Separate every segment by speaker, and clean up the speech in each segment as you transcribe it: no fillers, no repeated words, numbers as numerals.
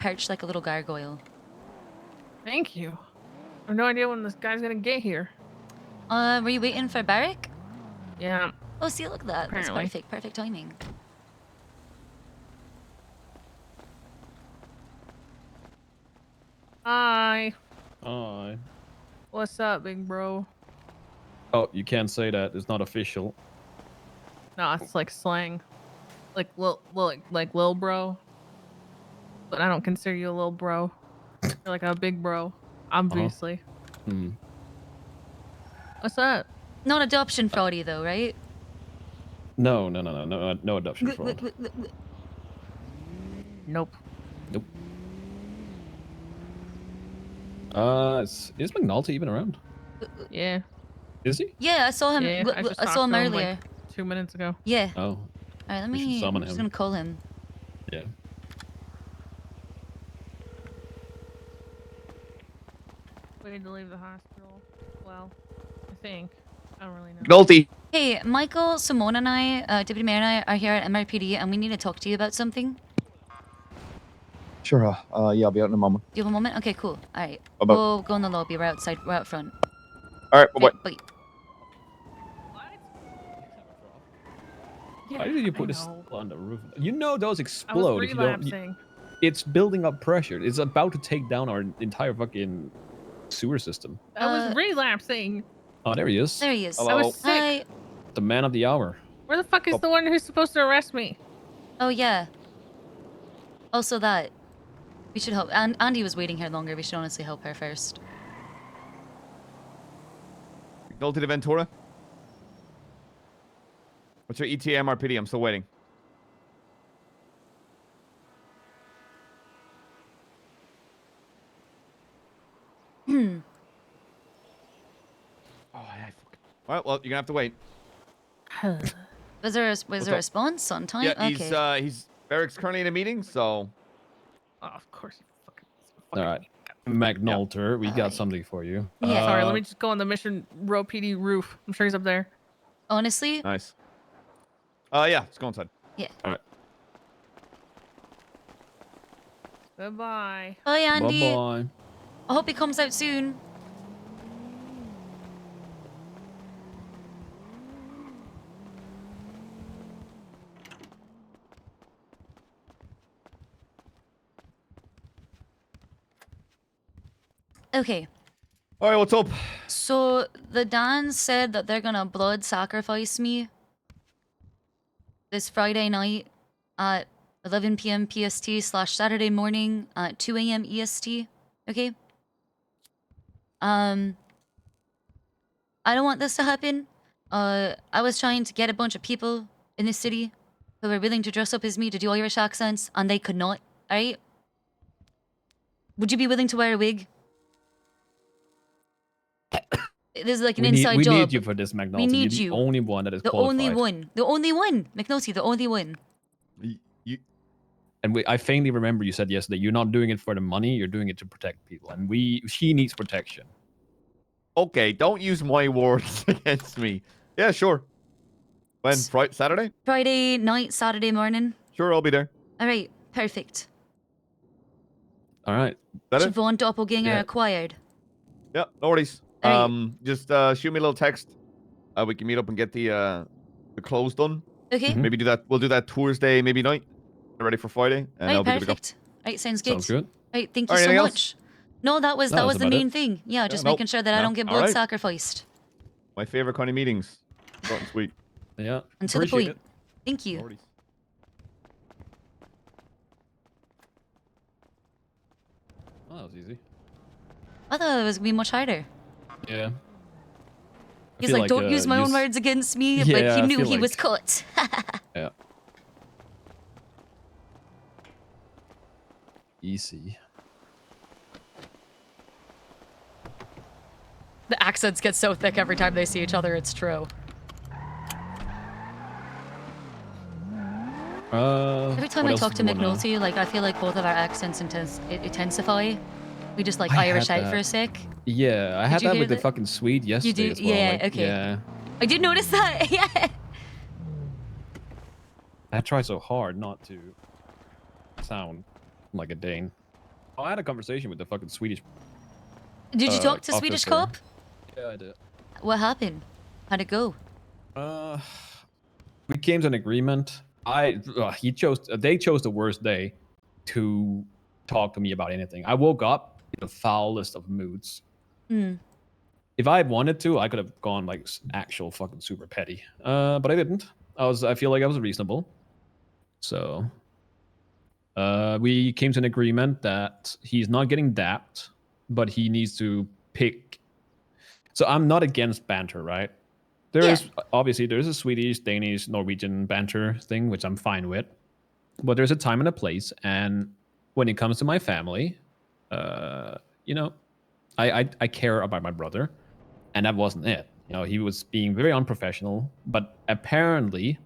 Speaker 1: perched like a little gargoyle.
Speaker 2: Thank you. I have no idea when this guy's gonna get here.
Speaker 1: Were you waiting for Barrick?
Speaker 2: Yeah.
Speaker 1: Oh, see, look at that.
Speaker 2: Apparently.
Speaker 1: That's perfect. Perfect timing.
Speaker 2: Hi.
Speaker 3: Hi.
Speaker 2: What's up, big bro?
Speaker 3: Oh, you can't say that. It's not official.
Speaker 2: No, it's like slang. Like lil bro. But I don't consider you a little bro. You're like a big bro, obviously.
Speaker 3: Hmm.
Speaker 2: What's up?
Speaker 1: Not adoption fraudy though, right?
Speaker 3: No adoption fraud.
Speaker 2: Nope.
Speaker 3: Nope. Is McNulty even around?
Speaker 2: Yeah.
Speaker 3: Is he?
Speaker 1: Yeah, I saw him.
Speaker 2: Yeah,
Speaker 1: I saw him earlier.
Speaker 2: Like 2 minutes ago.
Speaker 1: Yeah.
Speaker 3: Oh.
Speaker 1: All right, let
Speaker 3: We should
Speaker 1: me.
Speaker 3: summon
Speaker 1: I'm just
Speaker 3: him.
Speaker 1: gonna call him.
Speaker 3: Yeah.
Speaker 2: Waiting to leave the hospital. Well, I think. I don't really know.
Speaker 4: McNulty.
Speaker 1: Hey, Michael, Simone, and I, Deputy Mayor and I are here at MRPD, and we need to talk to you about something.
Speaker 4: Sure. Yeah, I'll be out in a moment.
Speaker 1: Do you have a moment? Okay, cool. All right.
Speaker 4: Bye-bye.
Speaker 1: We'll go in the lobby. We're outside. We're out front.
Speaker 4: All right. Bye-bye.
Speaker 1: Okay, bye.
Speaker 3: Why did you put this on the roof? You know those
Speaker 2: I
Speaker 3: explode.
Speaker 2: was
Speaker 3: If you don't,
Speaker 2: relapsing.
Speaker 3: it's building up pressure. It's about to take down our entire fucking sewer system.
Speaker 2: I was relapsing.
Speaker 3: Oh, there he is.
Speaker 1: There he is.
Speaker 2: I was sick.
Speaker 1: Hi.
Speaker 3: The man of the hour.
Speaker 2: Where the fuck is the one who's supposed to arrest me?
Speaker 1: Oh yeah. Also that. We should help. And Andy was waiting here longer. We should honestly help her first.
Speaker 4: McNulty to Ventura. What's your ETA MRPD? I'm still waiting. Oh, yeah. All right. Well, you're gonna have to wait.
Speaker 1: Was there a response on time?
Speaker 4: Yeah,
Speaker 1: Okay.
Speaker 4: he's Eric's currently in a meeting, so.
Speaker 2: Oh, of course.
Speaker 3: All right. McNulter, we got something for you.
Speaker 1: Yeah.
Speaker 2: Sorry, let me just go on the Mission Row PD roof. I'm sure he's up there.
Speaker 1: Honestly.
Speaker 4: Nice. Yeah, let's go inside.
Speaker 1: Yeah.
Speaker 3: All right.
Speaker 2: Goodbye.
Speaker 1: Bye, Andy.
Speaker 3: Bye-bye.
Speaker 1: I hope he comes out soon. Okay.
Speaker 4: All right, what's up?
Speaker 1: So the Dans said that they're gonna blood sacrifice me this Friday night at 11 p.m. PST / Saturday morning at 2 a.m. EST. Okay. I don't want this to happen. I was trying to get a bunch of people in this city who were willing to dress up as me to do Irish accents, and they could not. Alright? Would you be willing to wear a wig? This is like an inside job.
Speaker 3: We need you for this, McNulty.
Speaker 1: We need
Speaker 3: You're
Speaker 1: you.
Speaker 3: the only one that is
Speaker 1: The
Speaker 3: qualified.
Speaker 1: only one. The only one. McNulty, the only one.
Speaker 3: And I faintly remember you said yesterday you're not doing it for the money, you're doing it to protect people. And she needs protection.
Speaker 4: Okay, don't use my words against me. Yeah, sure. When? Saturday?
Speaker 1: Friday night, Saturday morning.
Speaker 4: Sure, I'll be there.
Speaker 1: Alright, perfect.
Speaker 3: Alright.
Speaker 1: Siobhan Doppelganger acquired.
Speaker 4: Yeah, no worries.
Speaker 1: Alright.
Speaker 4: Just shoot me a little text. We can meet up and get the clothes done.
Speaker 1: Okay.
Speaker 4: Maybe do that. We'll do that Thursday, maybe night. Get ready for Friday, and
Speaker 1: Right,
Speaker 4: I'll be good to go.
Speaker 1: perfect. Right, sounds good.
Speaker 3: Sounds good.
Speaker 1: Right, thank you
Speaker 4: Alright,
Speaker 1: so
Speaker 4: anything
Speaker 1: much. No, that was the
Speaker 3: about
Speaker 1: main
Speaker 3: it.
Speaker 1: thing. Yeah, just
Speaker 4: nope.
Speaker 1: making sure that I
Speaker 4: No.
Speaker 1: don't get blood
Speaker 4: Alright.
Speaker 1: sacrificed.
Speaker 4: My favorite kind of meetings. Short and sweet.
Speaker 3: Yeah.
Speaker 1: And to the
Speaker 3: appreciate
Speaker 1: point.
Speaker 3: it.
Speaker 1: Thank you.
Speaker 4: No worries.
Speaker 3: Oh, that was easy.
Speaker 1: I thought it was gonna be much harder.
Speaker 3: Yeah.
Speaker 1: He's like, don't use my own words against me, but
Speaker 3: Yeah,
Speaker 1: he
Speaker 3: I
Speaker 1: knew
Speaker 3: feel
Speaker 1: he was
Speaker 3: like-
Speaker 1: caught.
Speaker 3: Yeah. Easy.
Speaker 1: The accents get so thick every time they see each other, it's true. Every time I talk to McNulty, like, I feel like both of our accents intensify. We just, like, Irish out for a sec.
Speaker 3: Yeah, I had
Speaker 1: you
Speaker 3: that
Speaker 1: hear
Speaker 3: with the
Speaker 1: that?
Speaker 3: fucking Swede yesterday
Speaker 1: do?
Speaker 3: as well.
Speaker 1: Yeah,
Speaker 3: like,
Speaker 1: okay.
Speaker 3: Yeah.
Speaker 1: I did notice that, yeah.
Speaker 3: I try so hard not to sound like a Dane. Oh, I had a conversation with the fucking Swedish.
Speaker 1: Did you talk to Swedish
Speaker 3: officer.
Speaker 1: cop?
Speaker 3: Yeah, I did.
Speaker 1: What happened? How'd it go?
Speaker 3: We came to an agreement. They chose the worst day to talk to me about anything. I woke up in the foulest of moods. If I had wanted to, I could have gone like actual fucking super petty. But I didn't. I feel like I was reasonable. So we came to an agreement that he's not getting dapped, but he needs to pick. So I'm not against banter, right? There's a Swedish, Danish, Norwegian banter thing, which I'm fine with. But there's a time and a place, and when it comes to my family, you know, I care about my brother, and that wasn't it. You know, he was being very unprofessional, but apparently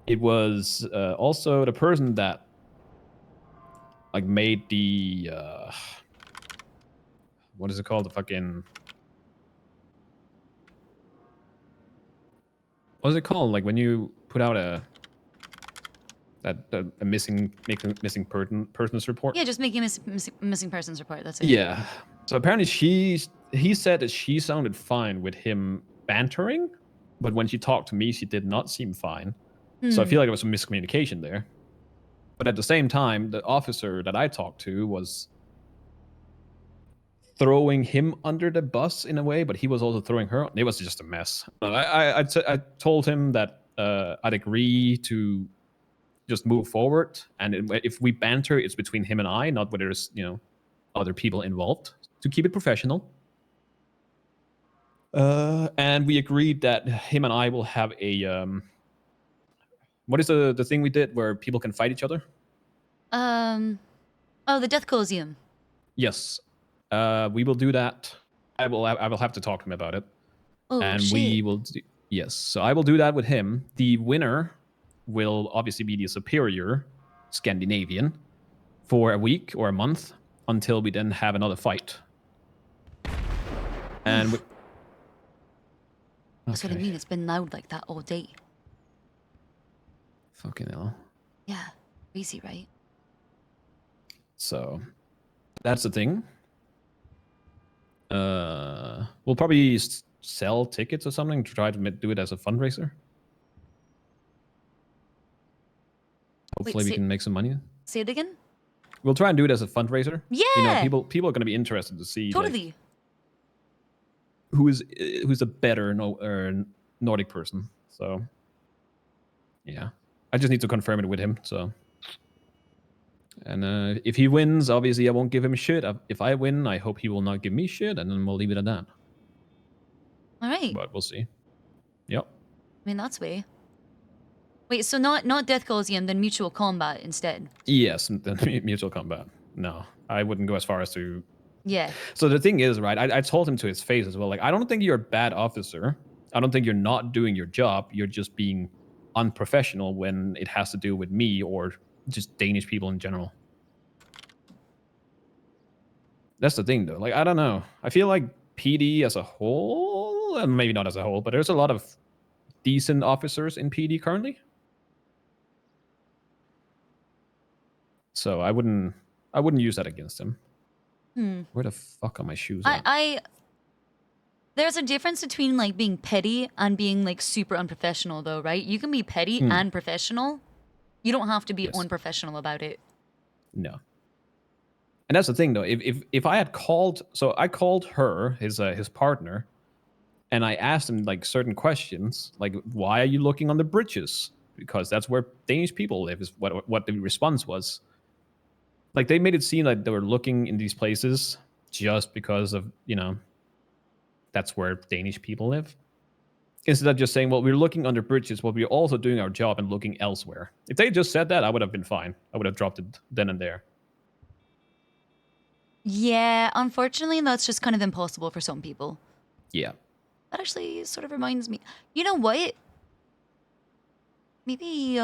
Speaker 3: it was also the person that like made the what is it called? The fucking what is it called? Like when you put out a missing persons report?
Speaker 1: Yeah, just making missing persons report. That's it.
Speaker 3: Yeah. So apparently he said that she sounded fine with him bantering, but when she talked to me, she did not seem fine. So I feel like there was some miscommunication there. But at the same time, the officer that I talked to was throwing him under the bus in a way, but he was also throwing her. It was just a mess. I told him that I'd agree to just move forward, and if we banter, it's between him and I, not whether there's other people involved, to keep it professional. And we agreed that him and I will have a what is the thing we did where people can fight each other?
Speaker 1: Oh, the Death Coliseum.
Speaker 3: Yes. We will do that. I will have to talk to him about it.
Speaker 1: Oh,
Speaker 3: and
Speaker 1: shit.
Speaker 3: we will yes. So I will do that with him. The winner will obviously be the superior Scandinavian for a week or a month until we then have another fight. And
Speaker 1: That's what I mean. It's been loud like that all day.
Speaker 3: Fucking hell.
Speaker 1: Yeah, crazy, right?
Speaker 3: So that's the thing. We'll probably sell tickets or something to try to do it as a fundraiser. Hopefully we can make some money.
Speaker 1: Say it again?
Speaker 3: We'll try and do it as a fundraiser.
Speaker 1: Yeah.
Speaker 3: You know, people are going to be interested to see
Speaker 1: Totally.
Speaker 3: like, who's a better Nordic person. So yeah, I just need to confirm it with him. So, and if he wins, obviously I won't give him shit. If I win, I hope he will not give me shit, and then we'll leave it at that.
Speaker 1: All right.
Speaker 3: But we'll see. Yep.
Speaker 1: I mean, that's way. Wait, so not Death Coliseum, then Mutual Combat instead?
Speaker 3: Yes, then mutual combat. No, I wouldn't go as far as to...
Speaker 1: Yeah.
Speaker 3: So the thing is, right, I told him to his face as well, like, I don't think you're a bad officer. I don't think you're not doing your job. You're just being unprofessional when it has to do with me or just Danish people in general. That's the thing, though. Like, I don't know. I feel like PD as a whole, and maybe not as a whole, but there's a lot of decent officers in PD currently. So I wouldn't use that against him. Where the fuck are my shoes at?
Speaker 1: There's a difference between like being petty and being like super unprofessional, though, right? You can be petty and professional. You don't have to be unprofessional about it.
Speaker 3: No. And that's the thing, though. If I had called, so I called her, his partner, and I asked him like certain questions, like why are you looking on the bridges? Because that's where Danish people live. Is what the response was. Like they made it seem like they were looking in these places just because of that's where Danish people live. Instead of just saying, well, we're looking under bridges, but we're also doing our job and looking elsewhere. If they just said that, I would have been fine. I would have dropped it then and there.
Speaker 1: Yeah, unfortunately, that's just kind of impossible for some people.
Speaker 3: Yeah.
Speaker 1: That actually sort of reminds me. You know what? Maybe,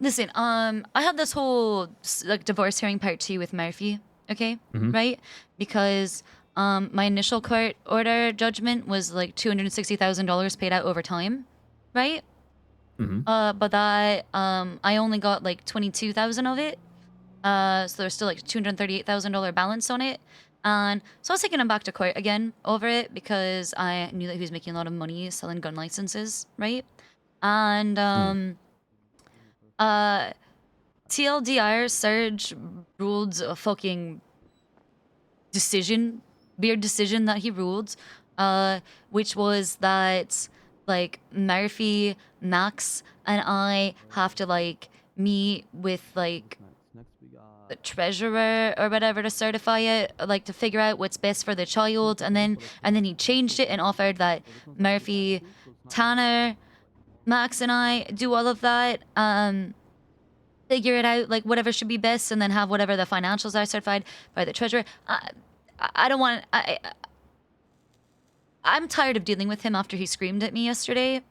Speaker 1: Listen, I had this whole like divorce hearing part 2 with Murphy, okay? Right? Because my initial court order judgment was like $260,000 paid out over time, right? But that I only got like 22,000 of it. So there's still like $238,000 balance on it. And so I was taking him back to court again over it because I knew that he was making a lot of money selling gun licenses, right? And TLDR, Surge ruled a fucking weird decision that he ruled, which was that like Murphy, Max, and I have to like meet with like the treasurer or whatever to certify it, like to figure out what's best for the child, and then he changed it and offered that Murphy, Tanner, Max, and I do all of that, figure it out, like whatever should be best, and then have whatever the financials are certified by the treasurer. I don't want. I'm tired of dealing with him after he screamed at me yesterday.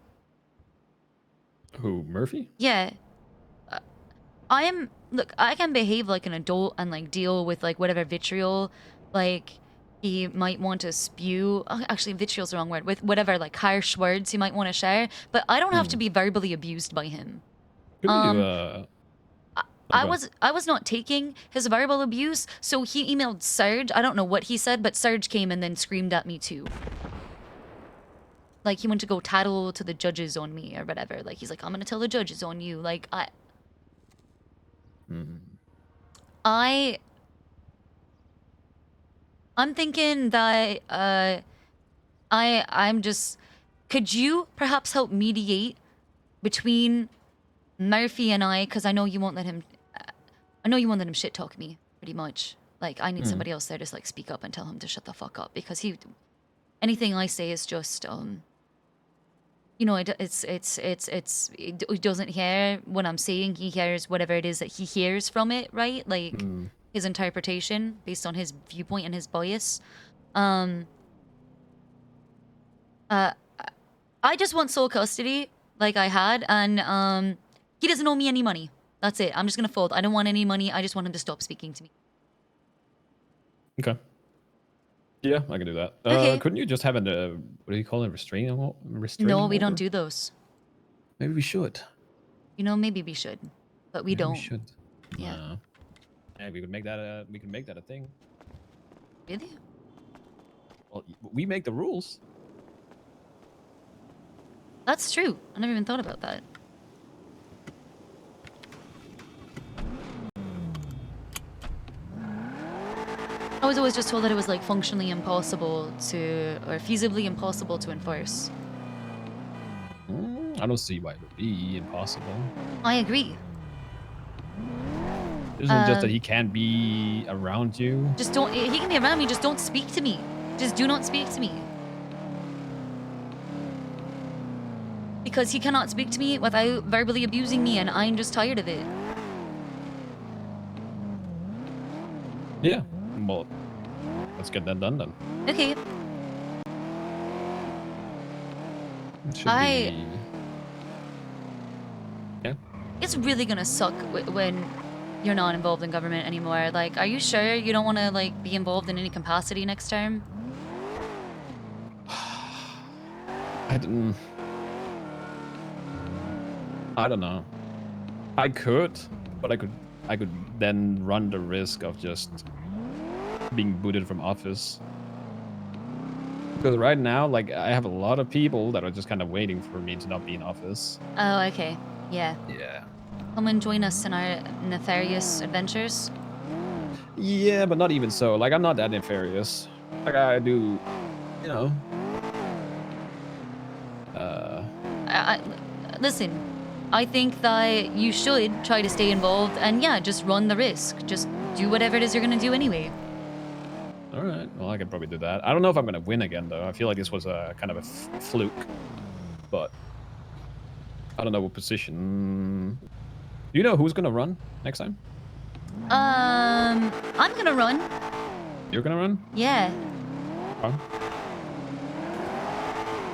Speaker 3: Who, Murphy?
Speaker 1: Yeah. Look, I can behave like an adult and like deal with like whatever vitriol like he might want to spew. Actually, vitriol's the wrong word. With whatever like harsh words he might want to share, but I don't have to be verbally abused by him.
Speaker 3: Couldn't you,
Speaker 1: I was not taking his verbal abuse, so he emailed Surge. I don't know what he said, but Surge came and then screamed at me too. Like he went to go tattle to the judges on me or whatever. Like he's like, I'm gonna tell the judges on you. Like I'm thinking that I'm just, could you perhaps help mediate between Murphy and I, because I know you won't let him shit talk me pretty much. Like I need somebody else there to like speak up and tell him to shut the fuck up, because anything I say is just you know, he doesn't hear what I'm saying. He hears whatever it is that he hears from it, right? Like his interpretation based on his viewpoint and his bias. I just want sole custody, like I had, and he doesn't owe me any money. That's it. I'm just gonna fold. I don't want any money. I just want him to stop speaking to me.
Speaker 3: Okay. Yeah, I can do that.
Speaker 1: Okay.
Speaker 3: Couldn't you just have what do you call it? Restraining
Speaker 1: No, we
Speaker 3: order?
Speaker 1: don't do those.
Speaker 3: Maybe we should.
Speaker 1: You know, maybe we should, but we
Speaker 3: Maybe
Speaker 1: don't.
Speaker 3: We should.
Speaker 1: Yeah.
Speaker 3: Yeah, we could make that a thing.
Speaker 1: Really?
Speaker 3: Well, we make the rules.
Speaker 1: That's true. I never even thought about that. I was always just told that it was like functionally impossible to, or feasibly impossible to enforce.
Speaker 3: I don't see why it would be impossible.
Speaker 1: I agree.
Speaker 3: Isn't it just that he can't be around you?
Speaker 1: Just don't, he can be around me, just don't speak to me. Just do not speak to me. Because he cannot speak to me without verbally abusing me, and I'm just tired of it.
Speaker 3: Yeah. Well, let's get that done then.
Speaker 1: Okay.
Speaker 3: It should be... Yeah.
Speaker 1: It's really gonna suck when you're not involved in government anymore. Like, are you sure you don't want to like be involved in any capacity next term?
Speaker 3: I don't know. I could, but I could then run the risk of just being booted from office. Because right now, like, I have a lot of people that are just kind of waiting for me to not be in office.
Speaker 1: Oh, okay. Yeah.
Speaker 3: Yeah.
Speaker 1: Come and join us in our nefarious adventures.
Speaker 3: Yeah, but not even so. Like, I'm not that nefarious. Like, I do, you know.
Speaker 1: Listen, I think that you should try to stay involved, and yeah, just run the risk. Just do whatever it is you're gonna do anyway.
Speaker 3: All right. Well, I could probably do that. I don't know if I'm gonna win again, though. I feel like this was a kind of a fluke, but I don't know what position. Do you know who's gonna run next time?
Speaker 1: I'm gonna run.
Speaker 3: You're gonna run?
Speaker 1: Yeah.
Speaker 3: Okay.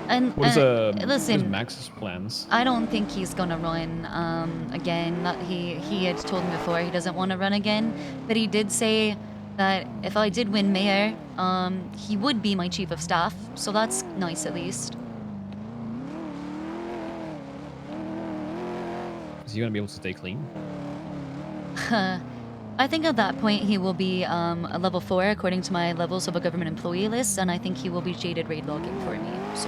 Speaker 1: And
Speaker 3: What is
Speaker 1: listen,
Speaker 3: Max's plans?
Speaker 1: I don't think he's gonna run again. He had told me before he doesn't want to run again, but he did say that if I did win mayor, he would be my chief of staff. So that's nice, at least.
Speaker 3: he gonna be able to stay clean?
Speaker 1: I think at that point he will be a level 4 according to my levels of a government employee list, and I think he will be jaded raid logging for me. So.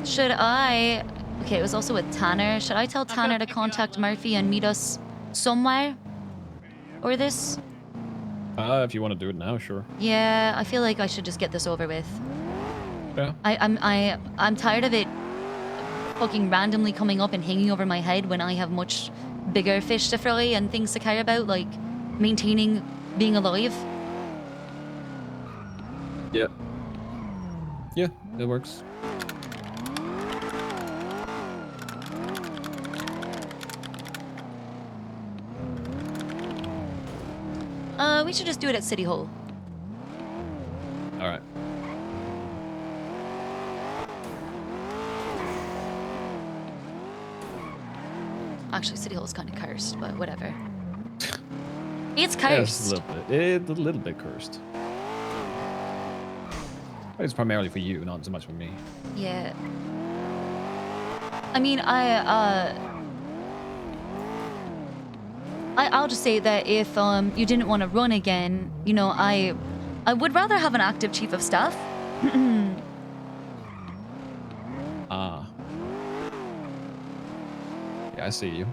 Speaker 1: Should I? Okay, it was also with Tanner. Should I tell Tanner to contact Murphy and meet us somewhere? Or this?
Speaker 3: If you want to do it now, sure.
Speaker 1: Yeah, I feel like I should just get this over with.
Speaker 3: Yeah.
Speaker 1: I'm tired of it fucking randomly coming up and hanging over my head when I have much bigger fish to fry and things to care about, like maintaining being alive.
Speaker 3: Yeah. Yeah, that works.
Speaker 1: We should just do it at City Hall.
Speaker 3: All right.
Speaker 1: Actually, City Hall is kind of cursed, but whatever. It's
Speaker 3: Yeah, it's
Speaker 1: cursed.
Speaker 3: a little bit cursed. But it's primarily for you, not so much for me.
Speaker 1: Yeah. I mean, I'll just say that if you didn't want to run again, you know, I would rather have an active chief of staff.
Speaker 3: Ah. Yeah, I see you.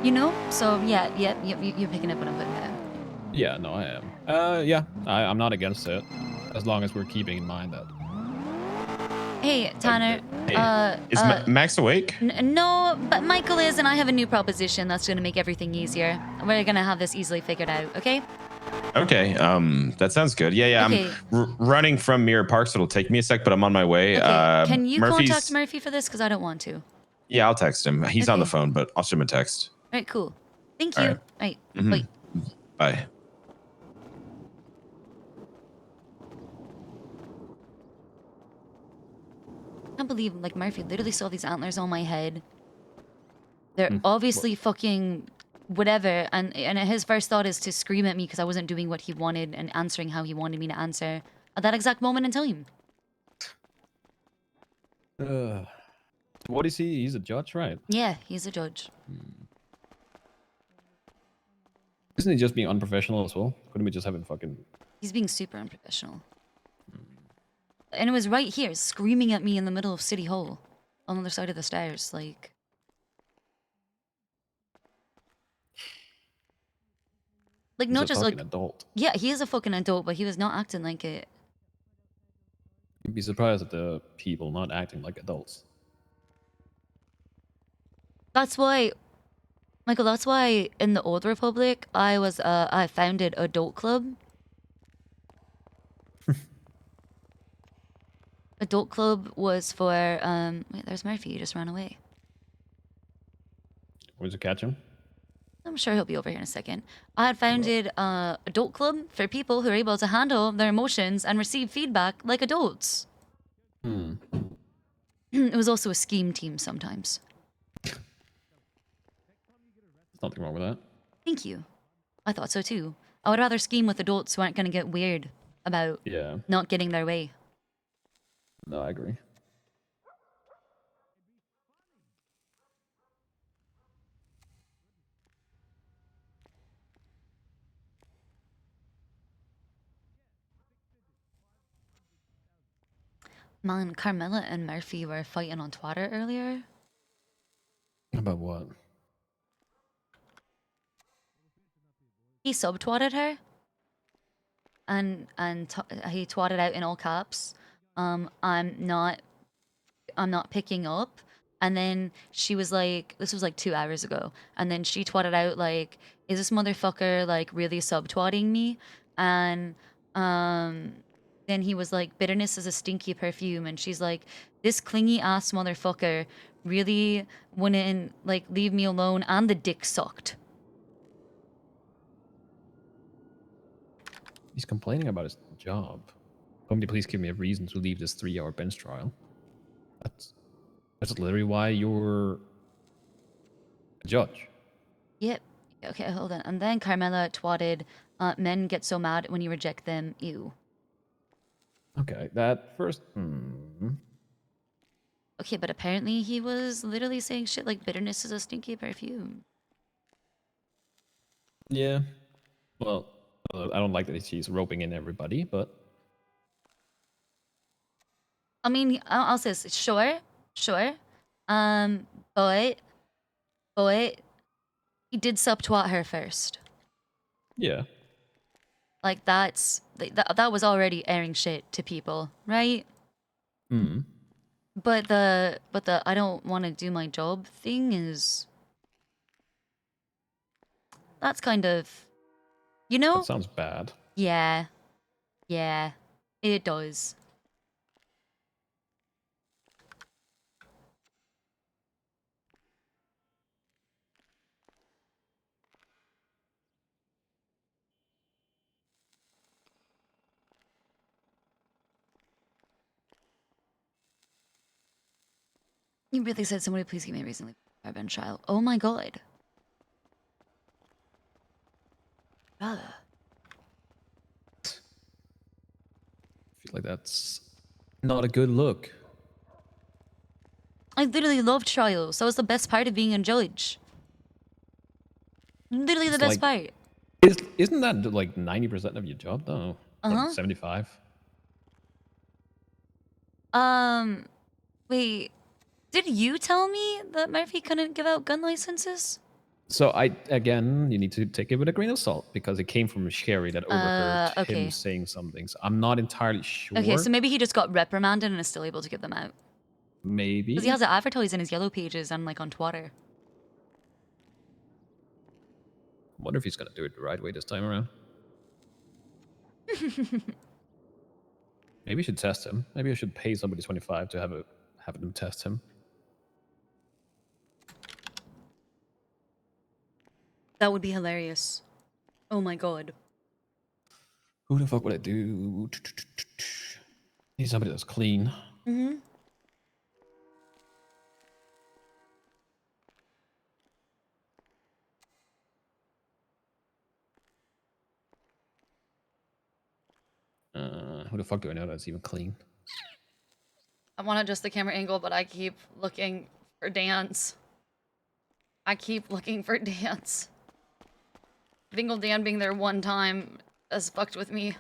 Speaker 1: You know? So yeah, you're picking up what I'm putting down.
Speaker 3: Yeah, no, I am. Yeah, I'm not against it, as long as we're keeping in mind that.
Speaker 1: Hey, Tanner.
Speaker 5: Hey, is Max awake?
Speaker 1: No, but Michael is, and I have a new proposition that's going to make everything easier. We're going to have this easily figured out, okay?
Speaker 5: Okay, that sounds good. Yeah,
Speaker 1: Okay.
Speaker 5: I'm running from Mirror Park, so it'll take me a sec, but I'm on my way.
Speaker 1: Okay. Can you
Speaker 5: Murphy's...
Speaker 1: contact Murphy for this? Because I don't want to.
Speaker 5: Yeah, I'll text him. He's on the
Speaker 1: Okay.
Speaker 5: phone, but I'll shoot him a text.
Speaker 1: All right, cool. Thank you.
Speaker 5: All
Speaker 1: All
Speaker 5: right.
Speaker 1: right, bye.
Speaker 5: Bye.
Speaker 1: I can't believe, like, Murphy literally saw these antlers on my head. They're obviously fucking whatever, and his first thought is to scream at me because I wasn't doing what he wanted and answering how he wanted me to answer at that exact moment in time.
Speaker 3: What is he? He's a judge, right?
Speaker 1: Yeah, he's a judge.
Speaker 3: Isn't he just being unprofessional as well? Couldn't we just have him fucking...
Speaker 1: He's being super unprofessional. And it was right here, screaming at me in the middle of City Hall, on the other side of the stairs, like... Like,
Speaker 3: He's
Speaker 1: not
Speaker 3: a
Speaker 1: just like...
Speaker 3: fucking adult.
Speaker 1: Yeah, he is a fucking adult, but he was not acting like it.
Speaker 3: You'd be surprised at the people not acting like adults.
Speaker 1: That's why... Michael, that's why in the Old Republic, I founded Adult Club. Adult Club was for, wait, there's Murphy, he just ran away.
Speaker 3: Where'd you catch him?
Speaker 1: I'm sure he'll be over here in a second. I had founded Adult Club for people who are able to handle their emotions and receive feedback like adults. It was also a scheme team sometimes.
Speaker 3: There's nothing wrong with that.
Speaker 1: Thank you. I thought so too. I would rather scheme with adults who aren't going to get weird about not getting their way.
Speaker 3: No, I agree.
Speaker 1: Man, Carmela and Murphy were fighting on Twitter earlier.
Speaker 3: About what?
Speaker 1: He sub-twatted her. And he twatted out in all caps. I'm not picking up. And then she was like, this was like 2 hours ago. And then she twatted out like, is this motherfucker like really sub-twatting me? And then he was like, bitterness is a stinky perfume. And she's like, this clingy ass motherfucker really wouldn't like leave me alone, and the dick sucked.
Speaker 3: He's complaining about his job. Somebody please give me a reason to leave this 3-hour bench trial. That's literally why you're a judge.
Speaker 1: Yep. Okay, hold on. And then Carmela twatted, men get so mad when you reject them. Ew.
Speaker 3: Okay, that first.
Speaker 1: Okay, but apparently he was literally saying shit like bitterness is a stinky perfume.
Speaker 3: Yeah. Well, I don't like that she's roping in everybody, but
Speaker 1: I mean, I'll say this, sure. But he did subtwat her first.
Speaker 3: yeah.
Speaker 1: Like that was already airing shit to people, right? But the I don't want to do my job thing is that's kind of, you know?
Speaker 3: That sounds bad.
Speaker 1: Yeah, it does. You really said somebody please give me a reason I've been child. Oh my god. Ugh.
Speaker 3: I feel like that's not a good look.
Speaker 1: I literally loved trials. That was the best part of being a judge. Literally the
Speaker 3: It's
Speaker 1: best part.
Speaker 3: Isn't that like 90% of your job though?
Speaker 1: Uh-huh.
Speaker 3: Or 75.
Speaker 1: Wait. Did you tell me that Murphy couldn't give out gun licenses?
Speaker 3: So you need to take it with a grain of salt because it came from Sherry that overheard
Speaker 1: okay.
Speaker 3: him saying something. So I'm not entirely sure.
Speaker 1: Okay, so maybe he just got reprimanded and is still able to give them out.
Speaker 3: Maybe.
Speaker 1: Because he has it advertised in his yellow pages and like on Twitter.
Speaker 3: I wonder if he's gonna do it the right way this time around. Maybe we should test him. Maybe I should pay somebody 25 to have them test him.
Speaker 1: That would be hilarious. Oh my god.
Speaker 3: Who the fuck would I do? Need somebody that's clean.
Speaker 1: Mm-hmm.
Speaker 3: Who the fuck do I know that's even clean?
Speaker 1: I want to adjust the camera angle, but I keep looking for dance. Bingle Dan being there one time has fucked with me.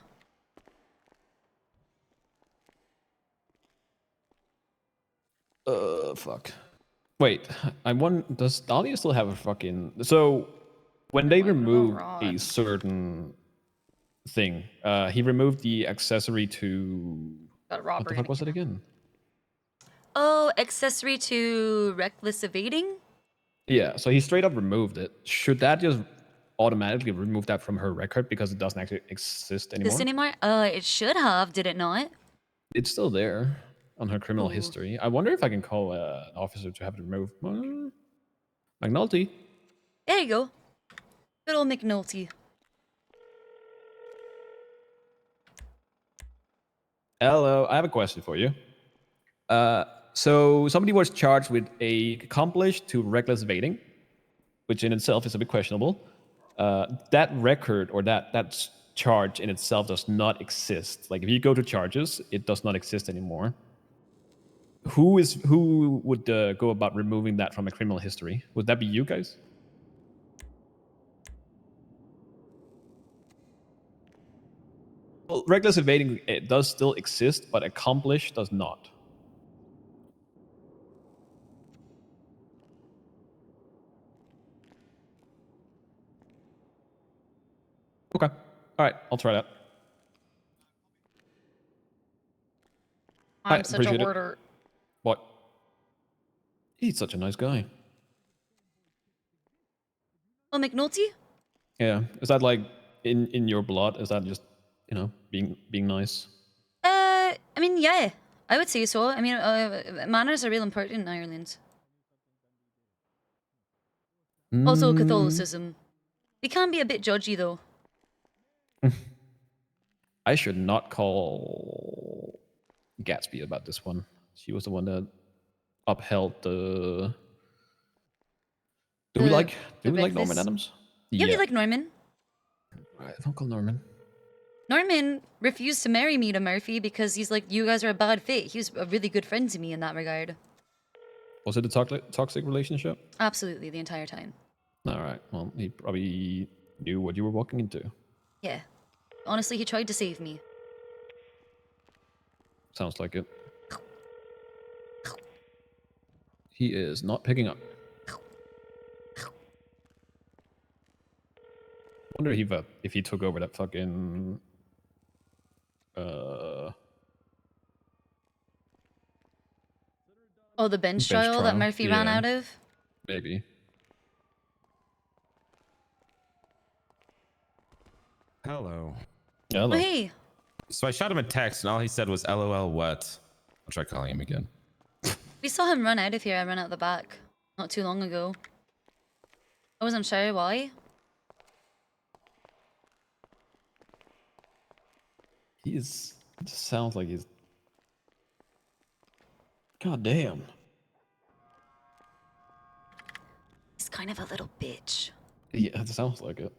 Speaker 3: Fuck. Wait, does Dahlia still have a fucking... So, when they remove a certain thing, he removed the accessory to... What the fuck was it again?
Speaker 1: Oh, accessory to reckless evading?
Speaker 3: Yeah, so he straight up removed it. Should that just automatically remove that from her record because it doesn't actually exist anymore?
Speaker 1: It should have, did it not?
Speaker 3: It's still there on her criminal history. I wonder if I can call an officer to have it removed. McNulty.
Speaker 1: There you go. Good old McNulty.
Speaker 3: Hello, I have a question for you. So somebody was charged with a accomplice to reckless evading, which in itself is a bit questionable. That record or that charge in itself does not exist. Like if you go to charges, it does not exist anymore. Who would go about removing that from a criminal history? Would that be you guys? Well, reckless evading, it does still exist, but accomplish does not. Okay. All right, I'll try that.
Speaker 1: I'm such a hoarder.
Speaker 3: What? He's such a nice guy.
Speaker 1: Oh, McNulty?
Speaker 3: Yeah. Is that like in your blood? Is that just, being nice?
Speaker 1: I mean, yeah. I would say so. I mean, manners are real important in Ireland. Also, Catholicism. We can be a bit judgy, though.
Speaker 3: I should not call Gatsby about this one. She was the one that upheld the... Do we like Norman Adams?
Speaker 1: Yeah, we like Norman.
Speaker 3: Right, don't call Norman.
Speaker 1: Norman refused to marry me to Murphy because he's like, you guys are a bad fit. He was a really good friend to me in that regard.
Speaker 3: Was it a toxic relationship?
Speaker 1: Absolutely, the entire time.
Speaker 3: All right. Well, he probably knew what you were walking into.
Speaker 1: Yeah. Honestly, he tried to save me.
Speaker 3: Sounds like it. He is not picking up. Wonder if he took over that fucking
Speaker 1: Oh, the bench trial that Murphy ran out of?
Speaker 3: Maybe.
Speaker 5: Hello.
Speaker 3: Hello.
Speaker 1: Oh, hey.
Speaker 5: So I shot him a text, and all he said was "LOL." What? I'll try calling him again.
Speaker 1: We saw him run out of here. I ran out the back not too long ago. I wasn't sure why.
Speaker 3: It just sounds like he's. God damn.
Speaker 1: He's kind of a little bitch.
Speaker 3: Yeah, it sounds like it.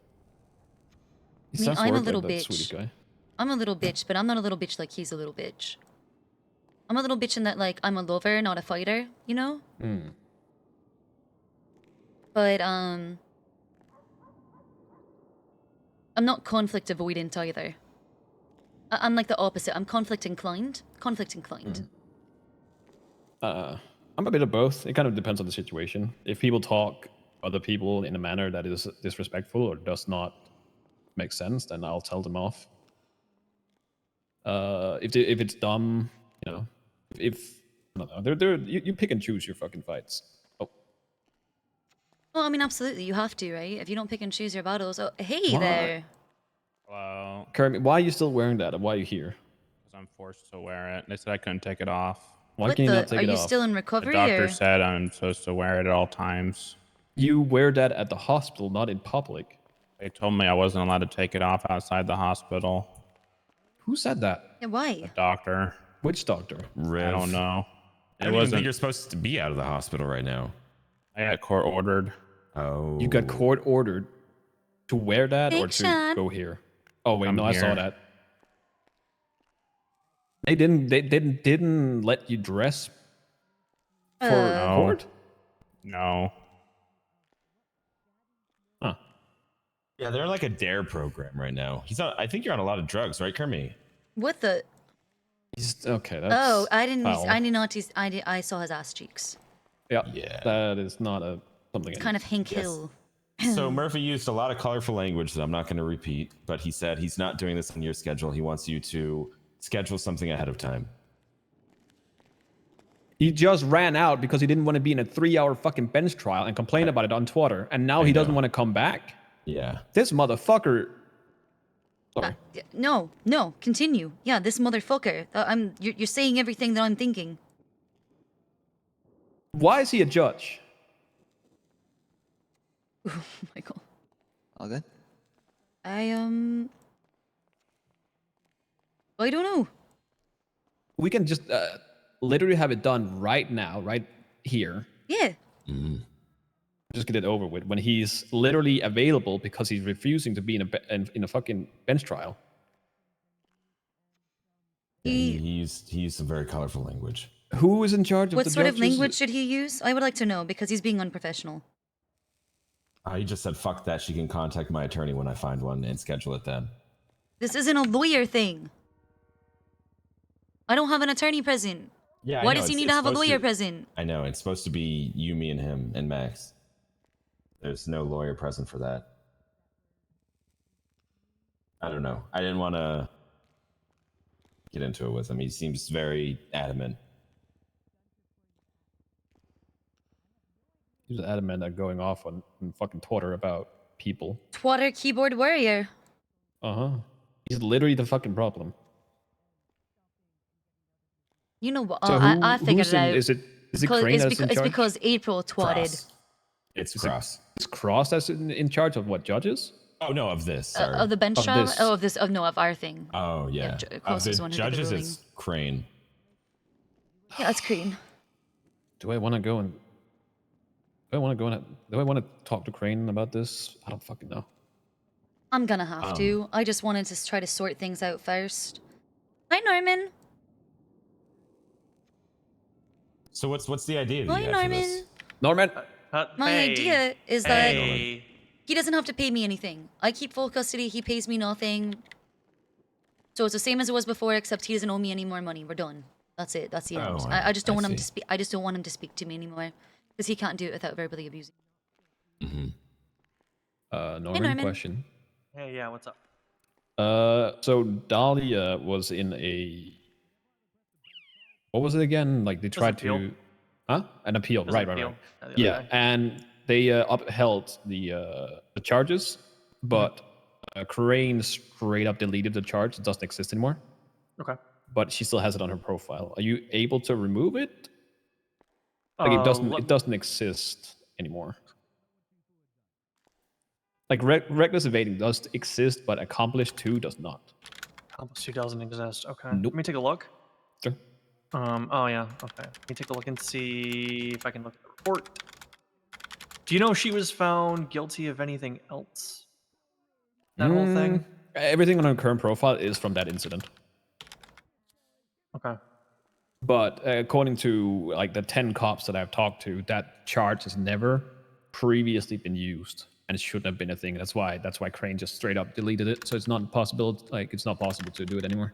Speaker 3: He
Speaker 1: I mean,
Speaker 3: sounds
Speaker 1: I'm a
Speaker 3: like
Speaker 1: little
Speaker 3: that
Speaker 1: bitch.
Speaker 3: sweetie guy.
Speaker 1: I'm a little bitch, but I'm not a little bitch like he's a little bitch. I'm a little bitch in that, like, I'm a lover, not a fighter, you know?
Speaker 3: Hmm.
Speaker 1: But, I'm not conflict avoidant either. I'm like the opposite. I'm conflict inclined. Conflict inclined.
Speaker 3: I'm a bit of both. It kind of depends on the situation. If people talk other people in a manner that is disrespectful or does not make sense, then I'll tell them off. If it's dumb, you know, if I don't know, you pick and choose your fucking fights. Oh,
Speaker 1: Well, I mean, absolutely. You have to, right? If you don't pick and choose your battles. Oh, hey
Speaker 3: Why?
Speaker 1: there.
Speaker 6: Well,
Speaker 3: Kermit, why are you still wearing that? And why are you here?
Speaker 6: because I'm forced to wear it. They said I couldn't take it off.
Speaker 3: Why
Speaker 1: What
Speaker 3: can you
Speaker 1: the?
Speaker 3: not take
Speaker 1: Are
Speaker 3: it
Speaker 1: you
Speaker 3: off?
Speaker 1: still in
Speaker 6: The
Speaker 1: recovery?
Speaker 6: doctor
Speaker 1: Or?
Speaker 6: said I'm supposed to wear it at all times.
Speaker 3: You wear that at the hospital, not in public.
Speaker 6: They told me I wasn't allowed to take it off outside the hospital.
Speaker 3: Who said that?
Speaker 1: Yeah,
Speaker 6: The
Speaker 1: why?
Speaker 6: doctor.
Speaker 3: Which doctor?
Speaker 6: I don't know.
Speaker 5: I
Speaker 6: It
Speaker 5: don't even think
Speaker 6: wasn't.
Speaker 5: you're supposed to be out of the hospital right now.
Speaker 6: I got court ordered.
Speaker 5: Oh.
Speaker 3: You got court ordered to wear that or
Speaker 1: Thanks,
Speaker 3: to
Speaker 1: Sean.
Speaker 3: go here? Oh wait,
Speaker 6: I'm
Speaker 3: no, I saw
Speaker 6: here.
Speaker 3: that. They didn't let you dress for
Speaker 6: No.
Speaker 3: court?
Speaker 6: No.
Speaker 3: Huh.
Speaker 5: Yeah, they're like a dare program right now. He's on. I think you're on a lot of drugs, right, Kermit?
Speaker 1: What the?
Speaker 3: Okay, that's
Speaker 1: Oh, I didn't.
Speaker 3: foul.
Speaker 1: I did not. I saw his ass cheeks.
Speaker 3: Yeah,
Speaker 5: Yeah.
Speaker 3: that is not something.
Speaker 1: It's kind of Hank
Speaker 5: Yes.
Speaker 1: Hill.
Speaker 5: So Murphy used a lot of colorful language that I'm not going to repeat, but he said he's not doing this on your schedule. He wants you to schedule something ahead of time.
Speaker 3: He just ran out because he didn't want to be in a 3-hour fucking bench trial and complain about it on Twitter, and now he doesn't
Speaker 5: know.
Speaker 3: want to come back.
Speaker 5: Yeah.
Speaker 3: This motherfucker. Sorry.
Speaker 1: No, continue. Yeah, this motherfucker. You're saying everything that I'm thinking.
Speaker 3: Why is he a judge?
Speaker 1: Michael.
Speaker 7: All good?
Speaker 1: I don't know.
Speaker 3: We can just literally have it done right now, right here.
Speaker 1: Yeah.
Speaker 3: Just get it over with when he's literally available because he's refusing to be in a fucking bench trial.
Speaker 5: He used some very colorful language.
Speaker 3: Who is in charge of
Speaker 1: What
Speaker 3: the
Speaker 1: sort of
Speaker 3: judges?
Speaker 1: language should he use? I would like to know because he's being unprofessional.
Speaker 5: He just said, fuck that. She can contact my attorney when I find one and schedule it then.
Speaker 1: This isn't a lawyer thing. I don't have an attorney present.
Speaker 5: Yeah.
Speaker 1: Why does he need to have a lawyer present?
Speaker 5: I know. It's supposed to be you, me, and him, and Max. There's no lawyer present for that. I don't know. I didn't want to get into it with him. He seems very adamant.
Speaker 3: He's adamant at going off on fucking Twitter about people.
Speaker 1: Twatter keyboard warrior.
Speaker 3: He's literally the fucking problem.
Speaker 1: You know what?
Speaker 3: So
Speaker 1: I figured
Speaker 3: who's
Speaker 1: it out.
Speaker 3: Is it
Speaker 1: Because-
Speaker 3: Crane that's in
Speaker 1: it's
Speaker 3: charge?
Speaker 1: because April twatted.
Speaker 5: Cross. It's Cross.
Speaker 3: It's Cross that's in charge of what, judges?
Speaker 5: Oh, no, of this. Sorry.
Speaker 1: Of the bench
Speaker 3: Of
Speaker 1: trial?
Speaker 3: this.
Speaker 1: Oh, of our thing.
Speaker 5: Oh, yeah.
Speaker 1: Ju-
Speaker 5: Of
Speaker 1: Cross is
Speaker 5: the
Speaker 1: one who did the
Speaker 5: judges,
Speaker 1: ruling.
Speaker 5: it's Crane.
Speaker 1: Yeah, that's Crane.
Speaker 3: Do I want to go and... Do I want to talk to Crane about this? I don't fucking know.
Speaker 1: I'm gonna have to. I just wanted to try to sort things out first. Hi, Norman.
Speaker 5: So what's the idea? That
Speaker 1: Hi,
Speaker 5: you have for this?
Speaker 1: Norman.
Speaker 3: Norman.
Speaker 1: My idea is that
Speaker 7: Hey.
Speaker 1: he doesn't have to pay me anything. I keep full custody. He pays me nothing. So it's the same as it was before, except he doesn't owe me any more money. We're done. That's it. That's the end.
Speaker 5: Oh,
Speaker 1: I just don't
Speaker 5: I
Speaker 1: want him to
Speaker 5: see.
Speaker 1: speak. I just don't want him to speak to me anymore because he can't do it without verbally abusing.
Speaker 3: Norman, question.
Speaker 7: Hey, yeah, what's up?
Speaker 3: So Dahlia was in a. What was it again? Like they tried
Speaker 7: appeal.
Speaker 3: to. Huh? An appeal.
Speaker 7: There's an
Speaker 3: Right.
Speaker 7: appeal the other
Speaker 3: Yeah,
Speaker 7: day.
Speaker 3: and they upheld the charges, but Crane straight up deleted the charge. It doesn't exist anymore.
Speaker 7: Okay.
Speaker 3: But she still has it on her profile. Are you able to remove it? Like it doesn't exist anymore. Like reckless evading does exist, but accomplished 2 does not.
Speaker 7: Almost 2 doesn't exist. Okay.
Speaker 3: Nope.
Speaker 7: Let me take a look.
Speaker 3: Sure.
Speaker 7: Oh yeah. Okay. Let me take a look and see if I can look at the report. Do you know if she was found guilty of anything else? That whole thing.
Speaker 3: Everything on her current profile is from that incident.
Speaker 7: Okay.
Speaker 3: But according to like the 10 cops that I've talked to, that charge has never previously been used, and it shouldn't have been a thing. That's why Crane just straight up deleted it. So it's not possible. Like it's not possible to do it anymore.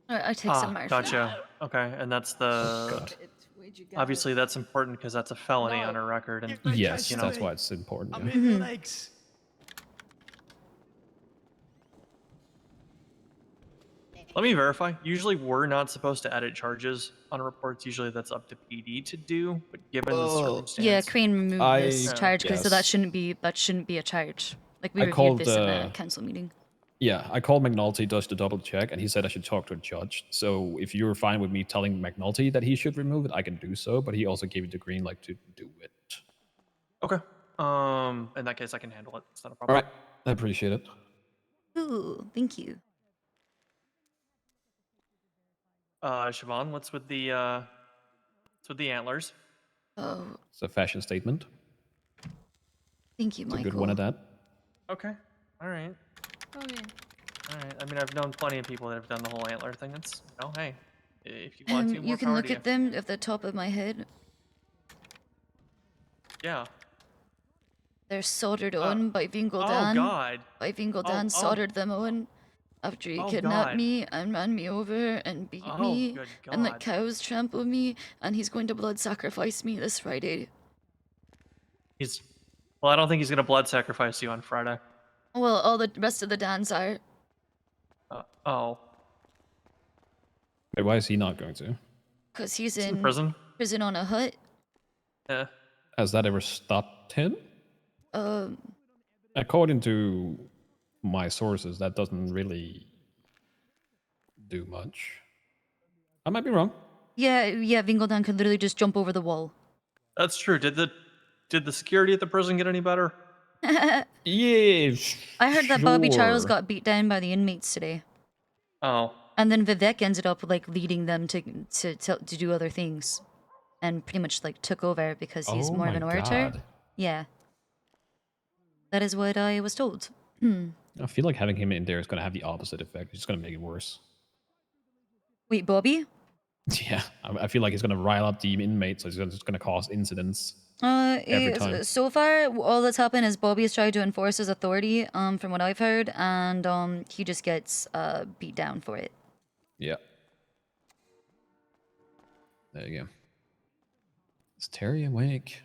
Speaker 1: I take some more.
Speaker 7: Gotcha. Okay, and that's the. Obviously, that's important because that's a felony on her record. And
Speaker 3: Yes,
Speaker 7: you know,
Speaker 3: that's why it's important.
Speaker 8: I'm
Speaker 3: Yeah.
Speaker 8: in the legs.
Speaker 7: let me verify. Usually, we're not supposed to edit charges on reports. Usually, that's up to PD to do. But given the circumstance,
Speaker 1: Yeah, Crane removed this
Speaker 3: I
Speaker 1: charge because so that
Speaker 3: guess.
Speaker 1: shouldn't be a charge. Like we
Speaker 3: I
Speaker 1: reviewed
Speaker 3: called,
Speaker 1: this in the council meeting.
Speaker 3: Yeah, I called McNulty just to double check, and he said I should talk to a judge. So if you're fine with me telling McNulty that he should remove it, I can do so. But he also gave me the green light to do it.
Speaker 7: Okay. In that case, I can handle it. It's not a
Speaker 3: All
Speaker 7: problem.
Speaker 3: right, I appreciate it.
Speaker 1: Ooh, thank you.
Speaker 7: Siobhan, what's with the antlers?
Speaker 1: Oh,
Speaker 3: It's a fashion statement.
Speaker 1: thank you,
Speaker 3: It's a
Speaker 1: Michael.
Speaker 3: good one at that.
Speaker 7: Okay. All right.
Speaker 2: Okay.
Speaker 7: All right. I mean, I've known plenty of people that have done the whole antler thing. It's, hey, if you want to, more
Speaker 1: You can
Speaker 7: power
Speaker 1: look
Speaker 7: to
Speaker 1: at them at the top of my head.
Speaker 7: Yeah.
Speaker 1: They're soldered on by Vingo
Speaker 7: Oh
Speaker 1: Dan.
Speaker 7: God.
Speaker 1: By Vingo
Speaker 7: Oh,
Speaker 1: Dan
Speaker 7: oh.
Speaker 1: soldered them on after he
Speaker 7: Oh,
Speaker 1: kidnapped
Speaker 7: God.
Speaker 1: me and ran me over and beat
Speaker 7: Oh,
Speaker 1: me
Speaker 7: good
Speaker 1: and let
Speaker 7: God.
Speaker 1: cows trample me, and he's going to blood sacrifice me this Friday.
Speaker 7: Well, I don't think he's gonna blood sacrifice you on Friday.
Speaker 1: Well, all the rest of the Dans are.
Speaker 7: Oh.
Speaker 3: Wait, why is he not going to?
Speaker 1: Because he's
Speaker 7: He's in
Speaker 1: in
Speaker 7: prison.
Speaker 1: on a hut.
Speaker 7: Yeah.
Speaker 3: Has that ever stopped him? According to my sources, that doesn't really do much. I might be wrong.
Speaker 1: Yeah, Vingo Dan could literally just jump over the wall.
Speaker 7: That's true. Did the security at the prison get any better?
Speaker 3: Yeah.
Speaker 1: I heard that Bobby Charles
Speaker 3: sure.
Speaker 1: got beat down by the inmates today.
Speaker 7: Oh.
Speaker 1: And then Vivek ended up like leading them to do other things, and pretty much like took over because he's more of an orator.
Speaker 5: God.
Speaker 1: Yeah, that is what I was told.
Speaker 3: I feel like having him in there is going to have the opposite effect. It's going to make it worse.
Speaker 1: Wait, Bobby?
Speaker 3: Yeah, I feel like it's going to rile up the inmates. So it's going to cause incidents. Every time.
Speaker 1: So far, all that's happened is Bobby has tried to enforce his authority, from what I've heard, and he just gets beat down for it.
Speaker 3: Yeah. There you go. Is Terry awake?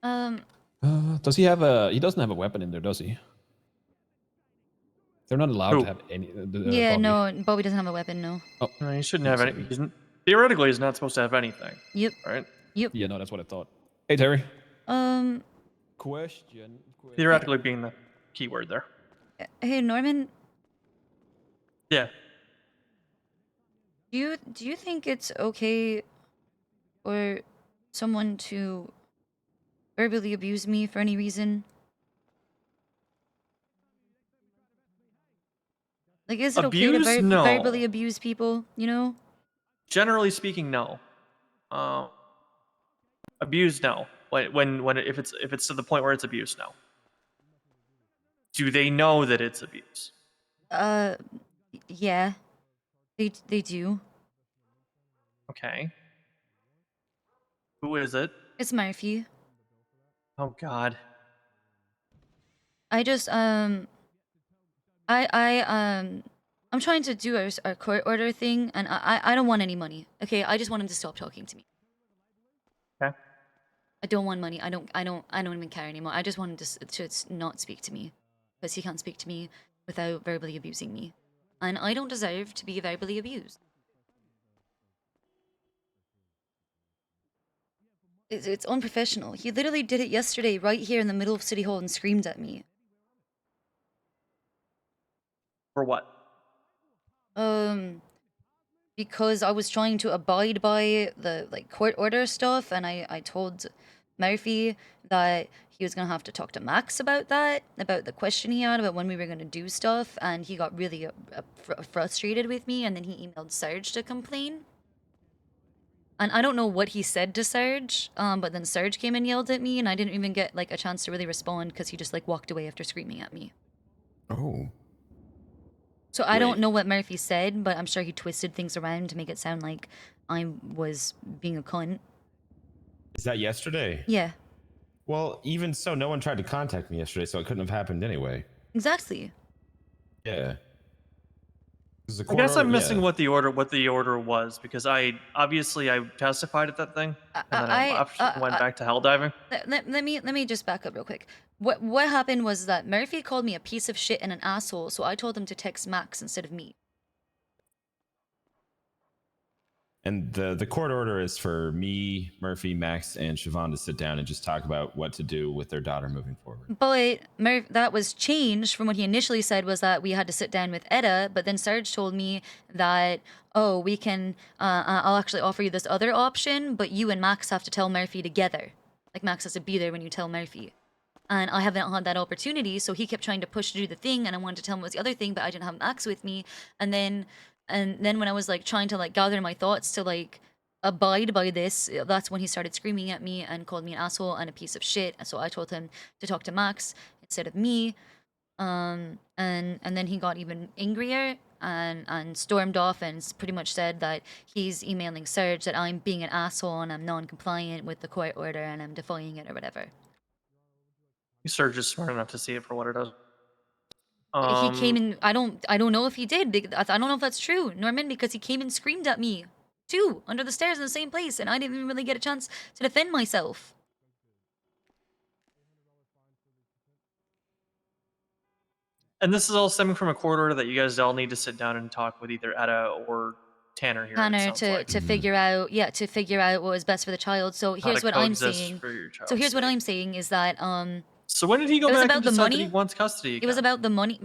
Speaker 3: Does he have a? He doesn't have a weapon in there, does he? They're not allowed
Speaker 7: Who?
Speaker 3: to have any.
Speaker 1: Yeah,
Speaker 3: Bobby.
Speaker 1: no, Bobby doesn't have a weapon. No.
Speaker 7: No, he shouldn't have any. Theoretically, he's not supposed to have anything,
Speaker 1: Yep.
Speaker 7: right?
Speaker 1: Yep.
Speaker 3: Yeah, no, that's what I thought. Hey, Terry. Question.
Speaker 7: Theoretically being the key word there.
Speaker 1: Hey, Norman.
Speaker 7: Yeah.
Speaker 1: Do you think it's okay for someone to verbally abuse me for any reason? Like, is it okay to
Speaker 7: Abuse? No.
Speaker 1: verbally abuse people, you know?
Speaker 7: Generally speaking, no. Abuse, no. When if it's to the point where it's abuse, no. Do they know that it's abuse?
Speaker 1: Yeah. They do.
Speaker 7: Okay. Who is it?
Speaker 1: It's Murphy.
Speaker 7: Oh God.
Speaker 1: I just I'm trying to do a court order thing, and I don't want any money. Okay, I just want him to stop talking to me.
Speaker 7: Okay.
Speaker 1: I don't want money. I don't even care anymore. I just want him to not speak to me, because he can't speak to me without verbally abusing me, and I don't deserve to be verbally abused. It's unprofessional. He literally did it yesterday, right here in the middle of City Hall, and screamed at me.
Speaker 7: For what?
Speaker 1: Because I was trying to abide by the court order stuff, and I told Murphy that he was gonna have to talk to Max about that, about the question he had about when we were gonna do stuff, and he got really frustrated with me, and then he emailed Serge to complain. And I don't know what he said to Serge, but then Serge came and yelled at me, and I didn't even get a chance to really respond because he just walked away after screaming at me.
Speaker 5: Oh.
Speaker 1: So I don't know what Murphy said, but I'm sure he twisted things around to make it sound like I was being a cunt.
Speaker 5: Is that yesterday?
Speaker 1: Yeah,
Speaker 5: Well, even so, no one tried to contact me yesterday, so it couldn't have happened anyway.
Speaker 1: exactly.
Speaker 5: Yeah.
Speaker 7: I guess I'm missing what the order was, because I testified at that thing, and then I left and went back to hell diving.
Speaker 1: Let me just back up real quick. What happened was that Murphy called me a piece of shit and an asshole, so I told him to text Max instead of me.
Speaker 5: And the court order is for me, Murphy, Max, and Siobhan to sit down and just talk about what to do with their daughter moving forward.
Speaker 1: But that was changed from what he initially said, was that we had to sit down with Etta, but then Serge told me that, oh, we can, I'll actually offer you this other option, but you and Max have to tell Murphy together. Max has to be there when you tell Murphy. And I haven't had that opportunity, so he kept trying to push to do the thing, and I wanted to tell him it was the other thing, but I didn't have Max with me. And then when I was trying to gather my thoughts to abide by this, that's when he started screaming at me and called me an asshole and a piece of shit. And so I told him to talk to Max instead of me. And then he got even angrier and stormed off and pretty much said that he's emailing Serge that I'm being an asshole and I'm non-compliant with the court order and I'm defying it or whatever.
Speaker 7: Serge is smart enough to see it for what it is.
Speaker 1: He came in. I don't know if he did. I don't know if that's true, Norman, because he came and screamed at me too under the stairs in the same place, and I didn't even really get a chance to defend myself.
Speaker 7: And this is all stemming from a court order that you guys all need to sit down and talk with either Etta or Tanner here.
Speaker 1: Tanner to figure out what was best for the child. So here's what I'm saying. So here's what I'm saying is that
Speaker 7: So when did he go back and decide that he wants custody again?
Speaker 1: It was about the money.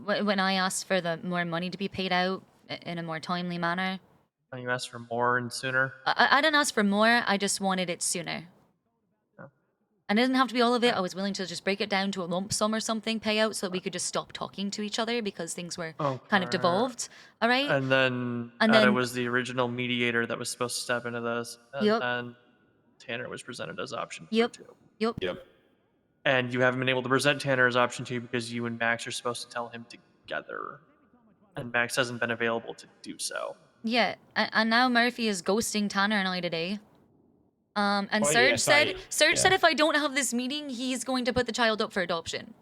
Speaker 1: When I asked for the more money to be paid out in a more timely manner.
Speaker 7: And you asked for more and sooner?
Speaker 1: I didn't ask for more. I just wanted it sooner.
Speaker 7: Oh.
Speaker 1: And it didn't have to be all of it. I was willing to just break it down to a lump sum or something payout so that we could just stop talking to each other because things were kind of devolved. All right?
Speaker 7: And then Etta was the original mediator that was supposed to step into this. And then Tanner was presented as option 2.
Speaker 1: Yep.
Speaker 7: And you haven't been able to present Tanner as option 2 because you and Max are supposed to tell him together. And Max hasn't been available to do so.
Speaker 1: Yeah, and now Murphy is ghosting Tanner and I today. And Serge said if I don't have this meeting, he's going to put the child up for adoption.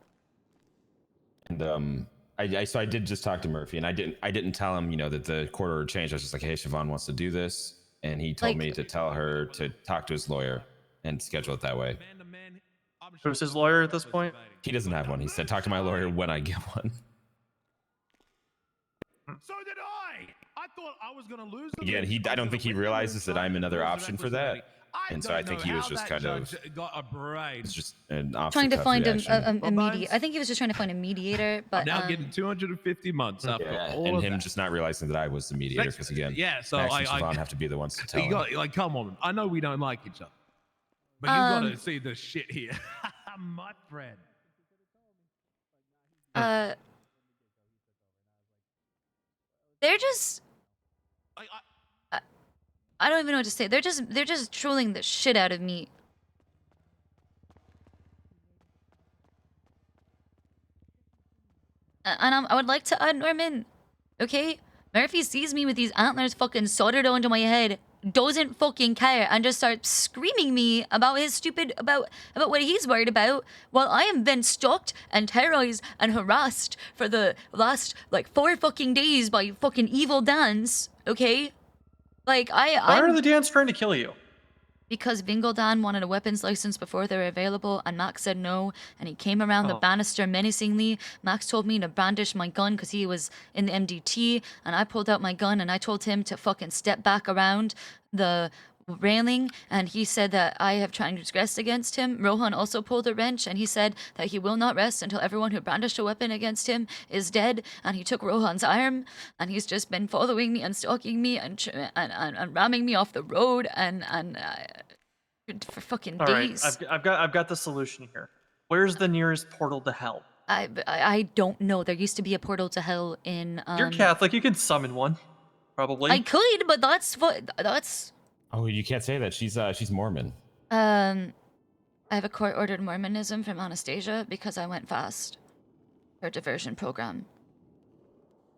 Speaker 5: And so I did just talk to Murphy, and I didn't tell him, that the court order changed. I was just like, hey, Siobhan wants to do this, and he told me to tell her to talk to his lawyer and schedule it that way.
Speaker 7: Who's his lawyer at this point?
Speaker 5: He doesn't have one. He said, talk to my lawyer when I get one.
Speaker 8: So did I. I thought I was going to lose.
Speaker 5: Again, I don't think he realizes that I'm another option for that. And so I think he was just kind of just an
Speaker 1: trying to find a mediator. I think he was just trying to find a mediator, but
Speaker 8: I'm now getting 250 months after all
Speaker 5: and
Speaker 8: of
Speaker 5: him
Speaker 8: that.
Speaker 5: just not realizing that I was the mediator because again,
Speaker 8: so
Speaker 5: Max and Siobhan have to be the ones to tell him.
Speaker 8: Come on, I know we don't like each other, but you got to see the shit here, my friend.
Speaker 1: They're just. I don't even know what to say. They're just trolling the shit out of me. And I would like to add, Norman, okay? Murphy sees me with these antlers fucking soldered onto my head, doesn't fucking care, and just starts screaming me about his stupid, about what he's worried about, while I am been stalked and terrorized and harassed for the last, like, 4 fucking days by fucking evil Dans, okay? Like,
Speaker 7: Why are the Dans trying to kill you?
Speaker 1: Because Bingo Dan wanted a weapons license before they were available, and Max said no, and he came around the banister menacingly. Max told me to brandish my gun because he was in the MDT, and I pulled out my gun and I told him to fucking step back around the railing, and he said that I have transgressed against him. Rohan also pulled a wrench, and he said that he will not rest until everyone who brandished a weapon against him is dead, and he took Rohan's arm, and he's just been following me and stalking me and ramming me off the road and for fucking days.
Speaker 7: All right, I've got the solution here. Where's the nearest portal to hell?
Speaker 1: I don't know. There used to be a portal to hell in
Speaker 7: You're Catholic, you could summon one. Probably.
Speaker 1: I could, but that's
Speaker 5: Oh, you can't say that. She's Mormon.
Speaker 1: I have a court-ordered Mormonism from Anastasia because I went fast. Her diversion program.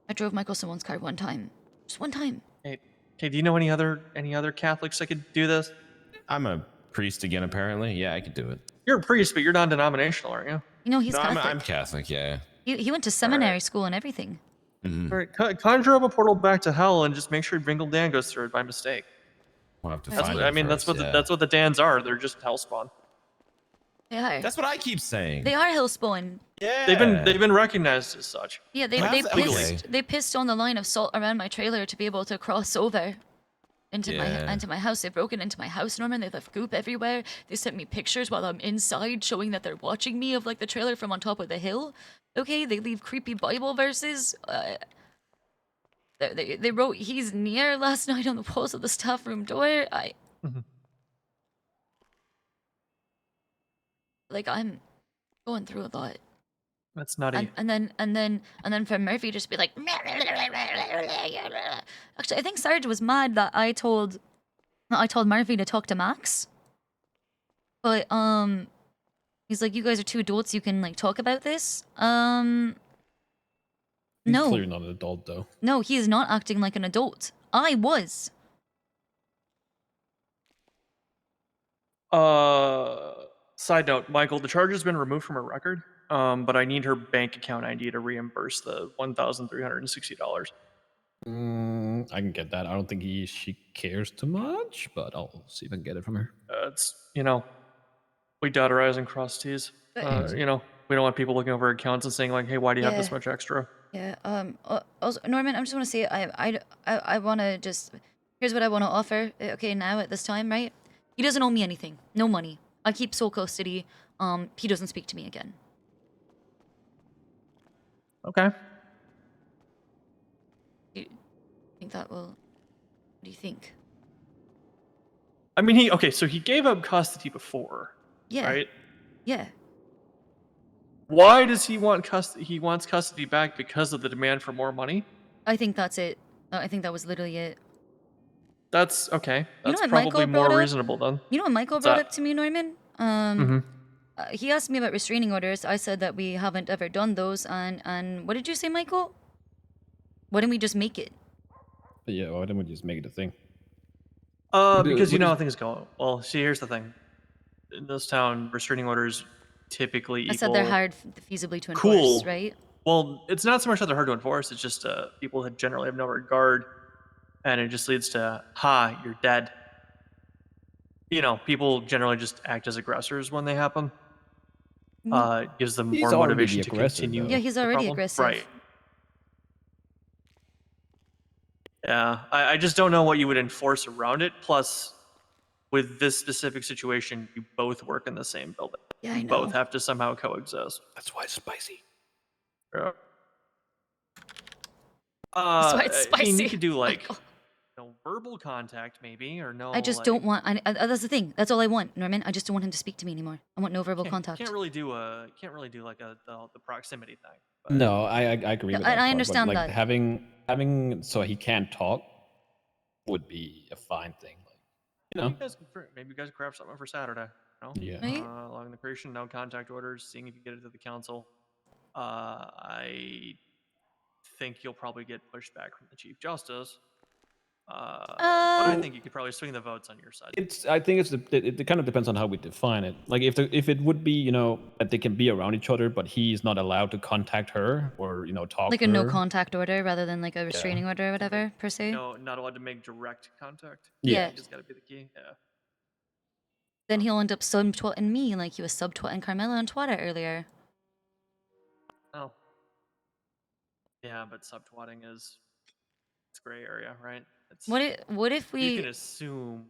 Speaker 1: I drove Michael Simone's car one time. Just one time.
Speaker 7: Hey, do you know any other Catholics that could do this?
Speaker 5: I'm a priest again, apparently. Yeah, I could do it.
Speaker 7: You're a priest, but you're non-denominational, aren't you?
Speaker 1: You know, he's
Speaker 5: No,
Speaker 1: Catholic.
Speaker 5: I'm Catholic, yeah.
Speaker 1: He went to seminary school and everything.
Speaker 5: Mhm.
Speaker 7: All right, conjure up a portal back to hell and just make sure Bingle Dan goes through it by mistake.
Speaker 5: We'll have to
Speaker 7: That's
Speaker 5: find
Speaker 7: what,
Speaker 5: it
Speaker 7: I mean,
Speaker 5: first, yeah.
Speaker 7: that's what the Dans are. They're just hellspawn.
Speaker 1: They are.
Speaker 5: That's what I keep saying.
Speaker 1: They are hellspawn.
Speaker 5: Yeah.
Speaker 7: They've been recognized as such.
Speaker 1: Yeah, they
Speaker 5: Legally.
Speaker 1: pissed on the line of salt around my trailer to be able to cross over into my house. They've broken into my house, Norman. They left goop everywhere. They sent me pictures while I'm inside, showing that they're watching me of like the trailer from on top of the hill. Okay, they leave creepy Bible verses. They wrote "He's near" last night on the walls of the staff room door. Like, I'm going through a lot.
Speaker 7: That's nutty.
Speaker 1: And then for Murphy just be like, actually, I think Sarge was mad that I told Murphy to talk to Max. But he's like, you guys are 2 adults, you can like talk about this.
Speaker 3: He's
Speaker 1: No.
Speaker 3: clearly not an adult, though.
Speaker 1: No, he is not acting like an adult. I was.
Speaker 7: Side note, Michael, the charge has been removed from her record, but I need her bank account ID to reimburse the $1,360.
Speaker 3: I can get that. I don't think she cares too much, but I'll see if I can get it from her.
Speaker 7: It's, we dot our I's and cross T's. We don't want people looking over accounts and saying like, hey, why do you have this much extra?
Speaker 1: Yeah. Also, Norman, I just want to say, I want to just, here's what I want to offer. Okay, now at this time, right? He doesn't owe me anything. No money. I keep sole custody. He doesn't speak to me again.
Speaker 7: Okay.
Speaker 1: Do you think that will? What do you think?
Speaker 7: I mean, so he gave up custody before.
Speaker 1: Yeah.
Speaker 7: Right?
Speaker 1: Yeah.
Speaker 7: Why does he want custody? He wants custody back because of the demand for more money?
Speaker 1: I think that's it. I think that was literally it.
Speaker 7: That's okay. That's
Speaker 1: what
Speaker 7: probably
Speaker 1: Michael
Speaker 7: more
Speaker 1: brought up?
Speaker 7: reasonable then.
Speaker 1: You know what Michael
Speaker 7: What's
Speaker 1: brought
Speaker 7: that?
Speaker 1: up to me, Norman? He asked me about restraining orders. I said that we haven't ever done those. And what did you say, Michael? Why didn't we just make it?
Speaker 3: Yeah, why don't we just make it a thing?
Speaker 7: Because you
Speaker 3: what
Speaker 7: know
Speaker 3: is-
Speaker 7: how things go. Well, see, here's the thing. In this town, restraining orders typically
Speaker 1: I
Speaker 7: equal...
Speaker 1: said they're hard feasibly to enforce,
Speaker 7: Cool.
Speaker 1: right?
Speaker 7: Well, it's not so much that they're hard to enforce. It's just people generally have no regard, and it just leads to, you're dead. People generally just act as aggressors when they happen. Gives them
Speaker 3: He's
Speaker 7: more
Speaker 3: already
Speaker 7: motivation to
Speaker 3: aggressive,
Speaker 7: continue.
Speaker 3: though.
Speaker 1: Yeah, he's
Speaker 7: the
Speaker 1: already
Speaker 7: problem.
Speaker 1: aggressive.
Speaker 7: Right. Yeah, I just don't know what you would enforce around it. Plus, with this specific situation, you both work in the same building.
Speaker 1: Yeah, I
Speaker 7: You
Speaker 1: know.
Speaker 7: both have to somehow coexist.
Speaker 3: That's why it's spicy.
Speaker 7: Yeah.
Speaker 1: That's why it's
Speaker 7: I mean,
Speaker 1: spicy.
Speaker 7: you could do like
Speaker 1: Michael.
Speaker 7: no verbal contact, maybe, or no.
Speaker 1: I just don't want. That's the thing. That's all I want, Norman. I just don't want him to speak to me anymore. I want no verbal contact.
Speaker 7: Can't really do like the proximity thing. But
Speaker 3: No, I agree with that.
Speaker 1: I
Speaker 3: part, but,
Speaker 1: understand
Speaker 3: like,
Speaker 1: that.
Speaker 3: Having so he can't talk, would be a fine thing. Like, you
Speaker 7: Maybe
Speaker 3: know,
Speaker 7: maybe you guys craft something for Saturday. No?
Speaker 3: yeah.
Speaker 1: Right?
Speaker 7: Allowing the creation, no contact orders, seeing if you get it to the council. I think you'll probably get pushed back from the Chief Justice. But I think you could probably swing the votes on your side.
Speaker 3: I think it kind of depends on how we define it. Like if it would be, you know, that they can be around each other, but he's not allowed to contact her or, you know, talk
Speaker 1: Like
Speaker 3: to
Speaker 1: a no
Speaker 3: her.
Speaker 1: contact order rather than like a restraining order or whatever, per se.
Speaker 7: No, not allowed to make direct contact.
Speaker 1: Yeah.
Speaker 7: It's got to be the key. Yeah.
Speaker 1: Then he'll end up subtwatting me like he was subtwatting Carmela on Twitter earlier.
Speaker 7: Oh. Yeah, but subtwatting it's gray area, right?
Speaker 1: What if
Speaker 7: You
Speaker 1: we
Speaker 7: can assume,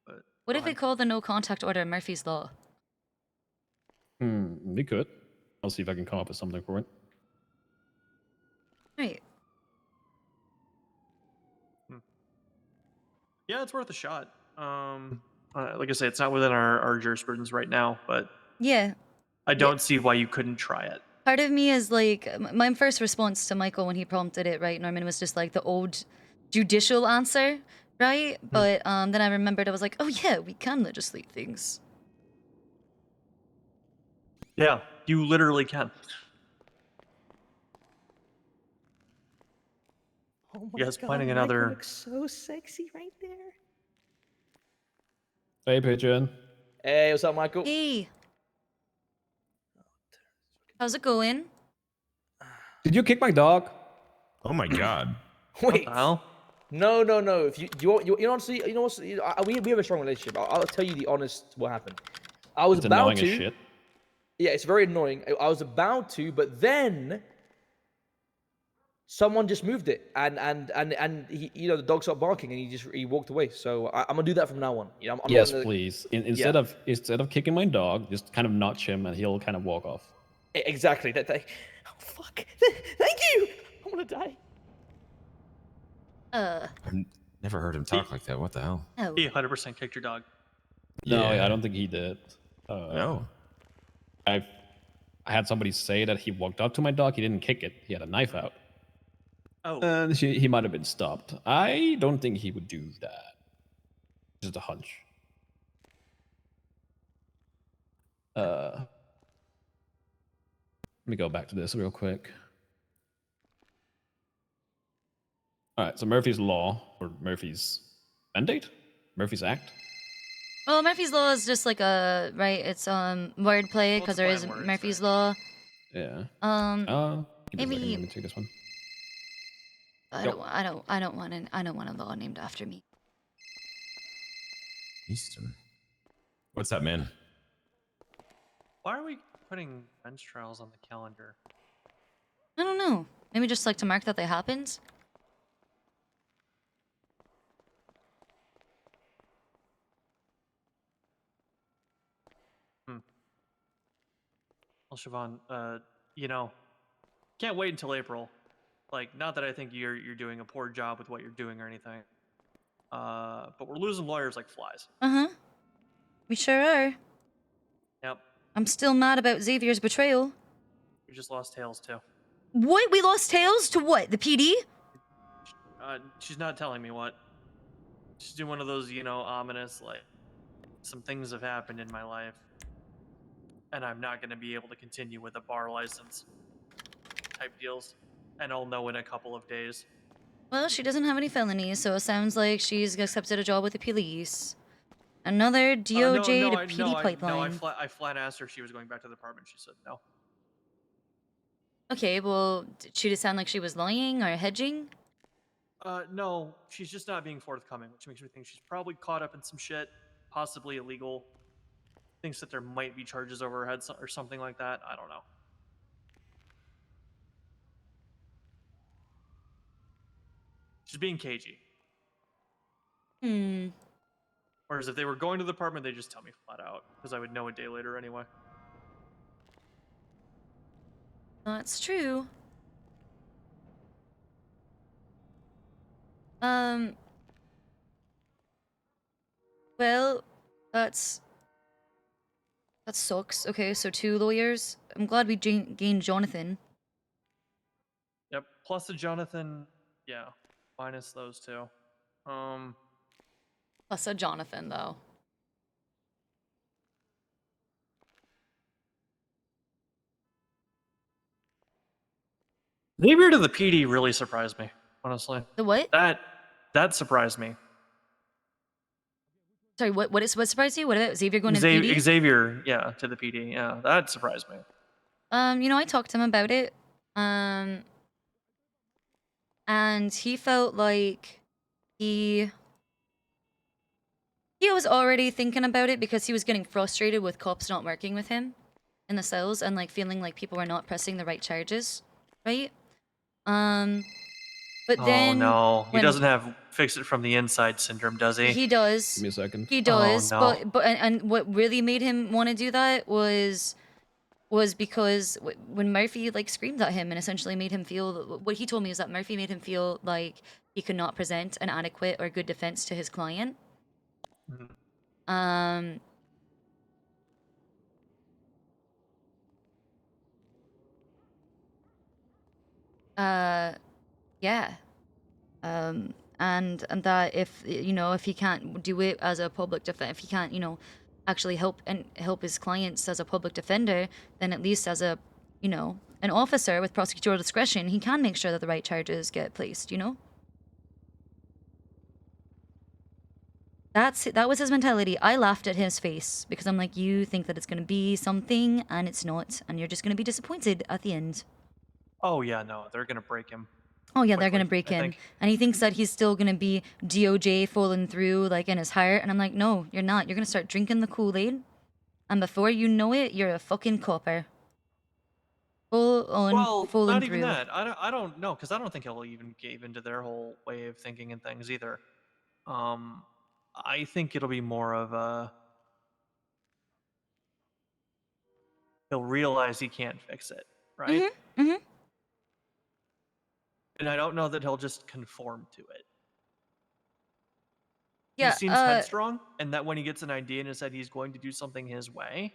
Speaker 7: but
Speaker 1: what
Speaker 7: go
Speaker 1: if we
Speaker 7: ahead.
Speaker 1: call the no contact order Murphy's Law?
Speaker 3: We could. I'll see if I can come up with something for it.
Speaker 1: Right.
Speaker 7: Yeah, it's worth a shot. Like I say, it's not within our jurisprudence right now, but
Speaker 1: Yeah.
Speaker 7: I don't see why you couldn't try it.
Speaker 1: Part of me is like my first response to Michael when he prompted it, right, Norman, was just like the old judicial answer, right? But then I remembered I was like, oh yeah, we can legislate things.
Speaker 7: Yeah, you literally can.
Speaker 9: Oh
Speaker 7: You guys planning another?
Speaker 9: looks so sexy right there.
Speaker 3: Hey, Pigeon.
Speaker 9: Hey, what's up, Michael?
Speaker 1: Hey. How's it going?
Speaker 3: Did you kick my dog?
Speaker 5: Oh my god.
Speaker 7: What
Speaker 9: Wait.
Speaker 7: the hell?
Speaker 9: No. If you honestly, you know what? We have a strong relationship. I'll tell you the honest what happened. I was
Speaker 3: It's
Speaker 9: about
Speaker 3: annoying
Speaker 9: to.
Speaker 3: as shit.
Speaker 9: Yeah, it's very annoying. I was about to, but then someone just moved it, and he, you know, the dog stopped barking, and he walked away. So I'm gonna do that from now on. You know, I'm
Speaker 3: Yes,
Speaker 9: not gonna,
Speaker 3: please. Instead of kicking my dog, just kind of notch him, and he'll kind of walk off.
Speaker 9: Exactly. Oh fuck! Thank you. I'm gonna die.
Speaker 5: I've never heard him talk like that. What the hell?
Speaker 1: Oh.
Speaker 7: He 100% kicked your dog.
Speaker 3: No,
Speaker 5: Yeah.
Speaker 3: I don't think he did.
Speaker 5: No.
Speaker 3: I had somebody say that he walked up to my dog. He didn't kick it. He had a knife out.
Speaker 7: Oh,
Speaker 3: And he might have been stopped. I don't think he would do that. Just a hunch. Let me go back to this real quick. All right, so Murphy's Law, or Murphy's Mandate? Murphy's Act?
Speaker 1: Well, Murphy's Law is just like a it's wordplay
Speaker 7: Well,
Speaker 1: because
Speaker 7: it's
Speaker 1: there
Speaker 7: play
Speaker 1: is
Speaker 7: on words,
Speaker 1: Murphy's
Speaker 7: right.
Speaker 1: Law.
Speaker 3: Yeah.
Speaker 1: Um,
Speaker 3: Give me a second,
Speaker 1: maybe-
Speaker 3: let me take this one.
Speaker 1: I don't want a law named after me.
Speaker 5: Easton. What's up, man?
Speaker 7: why are we putting bench trials on the calendar?
Speaker 1: I don't know. Maybe just like to mark that they happened.
Speaker 7: Well, Siobhan, you know, can't wait until April. Like, not that I think you're doing a poor job with what you're doing or anything. But we're losing lawyers like flies.
Speaker 1: We sure are.
Speaker 7: Yep.
Speaker 1: I'm still mad about Xavier's betrayal.
Speaker 7: We just lost Tails too.
Speaker 1: What? We lost Tails to what? The PD?
Speaker 7: She's not telling me what. She's doing one of those, you know, ominous, like, some things have happened in my life, and I'm not going to be able to continue with a bar license type deals, and I'll know in a couple of days.
Speaker 1: Well, she doesn't have any felonies, so it sounds like she's accepted a job with the police. Another DOJ to PD pipeline.
Speaker 7: I flat asked her if she was going back to the department. She said no.
Speaker 1: Okay, well, did she just sound like she was lying or hedging?
Speaker 7: No, she's just not being forthcoming, which makes me think she's probably caught up in some shit, possibly illegal. Thinks that there might be charges over her head or something like that. I don't know. She's being cagey. Whereas if they were going to the department, they just tell me flat out, because I would know a day later anyway.
Speaker 1: That's true. Well, that sucks. Okay, so 2 lawyers. I'm glad we gained Jonathan.
Speaker 7: Yep. Plus the Jonathan, yeah, minus those two.
Speaker 1: That's a Jonathan, though.
Speaker 7: Xavier to the PD really surprised me, honestly.
Speaker 1: The what?
Speaker 7: That surprised me.
Speaker 1: Sorry, what surprised you? What about Xavier going to the PD?
Speaker 7: Xavier, yeah, to the PD. Yeah, that surprised me.
Speaker 1: You know, I talked to him about it. And he felt like he was already thinking about it because he was getting frustrated with cops not working with him in the cells and like feeling like people were not pressing the right charges, right? But then
Speaker 7: no, he doesn't have fix it from the inside syndrome, does he?
Speaker 1: He does.
Speaker 3: Give me a second.
Speaker 1: He does,
Speaker 7: no.
Speaker 1: but what really made him want to do that was because when Murphy like screamed at him and essentially made him feel, what he told me is that Murphy made him feel like he could not present an adequate or good defense to his client. Yeah. And that if, you know, if he can't do it as a public defender, if he can't, you know, actually help his clients as a public defender, then at least as a, you know, an officer with prosecutorial discretion, he can make sure that the right charges get placed, you know? That was his mentality. I laughed at his face because I'm like, you think that it's going to be something and it's not, and you're just going to be disappointed at the end.
Speaker 7: Oh yeah, no, they're gonna break him.
Speaker 1: Oh yeah, they're
Speaker 7: quickly,
Speaker 1: gonna break
Speaker 7: I
Speaker 1: him,
Speaker 7: think.
Speaker 1: and he thinks that he's still gonna be DOJ falling through like in his heart, and I'm like, no, you're not. You're gonna start drinking the Kool-Aid, and before you know it, you're a fucking copper. Full on,
Speaker 7: Well,
Speaker 1: falling
Speaker 7: not
Speaker 1: through.
Speaker 7: even that. I don't know, because I don't think he'll even cave into their whole way of thinking and things either. I think it'll be more of a he'll realize he can't fix it, right? And I don't know that he'll just conform to it.
Speaker 1: Yeah,
Speaker 7: he seems headstrong, and that when he gets an idea in his head, he's going to do something his way.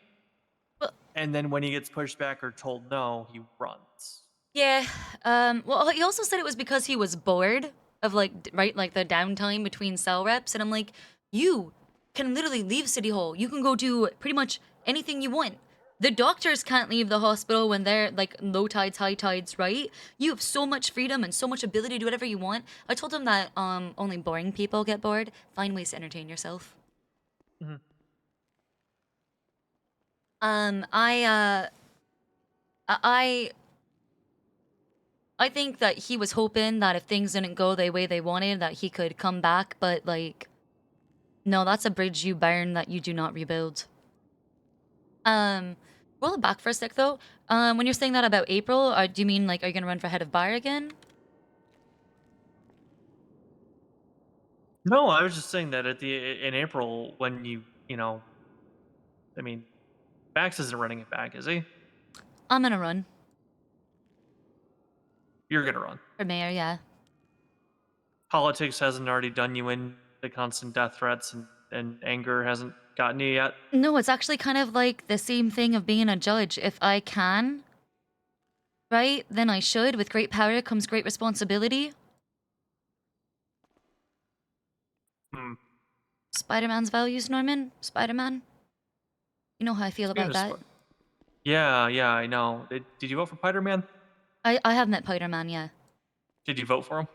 Speaker 7: And then when he gets pushed back or told no, he runs.
Speaker 1: Yeah. Well, he also said it was because he was bored of like like the downtime between cell reps, and I'm like, you can literally leave City Hall. You can go do pretty much anything you want. The doctors can't leave the hospital when they're like low tides, high tides, right? You have so much freedom and so much ability to do whatever you want. I told him that only boring people get bored. Find ways to entertain yourself. I think that he was hoping that if things didn't go the way they wanted, that he could come back, but like, no, that's a bridge you burn that you do not rebuild. Roll it back for a sec though. When you're saying that about April, do you mean like, are you gonna run for head of bar again?
Speaker 7: No, I was just saying that in April when you know, I mean, Max isn't running it back, is he?
Speaker 1: I'm gonna run.
Speaker 7: You're gonna run.
Speaker 1: For mayor, yeah.
Speaker 7: Politics hasn't already done you in. The constant death threats and anger hasn't gotten you yet.
Speaker 1: No, it's actually kind of like the same thing of being a judge. If I can, right, then I should. With great power comes great responsibility. Spider-Man's values, Norman? Spider-Man? You know how I feel about that.
Speaker 7: Yeah, I know. Did you vote for Spider-Man?
Speaker 1: I have met Spider-Man, yeah.
Speaker 7: Did you vote for him?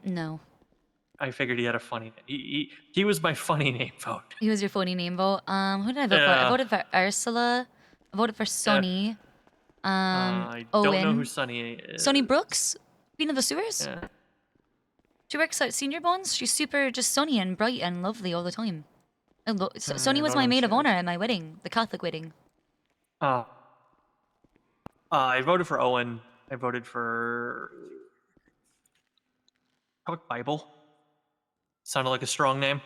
Speaker 1: No.
Speaker 7: I figured he had a funny name. He was my funny name vote.
Speaker 1: He was your funny name vote. Who did I vote for? I voted for Ursula. I voted for Sonny.
Speaker 7: I
Speaker 1: Owen.
Speaker 7: don't know who Sonny is.
Speaker 1: Sonny Brooks? Queen of the Sewers?
Speaker 7: Yeah.
Speaker 1: She works at Senior Bonds. She's super just sunny and bright and lovely all the time. Sonny was my maid of honor at my wedding, the Catholic wedding.
Speaker 7: I voted for Owen. I voted for Public Bible. Sounded like a strong name.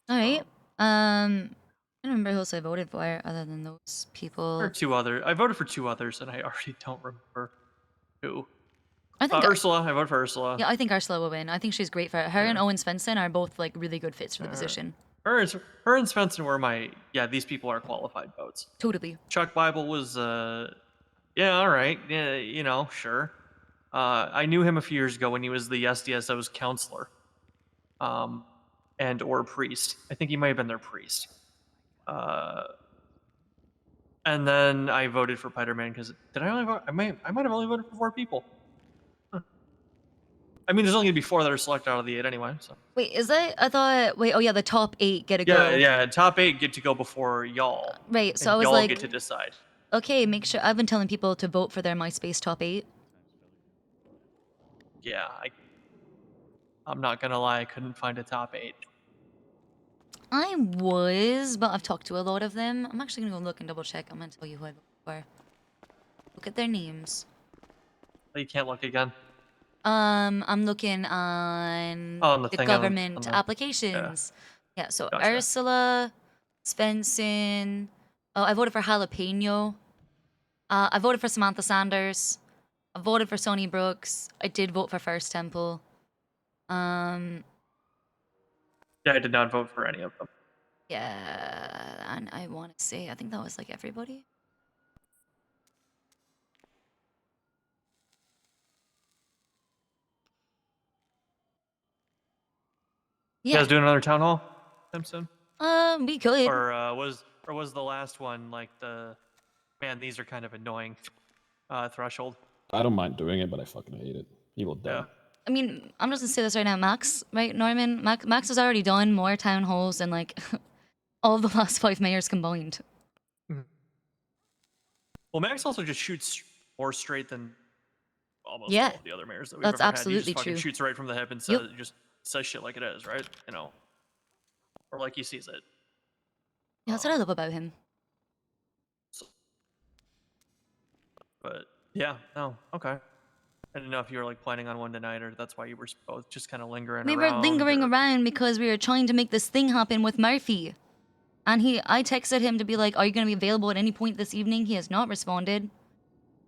Speaker 1: All right. I don't remember who else I voted for other than those people.
Speaker 7: Or two other. I voted for two others, and I already don't remember who.
Speaker 1: I think
Speaker 7: Ursula. I voted for Ursula.
Speaker 1: Yeah, I think Ursula will win. I think she's great for it. Her and Owen Svensson are both like really good fits for the position.
Speaker 7: Her and Svensson were my these people are qualified votes.
Speaker 1: Totally.
Speaker 7: Chuck Bible was yeah, all right. Yeah, you know, sure. I knew him a few years ago when he was the SDSO's counselor. and or priest. I think he might have been their priest. And then I voted for Spider-Man because did I only vote? I might have only voted for 4 people. Huh. I mean, there's only gonna be 4 that are selected out of the 8 anyway. So.
Speaker 1: Wait, is that? I thought. Wait, oh yeah, the top 8 get a go.
Speaker 7: Yeah. Top 8 get to go before y'all.
Speaker 1: Right. So
Speaker 7: and
Speaker 1: I was
Speaker 7: y'all
Speaker 1: like,
Speaker 7: get to decide.
Speaker 1: okay, make sure. I've been telling people to vote for their MySpace top 8.
Speaker 7: Yeah, I'm not gonna lie, I couldn't find a top 8.
Speaker 1: I was, but I've talked to a lot of them. I'm actually gonna go look and double check. I'm gonna tell you who I voted for. Look at their names.
Speaker 7: Oh, you can't look again.
Speaker 1: I'm looking on,
Speaker 7: Oh, on the
Speaker 1: the
Speaker 7: thing
Speaker 1: government
Speaker 7: on the-
Speaker 1: applications. Yeah, so
Speaker 7: Gotcha.
Speaker 1: Ursula, Svensson. Oh, I voted for Jalapeno. I voted for Samantha Sanders. I voted for Sonny Brooks. I did vote for First Temple.
Speaker 7: Yeah, I did not vote for any of them.
Speaker 1: Yeah, and I want to say, I think that was like everybody.
Speaker 7: You guys doing another town hall, Simpson?
Speaker 1: We could.
Speaker 7: Or was the last one like the man? These are kind of annoying. Threshold.
Speaker 3: I don't mind doing it, but I fucking hate it. He will die.
Speaker 7: Yeah.
Speaker 1: I mean, I'm just gonna say this right now, Max, right, Norman? Max has already done more town halls than like all of the last 5 mayors combined.
Speaker 7: Well, Max also just shoots more straight than almost
Speaker 1: Yeah,
Speaker 7: all of the other mayors that we've
Speaker 1: that's
Speaker 7: ever
Speaker 1: absolutely
Speaker 7: had. He just fucking
Speaker 1: true.
Speaker 7: shoots right from the hip and says, just says shit like it is, right? You know, or like he sees it.
Speaker 1: Yeah, that's what I love about him.
Speaker 7: But yeah, no, okay. I didn't know if you were like planning on one tonight, or that's why you were both just kind of lingering
Speaker 1: We
Speaker 7: around.
Speaker 1: were lingering
Speaker 7: or...
Speaker 1: around because we were trying to make this thing happen with Murphy. And I texted him to be like, are you going to be available at any point this evening? He has not responded.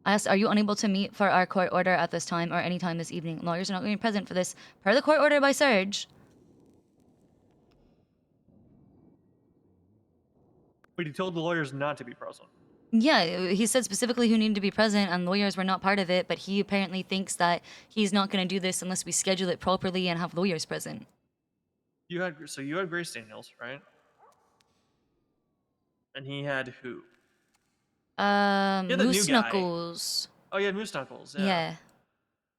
Speaker 1: I asked, are you unable to meet for our court order at this time or any time this evening? Lawyers are not going to be present for this per the court order by Surge.
Speaker 7: But he told the lawyers not to be present.
Speaker 1: Yeah, he said specifically who needed to be present, and lawyers were not part of it, but he apparently thinks that he's not going to do this unless we schedule it properly and have lawyers present.
Speaker 7: You had Grace Daniels, right? And he had who? Yeah, the
Speaker 1: Moose
Speaker 7: new guy.
Speaker 1: Knuckles.
Speaker 7: Oh, yeah, Moose Knuckles. Yeah.
Speaker 1: Yeah.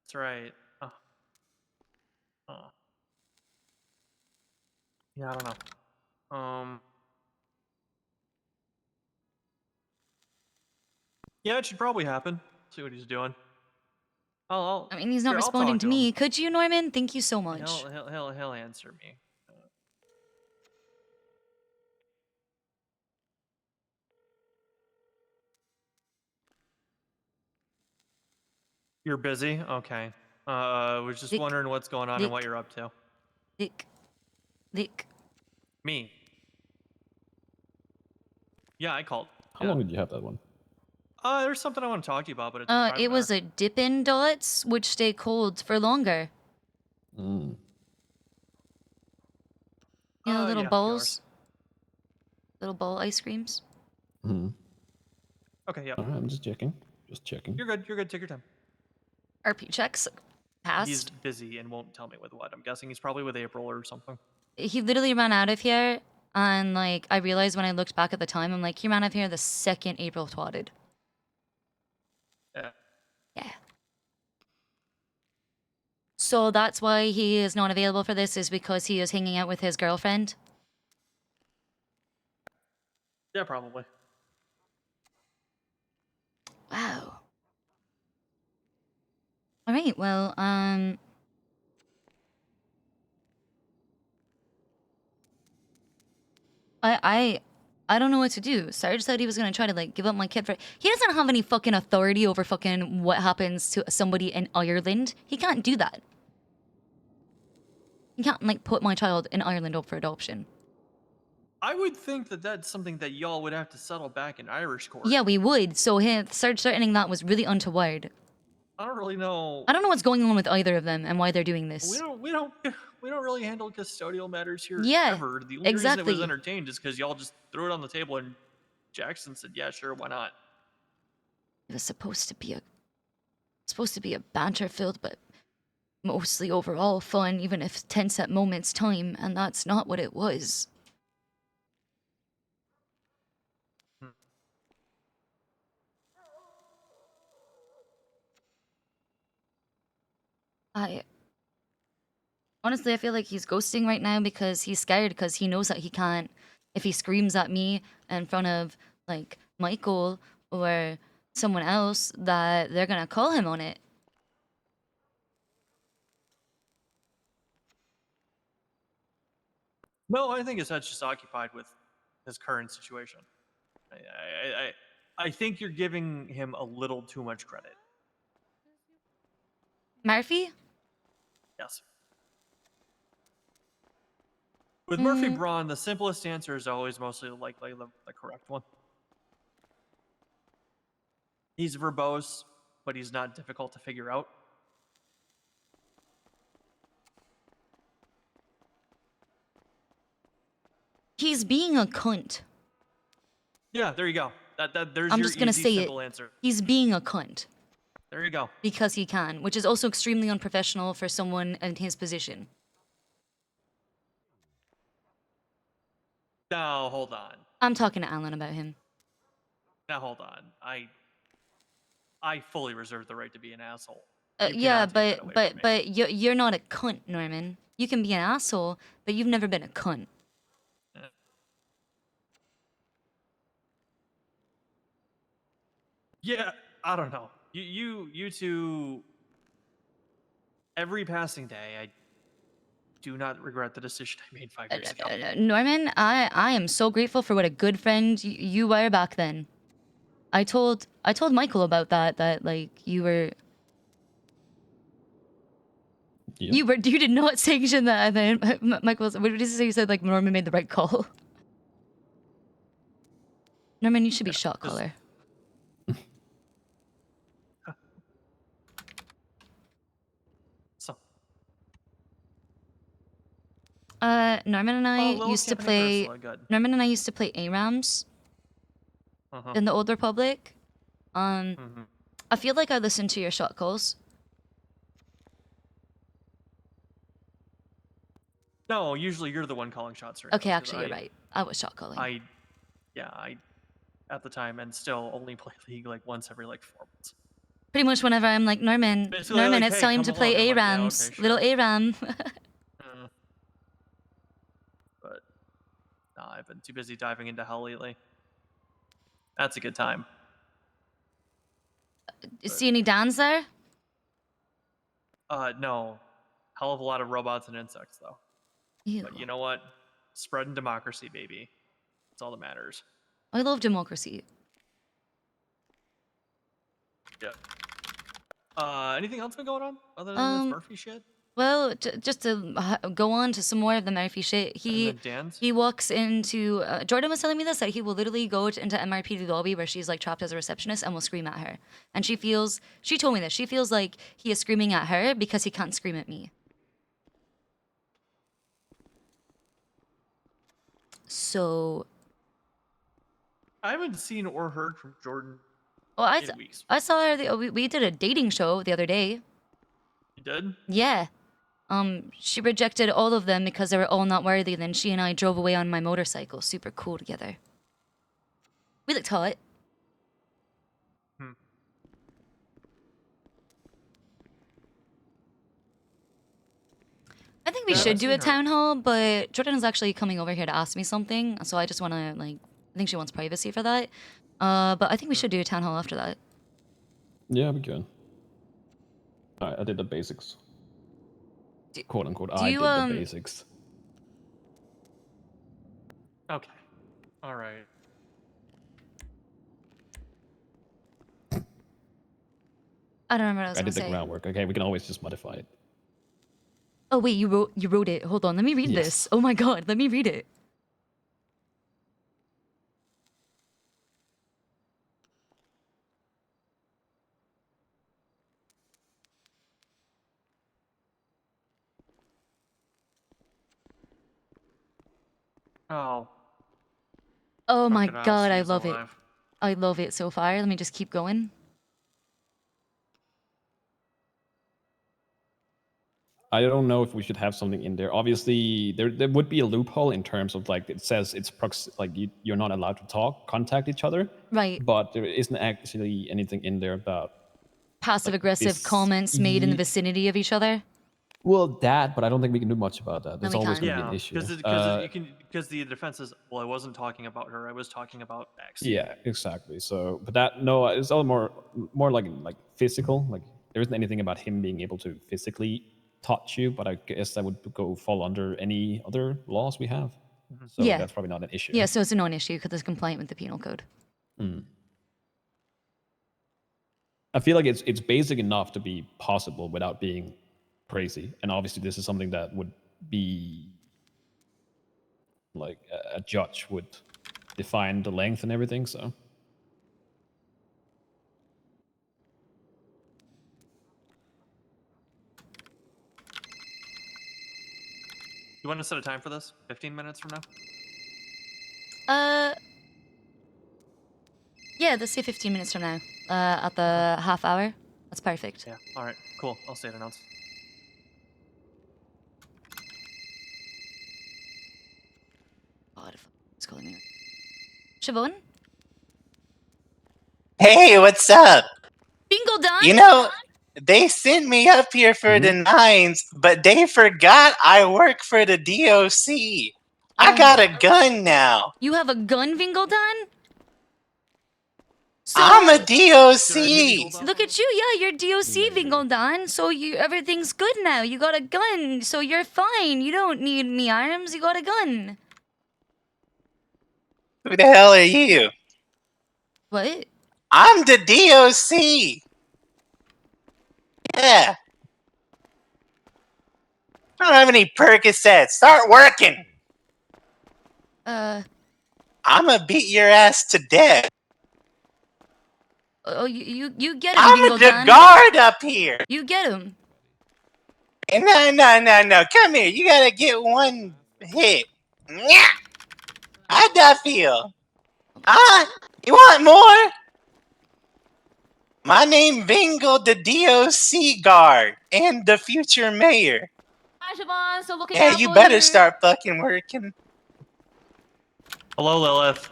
Speaker 7: That's right. Yeah, I don't know. Yeah, it should probably happen. See what he's doing. I
Speaker 1: mean, he's not responding to me. Could you, Norman? Thank you so much.
Speaker 7: He'll answer me. You're busy? Okay. Was just wondering what's going on and what you're up to.
Speaker 1: Lick.
Speaker 7: Me. Yeah, I called.
Speaker 3: How long did you have that one?
Speaker 7: There's something I want to talk to you about, but it's
Speaker 1: It was a Dippin' Dots, which stay cold for longer.
Speaker 3: Mm.
Speaker 1: Yeah, little
Speaker 7: yeah,
Speaker 1: balls. Little ball ice creams.
Speaker 3: Mm-hmm.
Speaker 7: Okay, yeah.
Speaker 3: All right, I'm just checking. Just checking.
Speaker 7: You're good. You're good. Take your time.
Speaker 1: RP checks passed.
Speaker 7: He's busy and won't tell me with what. I'm guessing he's probably with April or something.
Speaker 1: He literally ran out of here, and like I realized when I looked back at the time, I'm like, he ran out of here the second April twatted.
Speaker 7: Yeah.
Speaker 1: Yeah. So that's why he is not available for this, is because he is hanging out with his girlfriend.
Speaker 7: Yeah, probably.
Speaker 1: Wow. All right, well, I don't know what to do. Sarge said he was gonna try to like give up my kid for. He doesn't have any fucking authority over fucking what happens to somebody in Ireland. He can't do that. He can't like put my child in Ireland up for adoption.
Speaker 7: I would think that that's something that y'all would have to settle back in Irish court.
Speaker 1: Yeah, we would. So Sarge threatening that was really untoward.
Speaker 7: I don't really know.
Speaker 1: I don't know what's going on with either of them and why they're doing this.
Speaker 7: We don't really handle custodial matters here
Speaker 1: Yeah,
Speaker 7: ever. The only
Speaker 1: exactly.
Speaker 7: reason it was entertained is because y'all just threw it on the table and Jackson said, "Yeah, sure, why not?"
Speaker 1: It was supposed to be a banter filled, but mostly overall fun, even if tense at moments time, and that's not what it was. Honestly, I feel like he's ghosting right now because he's scared because he knows that he can't, if he screams at me in front of, like, Michael or someone else, that they're gonna call him on it.
Speaker 7: No, I think his head's just occupied with his current situation. I think you're giving him a little too much credit.
Speaker 1: Murphy?
Speaker 7: Yes. With Murphy Braun, the simplest answer is always mostly likely the correct one. He's verbose, but he's not difficult to figure out.
Speaker 1: He's being a cunt.
Speaker 7: Yeah, there you go. There's
Speaker 1: I'm
Speaker 7: your
Speaker 1: just gonna
Speaker 7: easy,
Speaker 1: say
Speaker 7: simple
Speaker 1: it.
Speaker 7: answer.
Speaker 1: He's being a cunt.
Speaker 7: There you go.
Speaker 1: Because he can, which is also extremely unprofessional for someone in his position.
Speaker 7: Now, hold on.
Speaker 1: I'm talking to Alan about him.
Speaker 7: Now, hold on. I fully reserve the right to be an asshole.
Speaker 1: Yeah, but you're not a cunt, Norman. You can be an asshole, but you've never been a cunt.
Speaker 7: Yeah, I don't know. You two. Every passing day, I do not regret the decision I made 5 years ago.
Speaker 1: Norman, I am so grateful for what a good friend you were back then. I told Michael about that like you were.
Speaker 3: Yeah.
Speaker 1: You did not sanction that, and then Michael. What did he say? He said like Norman made the right call. Norman, you should be shot caller. Norman and I used to play. Norman and I used to play ARAMs in the Old Republic. I feel like I listened to your shot calls.
Speaker 7: No, usually you're the one calling shots. Right
Speaker 1: Okay,
Speaker 7: now,
Speaker 1: actually, you're right. I was shot calling.
Speaker 7: I at the time and still only play League like once every like 4 months.
Speaker 1: Pretty much whenever I'm like Norman,
Speaker 7: Basically,
Speaker 1: Norman,
Speaker 7: like,
Speaker 1: it's
Speaker 7: hey,
Speaker 1: time
Speaker 7: come
Speaker 1: to
Speaker 7: along.
Speaker 1: play
Speaker 7: I'm like, yeah,
Speaker 1: ARAMs,
Speaker 7: okay, sure.
Speaker 1: little ARAM.
Speaker 7: But no, I've been too busy diving into hell lately. That's a good time.
Speaker 1: See any Dans there?
Speaker 7: No, hell of a lot of robots and insects though.
Speaker 1: Ew.
Speaker 7: But you know what? Spreading democracy, baby. That's all that matters.
Speaker 1: I love democracy.
Speaker 7: Yeah. Anything else been going on other than this Murphy shit?
Speaker 1: Well, just to go on to some more of the Murphy shit, he walks into Jordan was telling me this, that he will literally go into MRPD lobby where she's like trapped as a receptionist and will scream at her, and she told me this, she feels like he is screaming at her because he can't scream at me. So
Speaker 7: I haven't seen or heard from Jordan.
Speaker 1: well,
Speaker 7: in weeks.
Speaker 1: I saw her. We did a dating show the other day.
Speaker 7: You did?
Speaker 1: Yeah. She rejected all of them because they were all not worthy. Then she and I drove away on my motorcycle, super cool together. We looked hot. I think we should do a town hall, but Jordan is actually coming over here to ask me something, so I just want to like. I think she wants privacy for that. But I think we should do a town hall after that.
Speaker 3: Yeah, we can. Alright, I did the basics. Quote unquote, I did the basics.
Speaker 7: Okay. All right.
Speaker 1: I don't remember what I was
Speaker 3: I
Speaker 1: gonna
Speaker 3: did the
Speaker 1: say.
Speaker 3: groundwork. Okay, we can always just modify it.
Speaker 1: Oh wait, you wrote it. Hold on, let me read this. Oh my god, let me read it.
Speaker 7: Oh.
Speaker 1: Oh my god, I love it. I love it so far. Let me just keep going.
Speaker 3: I don't know if we should have something in there. Obviously, there would be a loophole in terms of like it says it's you're not allowed to contact each other.
Speaker 1: Right.
Speaker 3: But there isn't actually anything in there about
Speaker 1: Passive aggressive comments made in the vicinity of each other.
Speaker 3: Well, that, but I don't think we can do much about that. There's
Speaker 1: we
Speaker 3: always
Speaker 1: can't.
Speaker 3: going to be an issue.
Speaker 7: Because the defense is, well, I wasn't talking about her. I was talking about X.
Speaker 3: Yeah, exactly. So, but that no, it's all more like physical. Like there isn't anything about him being able to physically touch you, but I guess that would fall under any other laws we have. So
Speaker 1: Yeah.
Speaker 3: that's probably not an issue.
Speaker 1: Yeah, so it's a non-issue because it's compliant with the penal code.
Speaker 3: I feel like it's basic enough to be possible without being crazy. And obviously this is something that would be like a judge would define the length and everything, so.
Speaker 7: You want to set a time for this? 15 minutes from now?
Speaker 1: Yeah, let's say 15 minutes from now. At the half hour. That's perfect.
Speaker 7: Yeah. All right. Cool. I'll say it announced.
Speaker 1: God, it's calling me. Siobhan?
Speaker 10: Hey, what's up?
Speaker 1: Bingo done?
Speaker 10: You know, they sent me up here for the nines, but they forgot I work for the DOC. I got a gun now.
Speaker 1: You have a gun, Vingoldan? So,
Speaker 10: I'm a DOC.
Speaker 1: Look at you, yeah, you're DOC, Vingoldan. So everything's good now. You got a gun, so you're fine. You don't need me arms. You got a gun.
Speaker 10: Who the hell are you?
Speaker 1: What?
Speaker 10: I'm the DOC. Yeah. I don't have any Percocets. Start working. I'ma beat your ass to death.
Speaker 1: Oh, you get him,
Speaker 10: I'm the
Speaker 1: Vingoldan.
Speaker 10: guard up here.
Speaker 1: You get him.
Speaker 10: No. Come here. You gotta get one hit. Nyah! How'd that feel? You want more? My name Vingle, the DOC guard, and the future mayor.
Speaker 11: Hi, Siobhan. So looking
Speaker 10: Yeah,
Speaker 11: out
Speaker 10: you
Speaker 11: for
Speaker 10: better start fucking working.
Speaker 7: Hello, Lilith.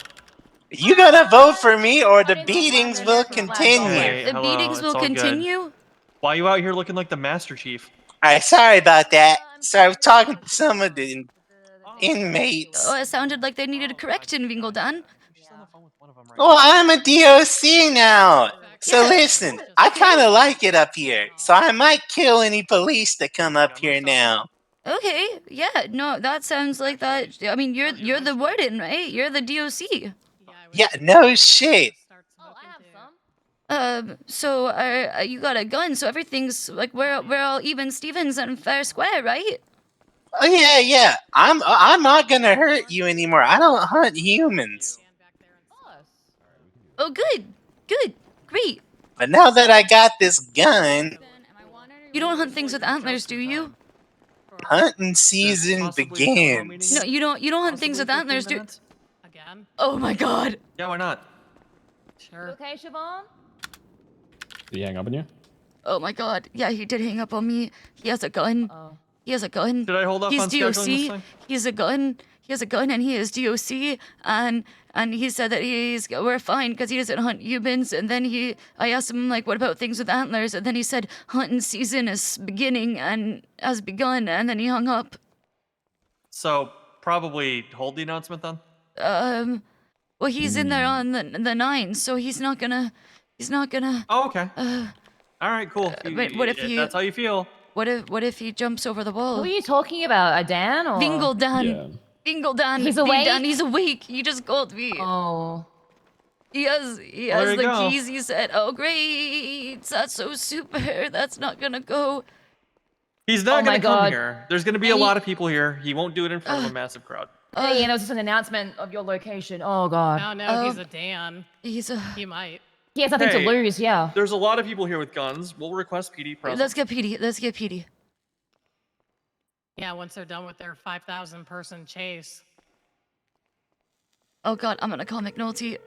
Speaker 10: You gonna vote for me or the beatings will continue.
Speaker 7: Hey,
Speaker 1: The
Speaker 7: hello,
Speaker 1: beatings
Speaker 7: it's
Speaker 1: will
Speaker 7: all good.
Speaker 1: continue?
Speaker 7: Why are you out here looking like the Master Chief?
Speaker 10: Alright, sorry about that. So I was talking to some of the inmates.
Speaker 1: Oh, it sounded like they needed a correction, Vingoldan.
Speaker 10: Well, I'm a DOC now. So
Speaker 1: Yeah.
Speaker 10: listen, I kind of like it up here. So I might kill any police that come up here now.
Speaker 1: Okay, yeah, no, that sounds like that. I mean, you're the warden, right? You're the DOC.
Speaker 10: Yeah, no shit.
Speaker 1: So you got a gun, so everything's like we're all even Stevens and fair square, right?
Speaker 10: Oh yeah. I'm not gonna hurt you anymore. I don't hunt humans.
Speaker 1: Oh, good, great.
Speaker 10: But now that I got this gun,
Speaker 1: You don't hunt things with antlers, do you?
Speaker 10: hunting season begins.
Speaker 1: No, you don't hunt things with antlers, do?
Speaker 11: Again?
Speaker 1: Oh my God.
Speaker 7: Yeah, why not?
Speaker 11: Sure. Okay, Siobhan?
Speaker 3: Did he hang up on you?
Speaker 1: Oh my God. Yeah, he did hang up on me. He has a gun. He has a gun.
Speaker 7: Should I hold off
Speaker 1: He's
Speaker 7: on scheduling this
Speaker 1: DOC.
Speaker 7: thing?
Speaker 1: He has a gun. He has a gun, and he is DOC. And he said that we're fine because he doesn't hunt humans. And then I asked him like, what about things with antlers? And then he said hunting season is beginning and has begun. And then he hung up.
Speaker 7: So probably hold the announcement then.
Speaker 1: Well, he's in there on the 9, so he's not gonna.
Speaker 7: Oh, okay. All right, cool.
Speaker 1: But what if he?
Speaker 7: That's how you feel.
Speaker 1: What if he jumps over the wall?
Speaker 11: Who are you talking about? A Dan or?
Speaker 1: Vingoldan.
Speaker 3: Yeah.
Speaker 1: Vingoldan.
Speaker 11: He's awake?
Speaker 1: He's awake. He just called me.
Speaker 11: Oh.
Speaker 1: He has
Speaker 7: There you
Speaker 1: the
Speaker 7: go.
Speaker 1: keys. He said, "Oh great, that's so super. That's not gonna go."
Speaker 7: He's not
Speaker 11: Oh my
Speaker 7: gonna come
Speaker 11: God.
Speaker 7: here. There's gonna be a lot of people here. He won't do it in front of a massive crowd.
Speaker 11: Hey, and it was just an announcement of your location. Oh God.
Speaker 12: Oh no, he's a Dan.
Speaker 1: He's a.
Speaker 12: He might.
Speaker 11: He has nothing
Speaker 7: Hey.
Speaker 11: to lose. Yeah.
Speaker 7: There's a lot of people here with guns. We'll request PD presence.
Speaker 1: Let's get PD.
Speaker 12: Yeah, once they're done with their 5,000 person chase.
Speaker 1: Oh God, I'm gonna call McNulty.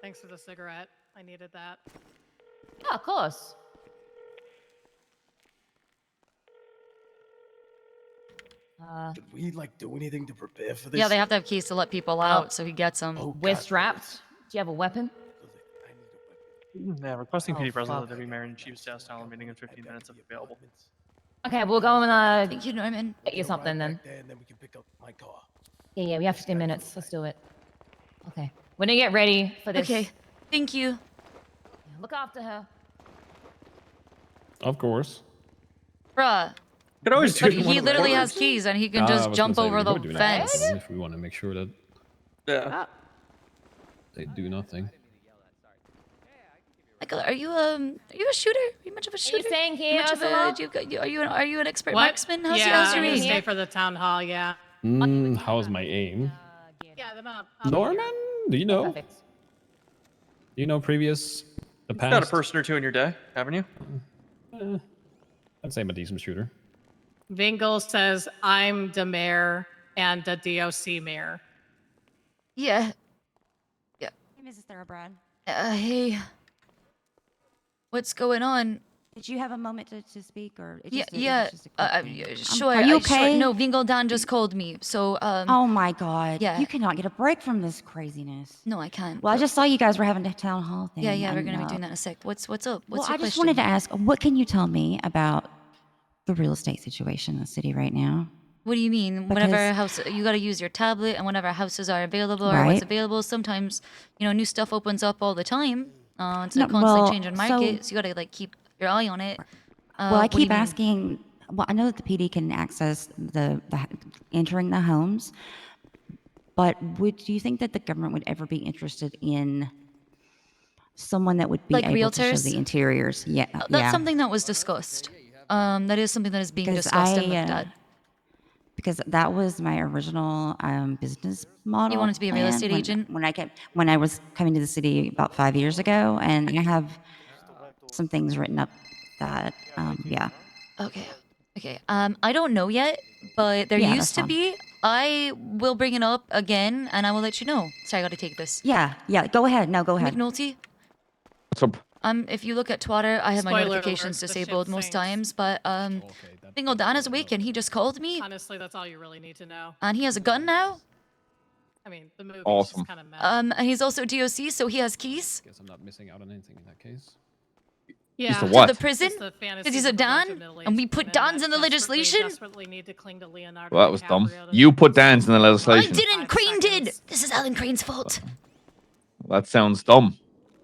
Speaker 12: Thanks for the cigarette. I needed that.
Speaker 11: Yeah, of course.
Speaker 8: Did we like do anything to prepare for this?
Speaker 1: Yeah, they have to have keys to let people out, so he gets them.
Speaker 8: Oh,
Speaker 11: We're
Speaker 8: God.
Speaker 11: strapped. Do you have a weapon?
Speaker 7: Yeah, requesting PD presence
Speaker 11: fuck.
Speaker 7: at the Deputy Mayor and Chief's staff town meeting in 15 minutes if available.
Speaker 11: Okay, we'll go and
Speaker 1: Thank you, Norman.
Speaker 11: get you something then.
Speaker 8: And then we can pick up my car.
Speaker 11: Yeah, we have 15 minutes. Let's do it. Okay. When you get ready for this.
Speaker 1: Okay, thank you.
Speaker 11: Look after her.
Speaker 3: Of course.
Speaker 1: Bruh.
Speaker 7: Could always do
Speaker 1: But
Speaker 7: it in one
Speaker 1: he
Speaker 7: of the
Speaker 1: literally has
Speaker 7: quarters.
Speaker 1: keys and he can
Speaker 3: I
Speaker 1: just
Speaker 3: was
Speaker 1: jump
Speaker 3: gonna say,
Speaker 1: over
Speaker 3: we
Speaker 1: the
Speaker 3: could do that
Speaker 1: fence.
Speaker 3: if we want to make sure that
Speaker 7: Yeah.
Speaker 3: they do nothing.
Speaker 1: Michael, are you a shooter? Are you much of a shooter?
Speaker 11: staying here,
Speaker 1: Much of a,
Speaker 11: Ursula?
Speaker 1: are you an expert
Speaker 12: What?
Speaker 1: marksman? How's
Speaker 12: yeah,
Speaker 1: how's your
Speaker 12: I'm gonna
Speaker 1: aim?
Speaker 12: stay for the town hall. Yeah.
Speaker 3: How's my aim?
Speaker 12: Yeah, then I'll
Speaker 3: Norman, do you know?
Speaker 11: Perfect.
Speaker 3: Do you know previous the
Speaker 7: You've
Speaker 3: past?
Speaker 7: got a person or two in your day, haven't you?
Speaker 3: I'd say I'm a decent shooter.
Speaker 12: Vingle says I'm the mayor and the DOC mayor.
Speaker 1: Yeah.
Speaker 13: Hey, Mrs. Thoroughbred.
Speaker 1: Hey. What's going on?
Speaker 13: Did you have a moment to speak, or it's
Speaker 1: Yeah,
Speaker 13: just a,
Speaker 1: yeah.
Speaker 13: it's just a quick thing?
Speaker 1: Sure.
Speaker 13: Are you
Speaker 1: sure.
Speaker 13: okay?
Speaker 1: No, Vingle Dan just called me. So
Speaker 13: Oh my God.
Speaker 1: yeah.
Speaker 13: You cannot get a break from this craziness.
Speaker 1: No, I can't.
Speaker 13: Well, I just saw you guys were having a town hall thing.
Speaker 1: Yeah, we're
Speaker 13: and,
Speaker 1: gonna be doing that in a sec. What's up? What's
Speaker 13: Well,
Speaker 1: your
Speaker 13: I just
Speaker 1: question?
Speaker 13: wanted to ask, what can you tell me about the real estate situation in the city right now?
Speaker 1: What do you mean? Whenever a
Speaker 13: Because-
Speaker 1: house, you got to use your tablet, and whenever houses are available or what's
Speaker 13: Right.
Speaker 1: available, sometimes new stuff opens up all the time. It's a
Speaker 13: No,
Speaker 1: constantly
Speaker 13: well,
Speaker 1: changing market, so you got to like keep your eye on it.
Speaker 13: Well, I
Speaker 1: what do you
Speaker 13: keep
Speaker 1: mean?
Speaker 13: asking. Well, I know that the PD can access the entering the homes, but do you think that the government would ever be interested in someone that would be
Speaker 1: Like
Speaker 13: able to show
Speaker 1: realtors?
Speaker 13: the interiors? Yeah,
Speaker 1: That's something that was discussed. That is something that is being
Speaker 13: Because
Speaker 1: discussed and looked at.
Speaker 13: because that was my original business model.
Speaker 1: wanted to be a real
Speaker 13: plan
Speaker 1: estate agent?
Speaker 13: when I was coming to the city about 5 years ago, and I have some things written up that yeah.
Speaker 1: Okay. I don't know yet, but there
Speaker 13: Yeah,
Speaker 1: used
Speaker 13: that's
Speaker 1: to
Speaker 13: fine.
Speaker 1: be. I will bring it up again, and I will let you know. Sorry, I got to take this.
Speaker 13: Yeah, go ahead. No, go ahead.
Speaker 1: McNulty.
Speaker 4: What's up?
Speaker 1: If you look at Twitter, I have my
Speaker 12: Spoiler
Speaker 1: notifications
Speaker 12: alert, the
Speaker 1: disabled
Speaker 12: shit
Speaker 1: most
Speaker 12: sinks.
Speaker 1: times, but Bingo Dan is awake and he just called me,
Speaker 12: Honestly, that's all you really need to know.
Speaker 1: and he has a gun now.
Speaker 12: I mean, the movie
Speaker 4: Awesome.
Speaker 12: is kind of mess.
Speaker 1: And he's also DOC, so he has keys
Speaker 3: Guess I'm not missing out on anything in that case.
Speaker 12: Yeah.
Speaker 4: the
Speaker 1: to
Speaker 4: what?
Speaker 1: the prison.
Speaker 12: Just the
Speaker 1: Because
Speaker 12: fantasies
Speaker 1: he's a
Speaker 12: of a bunch
Speaker 1: Dan,
Speaker 12: of middle-aged
Speaker 1: and we put
Speaker 12: women
Speaker 1: Dans
Speaker 12: that
Speaker 1: in the
Speaker 12: desperately-
Speaker 1: legislation.
Speaker 12: desperately need to cling to Leonardo
Speaker 4: Well, that was dumb.
Speaker 12: DiCaprio to
Speaker 4: You put
Speaker 12: keep
Speaker 4: Dans in the
Speaker 1: I
Speaker 4: legislation.
Speaker 1: didn't.
Speaker 12: 5
Speaker 1: Crane did.
Speaker 12: seconds.
Speaker 1: This is Alan Crane's fault.
Speaker 4: That sounds dumb.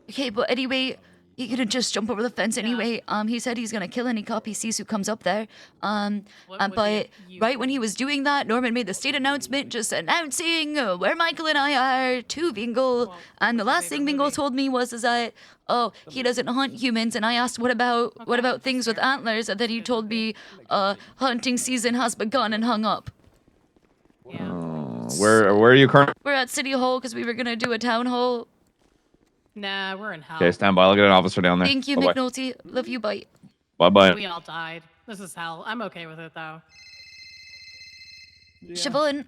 Speaker 1: Okay, but anyway, he could just jump over the fence anyway. He said he's gonna kill any cop he sees who comes up there.
Speaker 12: What would
Speaker 1: But
Speaker 12: you
Speaker 1: right when he was doing that, Norman made the state announcement just announcing where Michael and I are to Bingle. And the last thing Bingle told me was that he doesn't hunt humans. And I asked what about things with antlers, and then he told me hunting season has begun and hung up.
Speaker 12: Yeah.
Speaker 4: Where are you currently?
Speaker 1: We're at City Hall because we were gonna do a town hall.
Speaker 12: Nah, we're in hell.
Speaker 4: Okay, stand by. I'll get an officer down there.
Speaker 1: Thank you,
Speaker 4: Bye-bye.
Speaker 1: McNulty. Love you, bye.
Speaker 4: Bye-bye.
Speaker 12: We all died. This is hell. I'm okay with it though.
Speaker 1: Siobhan.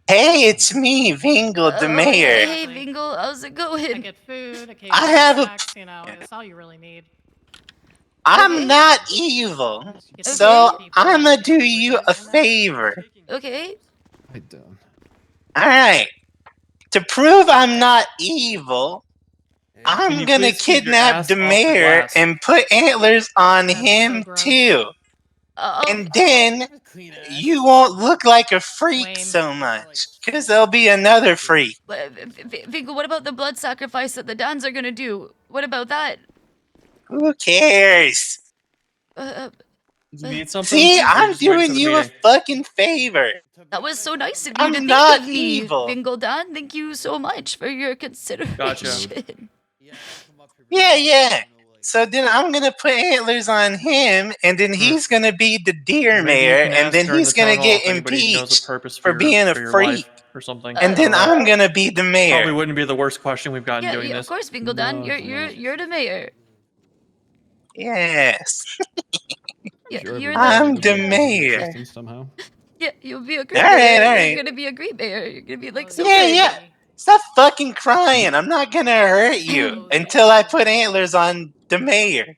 Speaker 10: Hey, it's me, Vingle, the mayor.
Speaker 1: Hey, Bingle, how's it
Speaker 12: I
Speaker 1: going?
Speaker 12: get food, occasional
Speaker 10: I have a-
Speaker 12: snacks, it's all you really need.
Speaker 10: I'm not evil, so I'ma do you a favor.
Speaker 1: Okay.
Speaker 3: I don't.
Speaker 10: Alright. To prove I'm not evil,
Speaker 7: Can
Speaker 10: I'm
Speaker 7: you
Speaker 10: gonna
Speaker 7: please keep your
Speaker 10: kidnap
Speaker 7: ass
Speaker 10: the
Speaker 7: off the
Speaker 10: mayor
Speaker 7: glass?
Speaker 10: and put antlers on
Speaker 12: That's so
Speaker 10: him
Speaker 12: gross.
Speaker 10: too.
Speaker 1: Oh,
Speaker 10: And then you won't look like a freak
Speaker 12: Wayne.
Speaker 10: so much, because there'll be another freak.
Speaker 1: Bingle, what about the blood sacrifice that the Dans are gonna do? What about that?
Speaker 10: Who cares?
Speaker 7: Do you need something?
Speaker 10: See,
Speaker 7: Or
Speaker 10: I'm
Speaker 7: just wait for
Speaker 10: doing
Speaker 7: the
Speaker 10: you a
Speaker 7: meeting?
Speaker 10: fucking favor.
Speaker 1: That was so nice of you
Speaker 10: I'm
Speaker 1: to think
Speaker 10: not
Speaker 1: of me,
Speaker 10: evil.
Speaker 1: Bingle Dan. Thank you so much for your consideration.
Speaker 7: Gotcha.
Speaker 10: Yeah. So then I'm gonna put antlers on him, and then he's gonna be the deer
Speaker 7: Maybe you
Speaker 10: mayor,
Speaker 7: can
Speaker 10: and
Speaker 7: ask
Speaker 10: then
Speaker 7: during
Speaker 10: he's
Speaker 7: the town
Speaker 10: gonna
Speaker 7: hall
Speaker 10: get
Speaker 7: if anybody knows a
Speaker 10: impeached
Speaker 7: purpose
Speaker 10: for being a
Speaker 7: for your
Speaker 10: freak.
Speaker 7: life or something.
Speaker 10: And then I'm gonna be the
Speaker 7: Probably
Speaker 10: mayor.
Speaker 7: wouldn't be the worst question we've gotten
Speaker 1: Yeah,
Speaker 7: doing
Speaker 1: of
Speaker 7: this.
Speaker 1: course, Bingle Dan.
Speaker 3: No,
Speaker 1: You're the mayor.
Speaker 10: Yes.
Speaker 1: Yeah,
Speaker 3: Sure,
Speaker 1: you're
Speaker 3: everybody
Speaker 10: I'm
Speaker 3: would
Speaker 10: the
Speaker 3: be
Speaker 10: mayor.
Speaker 3: interesting somehow.
Speaker 1: Yeah, you'll be a great
Speaker 10: All right,
Speaker 1: mayor.
Speaker 10: all
Speaker 1: You're
Speaker 10: right.
Speaker 1: gonna be a great mayor. You're gonna be like so
Speaker 10: Yeah,
Speaker 1: good.
Speaker 10: yeah. Stop fucking crying. I'm not gonna hurt you until I put antlers on the mayor.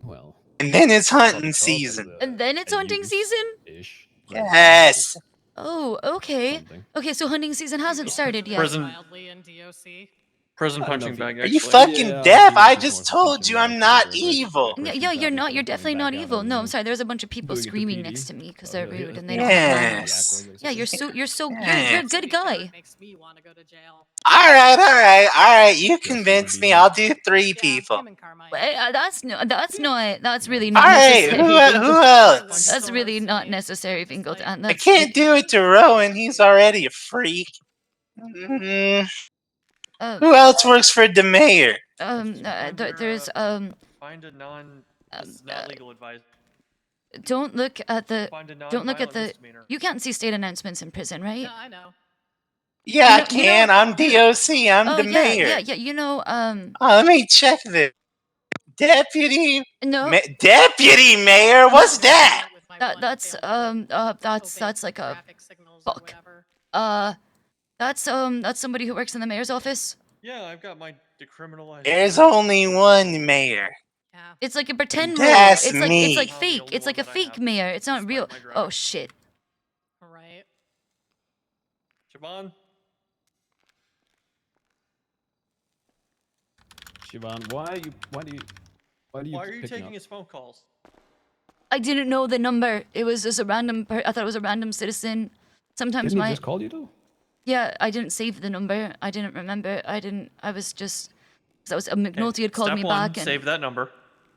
Speaker 3: Well,
Speaker 10: And then it's
Speaker 3: probably
Speaker 10: hunting
Speaker 3: cause of
Speaker 10: season.
Speaker 3: the
Speaker 1: And then it's hunting
Speaker 3: use
Speaker 1: season?
Speaker 3: Ish.
Speaker 10: Yes.
Speaker 1: Oh, okay.
Speaker 3: Something.
Speaker 1: Okay, so hunting season hasn't started yet.
Speaker 7: Prison-
Speaker 12: Wildly in DOC.
Speaker 7: Prison
Speaker 3: I don't know
Speaker 7: punching
Speaker 3: if
Speaker 7: bag.
Speaker 3: you-
Speaker 10: Are you
Speaker 7: Actually.
Speaker 10: fucking
Speaker 3: Yeah,
Speaker 10: deaf?
Speaker 3: I
Speaker 10: I
Speaker 3: think
Speaker 10: just
Speaker 3: it's more
Speaker 10: told you I'm
Speaker 3: something
Speaker 10: not
Speaker 3: like
Speaker 10: evil.
Speaker 1: Yeah, you're not. You're definitely not evil. No, I'm sorry. There's a bunch of people
Speaker 3: Doing it to
Speaker 1: screaming
Speaker 3: PD.
Speaker 1: next to me because
Speaker 3: Oh,
Speaker 1: they're
Speaker 3: really?
Speaker 1: rude and they don't have manners.
Speaker 10: Yes.
Speaker 1: Yeah, you're
Speaker 10: Yeah.
Speaker 1: a good guy.
Speaker 12: Makes me want to go to jail.
Speaker 10: All right. You convinced me. I'll do 3 people.
Speaker 12: Him and Carmine.
Speaker 1: That's really
Speaker 10: All
Speaker 1: not
Speaker 10: right.
Speaker 1: necessary.
Speaker 10: Who else?
Speaker 1: That's really not necessary, Fingal. And
Speaker 10: I
Speaker 1: that's
Speaker 10: can't do it to Rowan. He's already a freak. Mm, who else works for the mayor?
Speaker 1: there's
Speaker 7: Find a not legal advice.
Speaker 1: don't look at the
Speaker 7: Find a
Speaker 1: don't look at
Speaker 7: non-violent
Speaker 1: the
Speaker 7: misdemeanor.
Speaker 1: you can't see state announcements in prison, right?
Speaker 12: Yeah, I know.
Speaker 10: Yeah, I
Speaker 1: You know-
Speaker 10: can. I'm DOC. I'm
Speaker 1: Oh
Speaker 10: the mayor.
Speaker 1: yeah. You know
Speaker 10: Oh, let me check this. Deputy
Speaker 1: no
Speaker 10: Deputy Mayor? What's that?
Speaker 1: that's like a fuck. That's somebody who works in the mayor's office.
Speaker 7: Yeah, I've got my decriminalized.
Speaker 10: There's only one mayor.
Speaker 12: Yeah.
Speaker 1: It's like a pretend role.
Speaker 10: That's
Speaker 1: It's like
Speaker 10: me.
Speaker 1: fake. It's like a fake mayor. It's not real. Oh shit.
Speaker 12: All right.
Speaker 7: Siobhan.
Speaker 3: Siobhan, why are you
Speaker 7: Why are you
Speaker 3: picking
Speaker 7: taking
Speaker 3: up?
Speaker 7: his phone calls?
Speaker 1: I didn't know the number. It was just a random. I thought it was a random citizen. Sometimes
Speaker 3: Didn't he
Speaker 1: my
Speaker 3: just call you though?
Speaker 1: yeah. I didn't save the number. I didn't remember. I was just. That was McNulty had called
Speaker 7: Step
Speaker 1: me
Speaker 7: one,
Speaker 1: back and
Speaker 7: save that number.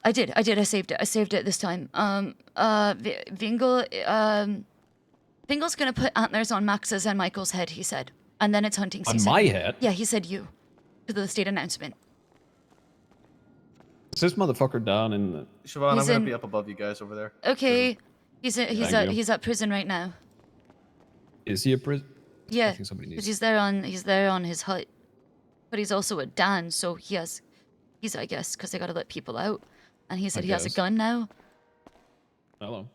Speaker 1: I did. I saved it. I saved it this time. Vingle. Vingle's gonna put antlers on Max's and Michael's head. He said, and then it's hunting
Speaker 3: On
Speaker 1: season.
Speaker 3: my head?
Speaker 1: Yeah, he said you. To the state announcement.
Speaker 3: Is this motherfucker down in the...
Speaker 14: Siobhan,
Speaker 1: He's
Speaker 14: I'm gonna
Speaker 1: in-
Speaker 14: be up above you guys over there.
Speaker 1: Okay. He's
Speaker 3: Thank you.
Speaker 1: he's at prison right now.
Speaker 3: Is he a prison?
Speaker 1: Yeah,
Speaker 3: I think somebody
Speaker 1: because
Speaker 3: needs...
Speaker 1: he's there on his hut, but he's also a Dan, so he's I guess because they gotta let people out, and he said he has a
Speaker 3: guess.
Speaker 1: gun now.
Speaker 3: Hello.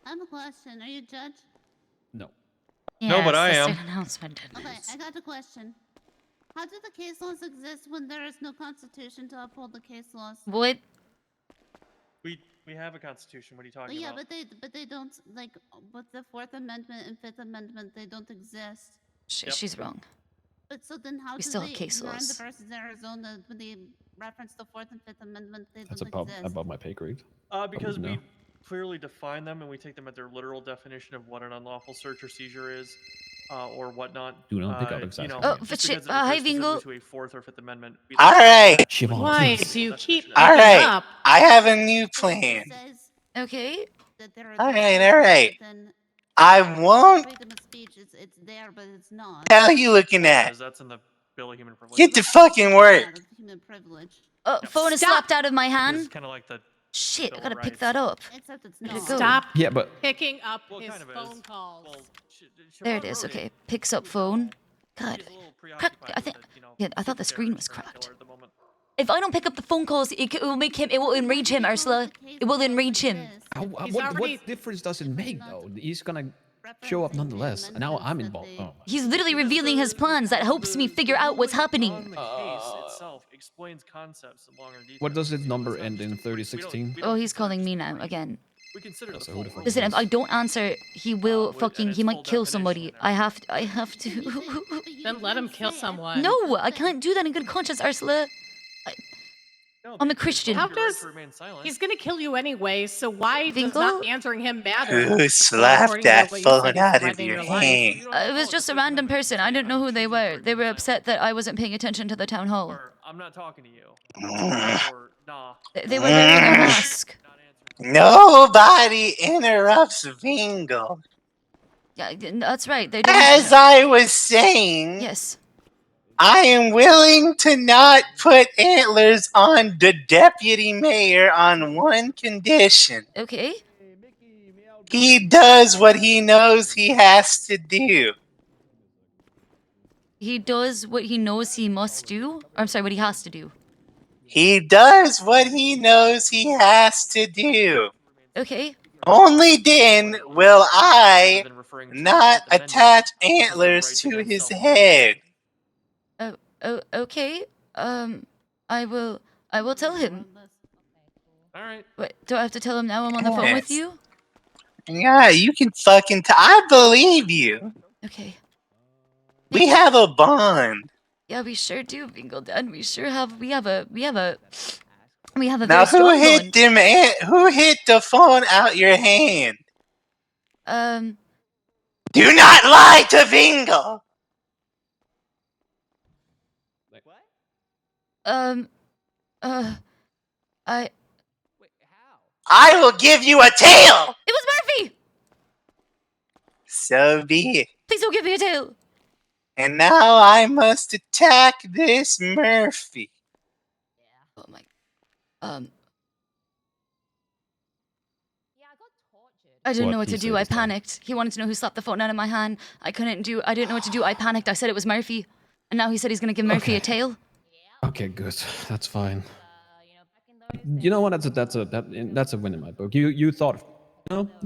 Speaker 15: I have a question. Are you a judge?
Speaker 3: No.
Speaker 7: No, but
Speaker 1: Yes,
Speaker 7: I
Speaker 1: the
Speaker 7: am.
Speaker 1: state announcement.
Speaker 15: Okay, I got a question. How do the case laws exist when there is no constitution to uphold the case laws?
Speaker 1: What?
Speaker 7: We have a constitution. What are you
Speaker 15: But
Speaker 7: talking
Speaker 15: yeah,
Speaker 7: about?
Speaker 15: but they don't like with the Fourth Amendment and Fifth Amendment they don't exist.
Speaker 1: She's wrong.
Speaker 15: But so then how
Speaker 1: We
Speaker 15: do
Speaker 1: still
Speaker 15: they
Speaker 1: have case
Speaker 15: Miranda
Speaker 1: laws.
Speaker 15: versus Arizona when they reference the Fourth and Fifth Amendment they
Speaker 3: That's
Speaker 15: don't
Speaker 3: above,
Speaker 15: exist?
Speaker 3: above my pay grade.
Speaker 7: Because
Speaker 3: no.
Speaker 7: we clearly define them and we take them at their literal definition of what an unlawful search or seizure is, or whatnot.
Speaker 3: Do not pick up
Speaker 7: You
Speaker 3: exactly.
Speaker 7: know,
Speaker 1: Oh,
Speaker 7: just
Speaker 1: but shit,
Speaker 7: because it
Speaker 1: hi,
Speaker 7: refers specifically
Speaker 1: Vingo.
Speaker 7: to a Fourth or Fifth Amendment. we
Speaker 10: All
Speaker 7: don't-
Speaker 10: right.
Speaker 3: Siobhan,
Speaker 12: Why
Speaker 3: please.
Speaker 12: do you keep
Speaker 10: All
Speaker 12: picking
Speaker 10: right.
Speaker 12: up?
Speaker 10: I have a new plan.
Speaker 1: Okay.
Speaker 15: That there are
Speaker 10: All
Speaker 15: those
Speaker 10: right,
Speaker 15: things,
Speaker 10: all right.
Speaker 15: but then
Speaker 10: I won't.
Speaker 15: freedom of speech it's there but it's not.
Speaker 10: What the hell are you looking at?
Speaker 7: Because that's in the Bill of Human Privilege.
Speaker 10: Get to fucking work.
Speaker 15: Yeah, that's human privilege.
Speaker 1: Oh, phone is
Speaker 12: Stop.
Speaker 1: slapped out of my
Speaker 7: It's
Speaker 1: hand.
Speaker 7: kind of like the
Speaker 1: Shit, I
Speaker 7: Bill
Speaker 1: gotta
Speaker 7: of
Speaker 1: pick
Speaker 7: Rights.
Speaker 1: that up.
Speaker 15: Except it's
Speaker 1: Where'd
Speaker 15: not.
Speaker 1: it go?
Speaker 12: Stop
Speaker 3: Yeah, but
Speaker 12: picking up
Speaker 7: Well,
Speaker 12: his
Speaker 7: kind of
Speaker 12: phone
Speaker 7: is.
Speaker 12: calls.
Speaker 7: Well,
Speaker 1: There it
Speaker 7: Siobhan
Speaker 1: is.
Speaker 7: wrote
Speaker 1: Okay, picks up phone. God,
Speaker 7: She's a little
Speaker 1: crack.
Speaker 7: preoccupied
Speaker 1: I think.
Speaker 7: with it,
Speaker 1: Yeah, I thought the
Speaker 7: super
Speaker 1: screen was
Speaker 7: serial
Speaker 1: cracked.
Speaker 7: killer at the moment.
Speaker 1: If I don't pick up the phone calls, it will make him. It will enrage him, Ursula. It will enrage him.
Speaker 12: He's
Speaker 3: what
Speaker 12: already-
Speaker 3: difference does it make though? He's gonna show up nonetheless. And now I'm involved. Oh,
Speaker 1: He's literally revealing his plans. That helps me figure out what's
Speaker 7: On
Speaker 1: happening.
Speaker 7: the case itself explains concepts in longer detail.
Speaker 3: what does his number end in? 3016?
Speaker 1: Oh, he's calling me now again.
Speaker 7: We consider the
Speaker 3: So
Speaker 7: full
Speaker 3: who the fuck
Speaker 7: role.
Speaker 1: Listen, if I don't answer, he will fucking.
Speaker 7: its
Speaker 1: He might
Speaker 7: full
Speaker 1: kill
Speaker 7: definition
Speaker 1: somebody.
Speaker 7: and
Speaker 1: I have to.
Speaker 12: Then let him kill someone.
Speaker 1: No, I can't do that in good conscience, Ursula.
Speaker 7: No,
Speaker 1: I'm a
Speaker 7: because
Speaker 1: Christian.
Speaker 7: you
Speaker 12: How
Speaker 7: have your right
Speaker 12: does-
Speaker 7: to remain silent.
Speaker 12: He's gonna kill you anyway, so why does
Speaker 1: Vingo?
Speaker 12: not answering him matter?
Speaker 10: Who slapped
Speaker 12: According to
Speaker 10: that
Speaker 12: what you
Speaker 10: phone
Speaker 12: said, he's
Speaker 10: out of
Speaker 12: threatening
Speaker 10: your
Speaker 12: your life.
Speaker 10: hand?
Speaker 7: You don't
Speaker 1: It
Speaker 7: follow
Speaker 1: was
Speaker 7: the
Speaker 1: just a
Speaker 7: Fifth
Speaker 1: random
Speaker 7: Amendment
Speaker 1: person. I
Speaker 7: saying
Speaker 1: didn't know
Speaker 7: I'm
Speaker 1: who they
Speaker 7: choosing
Speaker 1: were.
Speaker 7: to
Speaker 1: They were
Speaker 7: remain
Speaker 1: upset that I wasn't paying attention to the town hall.
Speaker 7: Or, I'm not talking to you. Or, nah.
Speaker 1: They were wearing a mask.
Speaker 7: Not answering.
Speaker 10: Nobody interrupts Vingo.
Speaker 1: Yeah, that's right. They
Speaker 10: As
Speaker 1: didn't.
Speaker 10: I was saying,
Speaker 1: Yes.
Speaker 10: I am willing to not put antlers on the deputy mayor on one condition.
Speaker 1: Okay.
Speaker 10: He does what he knows he has to do.
Speaker 1: He does what he knows he must do. Or, I'm sorry, what he has to do.
Speaker 10: He does what he knows he has to do.
Speaker 1: Okay.
Speaker 10: Only then will I
Speaker 7: Than referring to the
Speaker 10: not
Speaker 7: Fifth Amendment,
Speaker 10: attach
Speaker 7: which is the
Speaker 10: antlers
Speaker 7: right
Speaker 10: to
Speaker 7: defend
Speaker 10: his
Speaker 7: self-defense.
Speaker 10: head.
Speaker 1: Oh, okay. I will tell him.
Speaker 7: All right.
Speaker 1: What, do I have to tell him now I'm on the phone with
Speaker 10: Yes.
Speaker 1: you?
Speaker 10: Yeah, you can fucking. I believe you.
Speaker 1: Okay.
Speaker 10: We have a bond.
Speaker 1: Yeah, we sure do, Bingle Dad. We sure have. We have a
Speaker 10: Now,
Speaker 1: very
Speaker 10: who
Speaker 1: strong
Speaker 10: hit
Speaker 1: bond.
Speaker 10: them? Who hit the phone out your hand? Do not lie to Bingo. I will give you a tail.
Speaker 1: It was Murphy.
Speaker 10: So be it.
Speaker 1: Please don't give me a tail.
Speaker 10: And now I must attack this Murphy.
Speaker 1: Oh my. I didn't know what to do. I panicked. He wanted to know who slapped the phone out of my hand. I didn't know what to do. I panicked. I said it was Murphy. And now he said he's gonna give Murphy a tail.
Speaker 3: Okay, good. That's fine. You know what? That's a win in my book. You thought,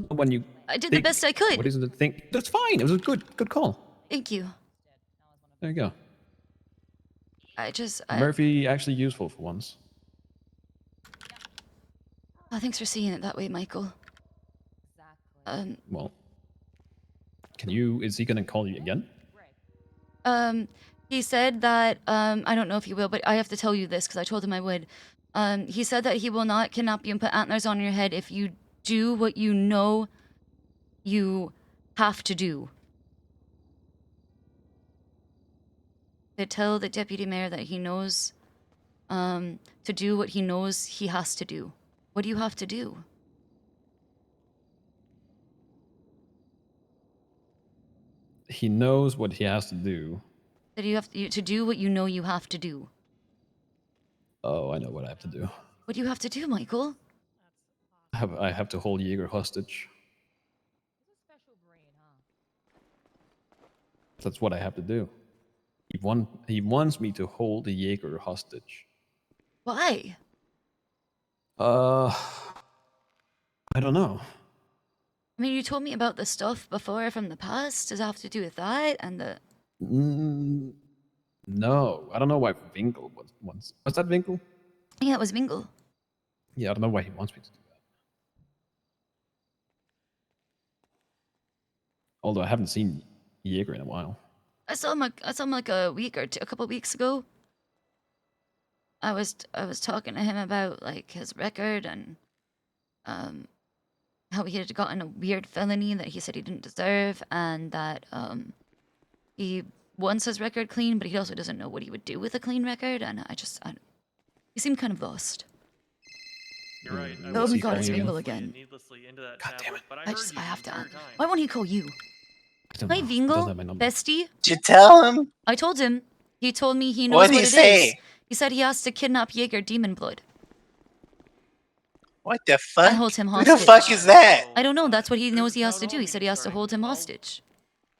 Speaker 3: when you.
Speaker 1: I did the best I could.
Speaker 3: What is the thing? That's fine. It was a good call.
Speaker 1: Thank you.
Speaker 3: There you go.
Speaker 1: Murphy
Speaker 3: actually useful for once.
Speaker 1: Oh, thanks for seeing it that way, Michael.
Speaker 3: Well, is he gonna call you again?
Speaker 1: He said that, I don't know if he will, but I have to tell you this because I told him I would. He said that he will not kidnap you and put antlers on your head if you do what you know you have to do. They tell the deputy mayor that he knows, to do what he knows he has to do. What do you have to do?
Speaker 3: He knows what he has to do.
Speaker 1: That you have to do what you know you have to do.
Speaker 3: Oh, I know what I have to do.
Speaker 1: What do you have to do, Michael?
Speaker 3: I have to hold Jaeger hostage. That's what I have to do. He wants me to hold the Jaeger hostage.
Speaker 1: Why?
Speaker 3: I don't know.
Speaker 1: I mean, you told me about the stuff before from the past. Does it have to do with that and the...
Speaker 3: No, I don't know why Winkle wants. Was that Winkle?
Speaker 1: Yeah, it was Mingle.
Speaker 3: Yeah, I don't know why he wants me to do that. Although I haven't seen Jaeger in a while.
Speaker 1: I saw him like a couple weeks ago. I was talking to him about like his record and how he had gotten a weird felony that he said he didn't deserve, and that he wants his record clean, but he also doesn't know what he would do with a clean record, and he seemed kind of lost.
Speaker 7: You're right.
Speaker 1: Oh my god, it's Vingle again.
Speaker 7: Needlessly into that
Speaker 3: God damn it.
Speaker 1: I have to. Why won't he call you? Hi, Vingle, bestie.
Speaker 10: Did you tell him?
Speaker 1: I told him. He told me he knows
Speaker 10: What'd
Speaker 1: what
Speaker 10: he
Speaker 1: it
Speaker 10: say?
Speaker 1: is. He said he has to kidnap Jaeger Demon Blood.
Speaker 10: What the fuck?
Speaker 1: And hold him
Speaker 10: Who
Speaker 1: hostage.
Speaker 10: the fuck is that?
Speaker 1: I don't know. That's what he knows he has to do. He said he has to hold him hostage.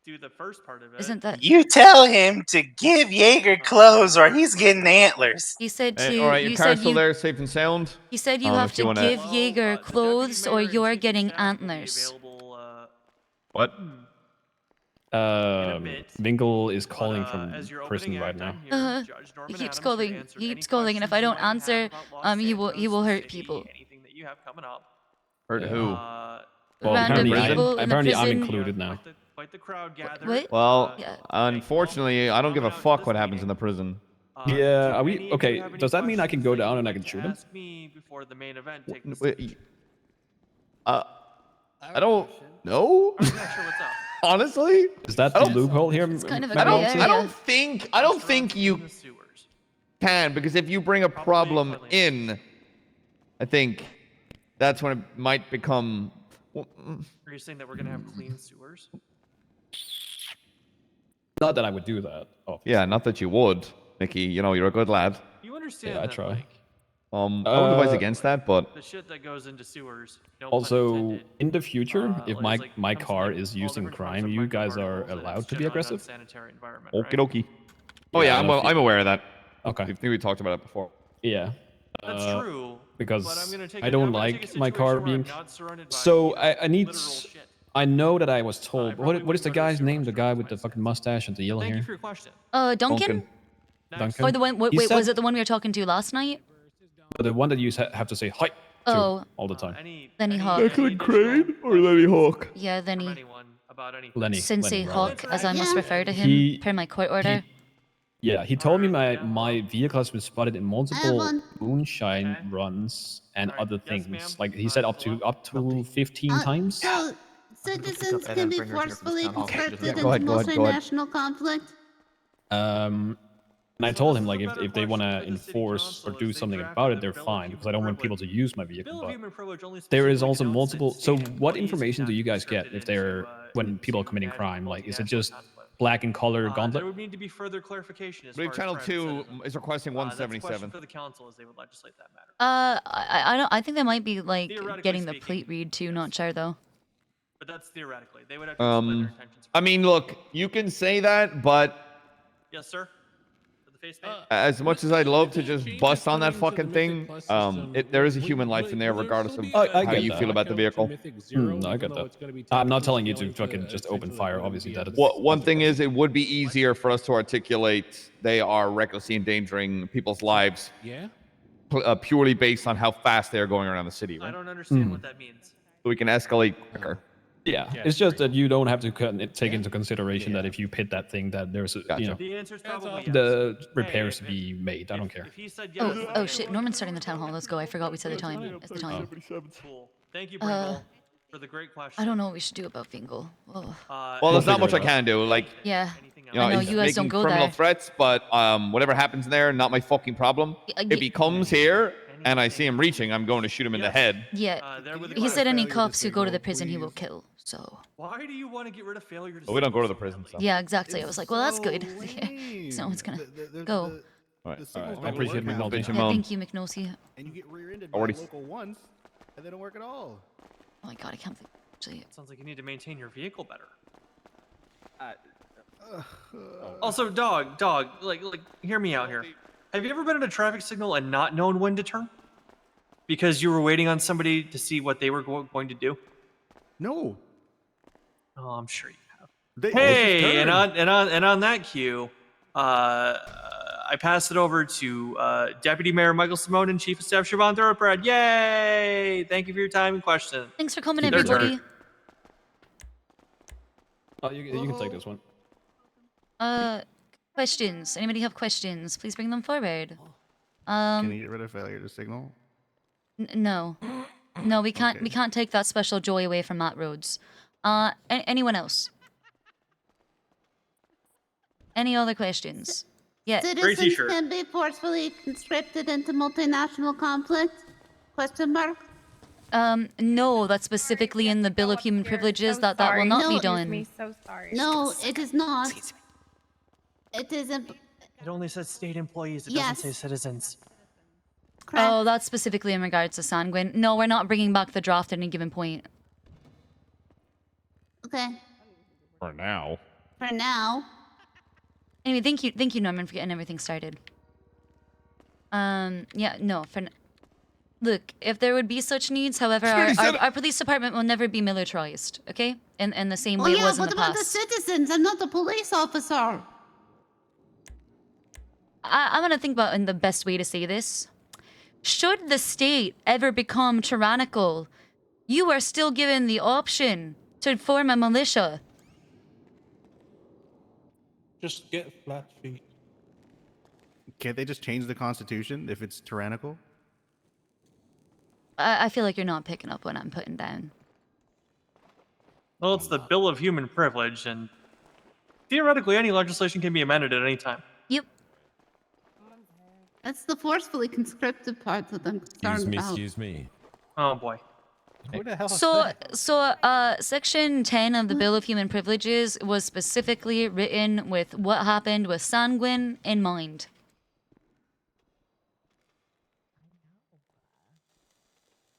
Speaker 7: Do the first part of it.
Speaker 1: Isn't that?
Speaker 10: You tell him to give Jaeger clothes or he's getting antlers.
Speaker 1: He said to.
Speaker 4: Hey, all right,
Speaker 1: you
Speaker 4: your
Speaker 1: said
Speaker 4: car's still
Speaker 1: you.
Speaker 4: there, safe and sound.
Speaker 1: He said you
Speaker 4: I don't know
Speaker 1: have
Speaker 4: if you
Speaker 1: to
Speaker 4: wanna-
Speaker 1: give Jaeger clothes or you're getting antlers.
Speaker 4: What?
Speaker 3: Winkle is calling from prison right now.
Speaker 1: He keeps calling. He keeps calling, and if I don't answer, he will hurt people.
Speaker 4: Hurt who?
Speaker 3: Well,
Speaker 1: Random
Speaker 3: apparently,
Speaker 1: people in the
Speaker 3: apparently I'm
Speaker 1: prison.
Speaker 3: included now.
Speaker 1: What?
Speaker 4: Well,
Speaker 1: Yeah.
Speaker 4: unfortunately, I don't give a fuck what happens in the prison.
Speaker 3: Yeah, are we okay? Does that mean I can go down and I can shoot him?
Speaker 7: Ask me before the main event takes
Speaker 4: Wait, I don't know.
Speaker 7: I'm not sure what's up.
Speaker 4: Honestly,
Speaker 3: is that the loophole here?
Speaker 1: It's kind of a
Speaker 4: I
Speaker 1: gray
Speaker 4: don't
Speaker 1: area.
Speaker 4: think you can, because if you bring a problem in, I think that's when it might become.
Speaker 7: Are you saying that we're gonna have clean sewers?
Speaker 3: Not that I would do that. Oh.
Speaker 4: Yeah, not that you would, Mickey. You know, you're a good lad.
Speaker 7: You understand
Speaker 3: Yeah, I
Speaker 7: that,
Speaker 3: try.
Speaker 7: like,
Speaker 4: I wouldn't advise against that, but
Speaker 7: the shit that goes into sewers. No pun
Speaker 3: Also,
Speaker 7: intended,
Speaker 3: in the future, if my
Speaker 7: like,
Speaker 3: my
Speaker 7: comes
Speaker 3: car
Speaker 7: from,
Speaker 3: is
Speaker 7: all
Speaker 3: using
Speaker 7: different types
Speaker 3: crime,
Speaker 7: of
Speaker 3: you guys are
Speaker 7: microparticles, and
Speaker 3: allowed
Speaker 7: it's
Speaker 3: to be
Speaker 7: just an
Speaker 3: aggressive.
Speaker 7: unsanitary environment, right?
Speaker 4: okie dokie. Oh
Speaker 3: Yeah,
Speaker 4: yeah,
Speaker 3: I don't feel-
Speaker 4: I'm aware of that.
Speaker 3: Okay.
Speaker 4: I think we talked about it before.
Speaker 3: Yeah.
Speaker 7: That's true.
Speaker 3: Because
Speaker 7: but I'm gonna take
Speaker 3: I
Speaker 7: I'm
Speaker 3: don't
Speaker 7: gonna take a
Speaker 3: like my car
Speaker 7: situation where I'm
Speaker 3: being.
Speaker 7: not surrounded by,
Speaker 3: So
Speaker 7: you know,
Speaker 3: I need.
Speaker 7: literal shit.
Speaker 3: I know that I was told.
Speaker 7: probably
Speaker 3: What is the
Speaker 7: wouldn't go to
Speaker 3: guy's
Speaker 7: sewer
Speaker 3: name? The guy
Speaker 7: restaurants
Speaker 3: with the
Speaker 7: myself.
Speaker 3: fucking mustache and the yellow
Speaker 7: Thank you
Speaker 3: hair.
Speaker 7: for your question.
Speaker 1: Duncan?
Speaker 3: Duncan.
Speaker 1: Or the one? Wait,
Speaker 3: He
Speaker 1: was
Speaker 3: said-
Speaker 1: it the one we were talking to last night?
Speaker 3: The one that you have to say hi.
Speaker 1: Oh,
Speaker 3: all the time.
Speaker 1: Lenny Hawk.
Speaker 4: Declan Crane or Lenny Hawk?
Speaker 1: Yeah, Lenny.
Speaker 3: Lenny.
Speaker 1: Sensei
Speaker 3: Lenny,
Speaker 1: Hawk, as I must refer to him
Speaker 3: He-
Speaker 1: per my court order.
Speaker 3: He told me my vehicle has been spotted in multiple
Speaker 15: one.
Speaker 3: moonshine runs and other things. Like he said, up to 15 times.
Speaker 15: So, citizens can be forcefully conscripted
Speaker 4: Go ahead,
Speaker 15: into
Speaker 4: go ahead, go ahead.
Speaker 15: multinational conflict.
Speaker 3: And I told him like if they want to enforce or do something about it, they're fine because I don't want people to use my vehicle. But there is also multiple. So what information do you guys get if they're when people are committing crime? Like, is it just black and color
Speaker 7: There
Speaker 3: gauntlet?
Speaker 7: would need to be further clarification. As
Speaker 4: I believe
Speaker 7: far
Speaker 4: Channel
Speaker 7: as
Speaker 4: 2
Speaker 7: citizens.
Speaker 4: is requesting
Speaker 7: That's a question
Speaker 4: 177.
Speaker 7: for the council as they would legislate that matter.
Speaker 1: I don't. I think they might be like
Speaker 7: Theoretically
Speaker 1: getting the
Speaker 7: speaking,
Speaker 1: plate read too. Not sure though.
Speaker 7: But that's theoretically. They would have to explain their intentions.
Speaker 4: I mean, look, you can say that, but
Speaker 7: Yes, sir. For the face paint.
Speaker 4: as much as I'd love to just bust on that fucking thing, there is a human life in there, regardless of
Speaker 3: I
Speaker 4: how
Speaker 3: get
Speaker 4: you
Speaker 3: that.
Speaker 4: feel about the vehicle.
Speaker 3: I get that. I'm not telling you to fucking just open fire. Obviously, that is.
Speaker 4: One thing is, it would be easier for us to articulate they are recklessly endangering people's lives.
Speaker 8: Yeah.
Speaker 4: Purely based on how fast they are going around the city,
Speaker 7: I
Speaker 4: right?
Speaker 7: don't understand what that means.
Speaker 4: So we can escalate quicker.
Speaker 3: Yeah, it's just that you don't have to take into consideration that if you pit that thing, that there's a, you know,
Speaker 7: The answer is probably yes.
Speaker 3: the repairs to be made. I don't care.
Speaker 7: If he said yes,
Speaker 1: Oh shit! Norman's starting the town hall. Let's go. I forgot we said the time. It's the time.
Speaker 7: cool. Thank you, Bringle, for the great question.
Speaker 1: I don't know what we should do about Fingal. Oh.
Speaker 4: Well, there's not much I can do. Like,
Speaker 1: Yeah.
Speaker 4: you know,
Speaker 1: I know
Speaker 4: he's
Speaker 1: you guys don't
Speaker 4: making
Speaker 1: go
Speaker 4: criminal
Speaker 1: there.
Speaker 4: threats, but whatever happens there, not my fucking problem. If he comes here and I see him reaching, I'm going to shoot him in the head.
Speaker 1: Yeah.
Speaker 7: There with the
Speaker 1: He said any
Speaker 7: failure to
Speaker 1: cops who go to the
Speaker 7: signal,
Speaker 1: prison he will
Speaker 7: please.
Speaker 1: kill. So.
Speaker 7: Why do you want to get rid of failure to
Speaker 4: But we don't go to the prison, so.
Speaker 1: Yeah, exactly. I was like, well, that's good. So no one's gonna go.
Speaker 3: All right. I appreciate McNulty.
Speaker 1: Yeah, thank you, McNulty.
Speaker 8: And you get rear-ended
Speaker 4: Already.
Speaker 8: by local ones, and they don't work at all.
Speaker 1: Oh my god, I can't think. Actually,
Speaker 7: Sounds like you need to maintain your vehicle better. Also, dog, like, hear me out here. Have you ever been at a traffic signal and not known when to turn? Because you were waiting on somebody to see what they were going to do?
Speaker 8: No.
Speaker 7: Oh, I'm sure you have.
Speaker 8: They
Speaker 7: Hey,
Speaker 8: just
Speaker 7: and on that cue, I pass it over to Deputy Mayor Michael Simone and Chief of Staff Siobhan Thoroughbred. Yay! Thank you for your time and question.
Speaker 1: thanks for coming,
Speaker 7: Their
Speaker 1: everybody.
Speaker 7: turn.
Speaker 3: Oh, you can take this one.
Speaker 1: Questions. Anybody have questions? Please bring them forward.
Speaker 8: Can you get rid of failure to signal?
Speaker 1: No, no, we can't. We can't take that special joy away from Matt Rhodes. Anyone else? Any other questions? Yeah.
Speaker 15: Citizens can be forcefully conscripted into multinational conflict? Question mark.
Speaker 1: No, that's specifically in the Bill of Human Privileges that will not be done.
Speaker 15: So sorry. No, it is not. It isn't.
Speaker 7: It only says state employees. It
Speaker 15: Yes.
Speaker 7: doesn't say citizens.
Speaker 1: Oh, that's specifically in regards to Sanguine. No, we're not bringing back the draft at any given point.
Speaker 15: Okay.
Speaker 3: For now.
Speaker 15: For now.
Speaker 1: Anyway, thank you, Norman, for getting everything started. Yeah, no, look, if there would be such needs, however, our police department will never be militarized, okay? In the same way it was in
Speaker 15: what
Speaker 1: the
Speaker 15: about the
Speaker 1: past.
Speaker 15: citizens? I'm not a police officer.
Speaker 1: I'm gonna think about the best way to say this. Should the state ever become tyrannical, you are still given the option to form a militia.
Speaker 6: Just get flat feet.
Speaker 8: Can't they just change the Constitution if it's tyrannical?
Speaker 1: I feel like you're not picking up what I'm putting down.
Speaker 7: Well, it's the Bill of Human Privilege, and theoretically, any legislation can be amended at any time.
Speaker 1: Yep.
Speaker 15: That's the forcefully conscripted part that I'm concerned about.
Speaker 5: Excuse me.
Speaker 7: Oh boy.
Speaker 6: Who the hell is
Speaker 1: So, Section 10 of the Bill of Human Privileges was specifically written with what happened with Sanguine in mind.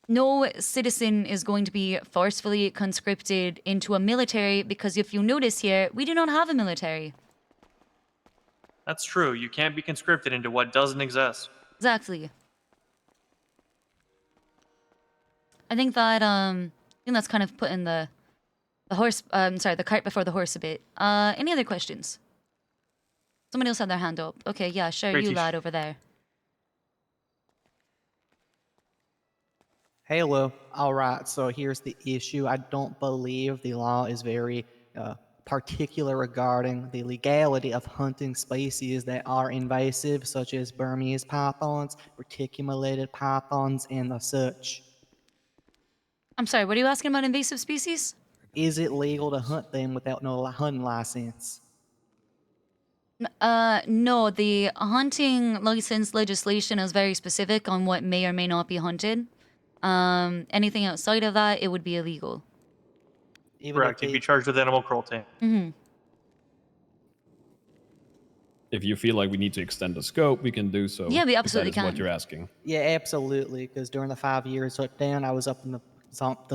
Speaker 1: No citizen is going to be forcefully conscripted into a military because if you notice here, we do not have a military.
Speaker 7: That's true. You can't be conscripted into what doesn't exist.
Speaker 1: Exactly. I think that's kind of putting the cart before the horse a bit. Any other questions? Somebody else had their hand up. Okay, yeah, sure,
Speaker 7: Great
Speaker 1: you
Speaker 7: teach.
Speaker 1: lad over there.
Speaker 14: Hello. All right. So here's the issue. I don't believe the law is very particular regarding the legality of hunting species that are invasive, such as Burmese pythons, reticulated pythons, and the such.
Speaker 1: I'm sorry, what are you asking about invasive species?
Speaker 14: Is it legal to hunt them without no hunting license?
Speaker 1: No, the hunting license legislation is very specific on what may or may not be hunted. Anything outside of that, it would be illegal.
Speaker 7: Correct. You'd be charged with animal cruelty.
Speaker 1: Mm-hmm.
Speaker 3: If you feel like we need to extend the scope, we can do so.
Speaker 1: Yeah, we
Speaker 3: if
Speaker 1: absolutely
Speaker 3: that is what
Speaker 1: can.
Speaker 3: you're asking.
Speaker 14: Yeah, absolutely. Because during the 5 years shut down, I was up in the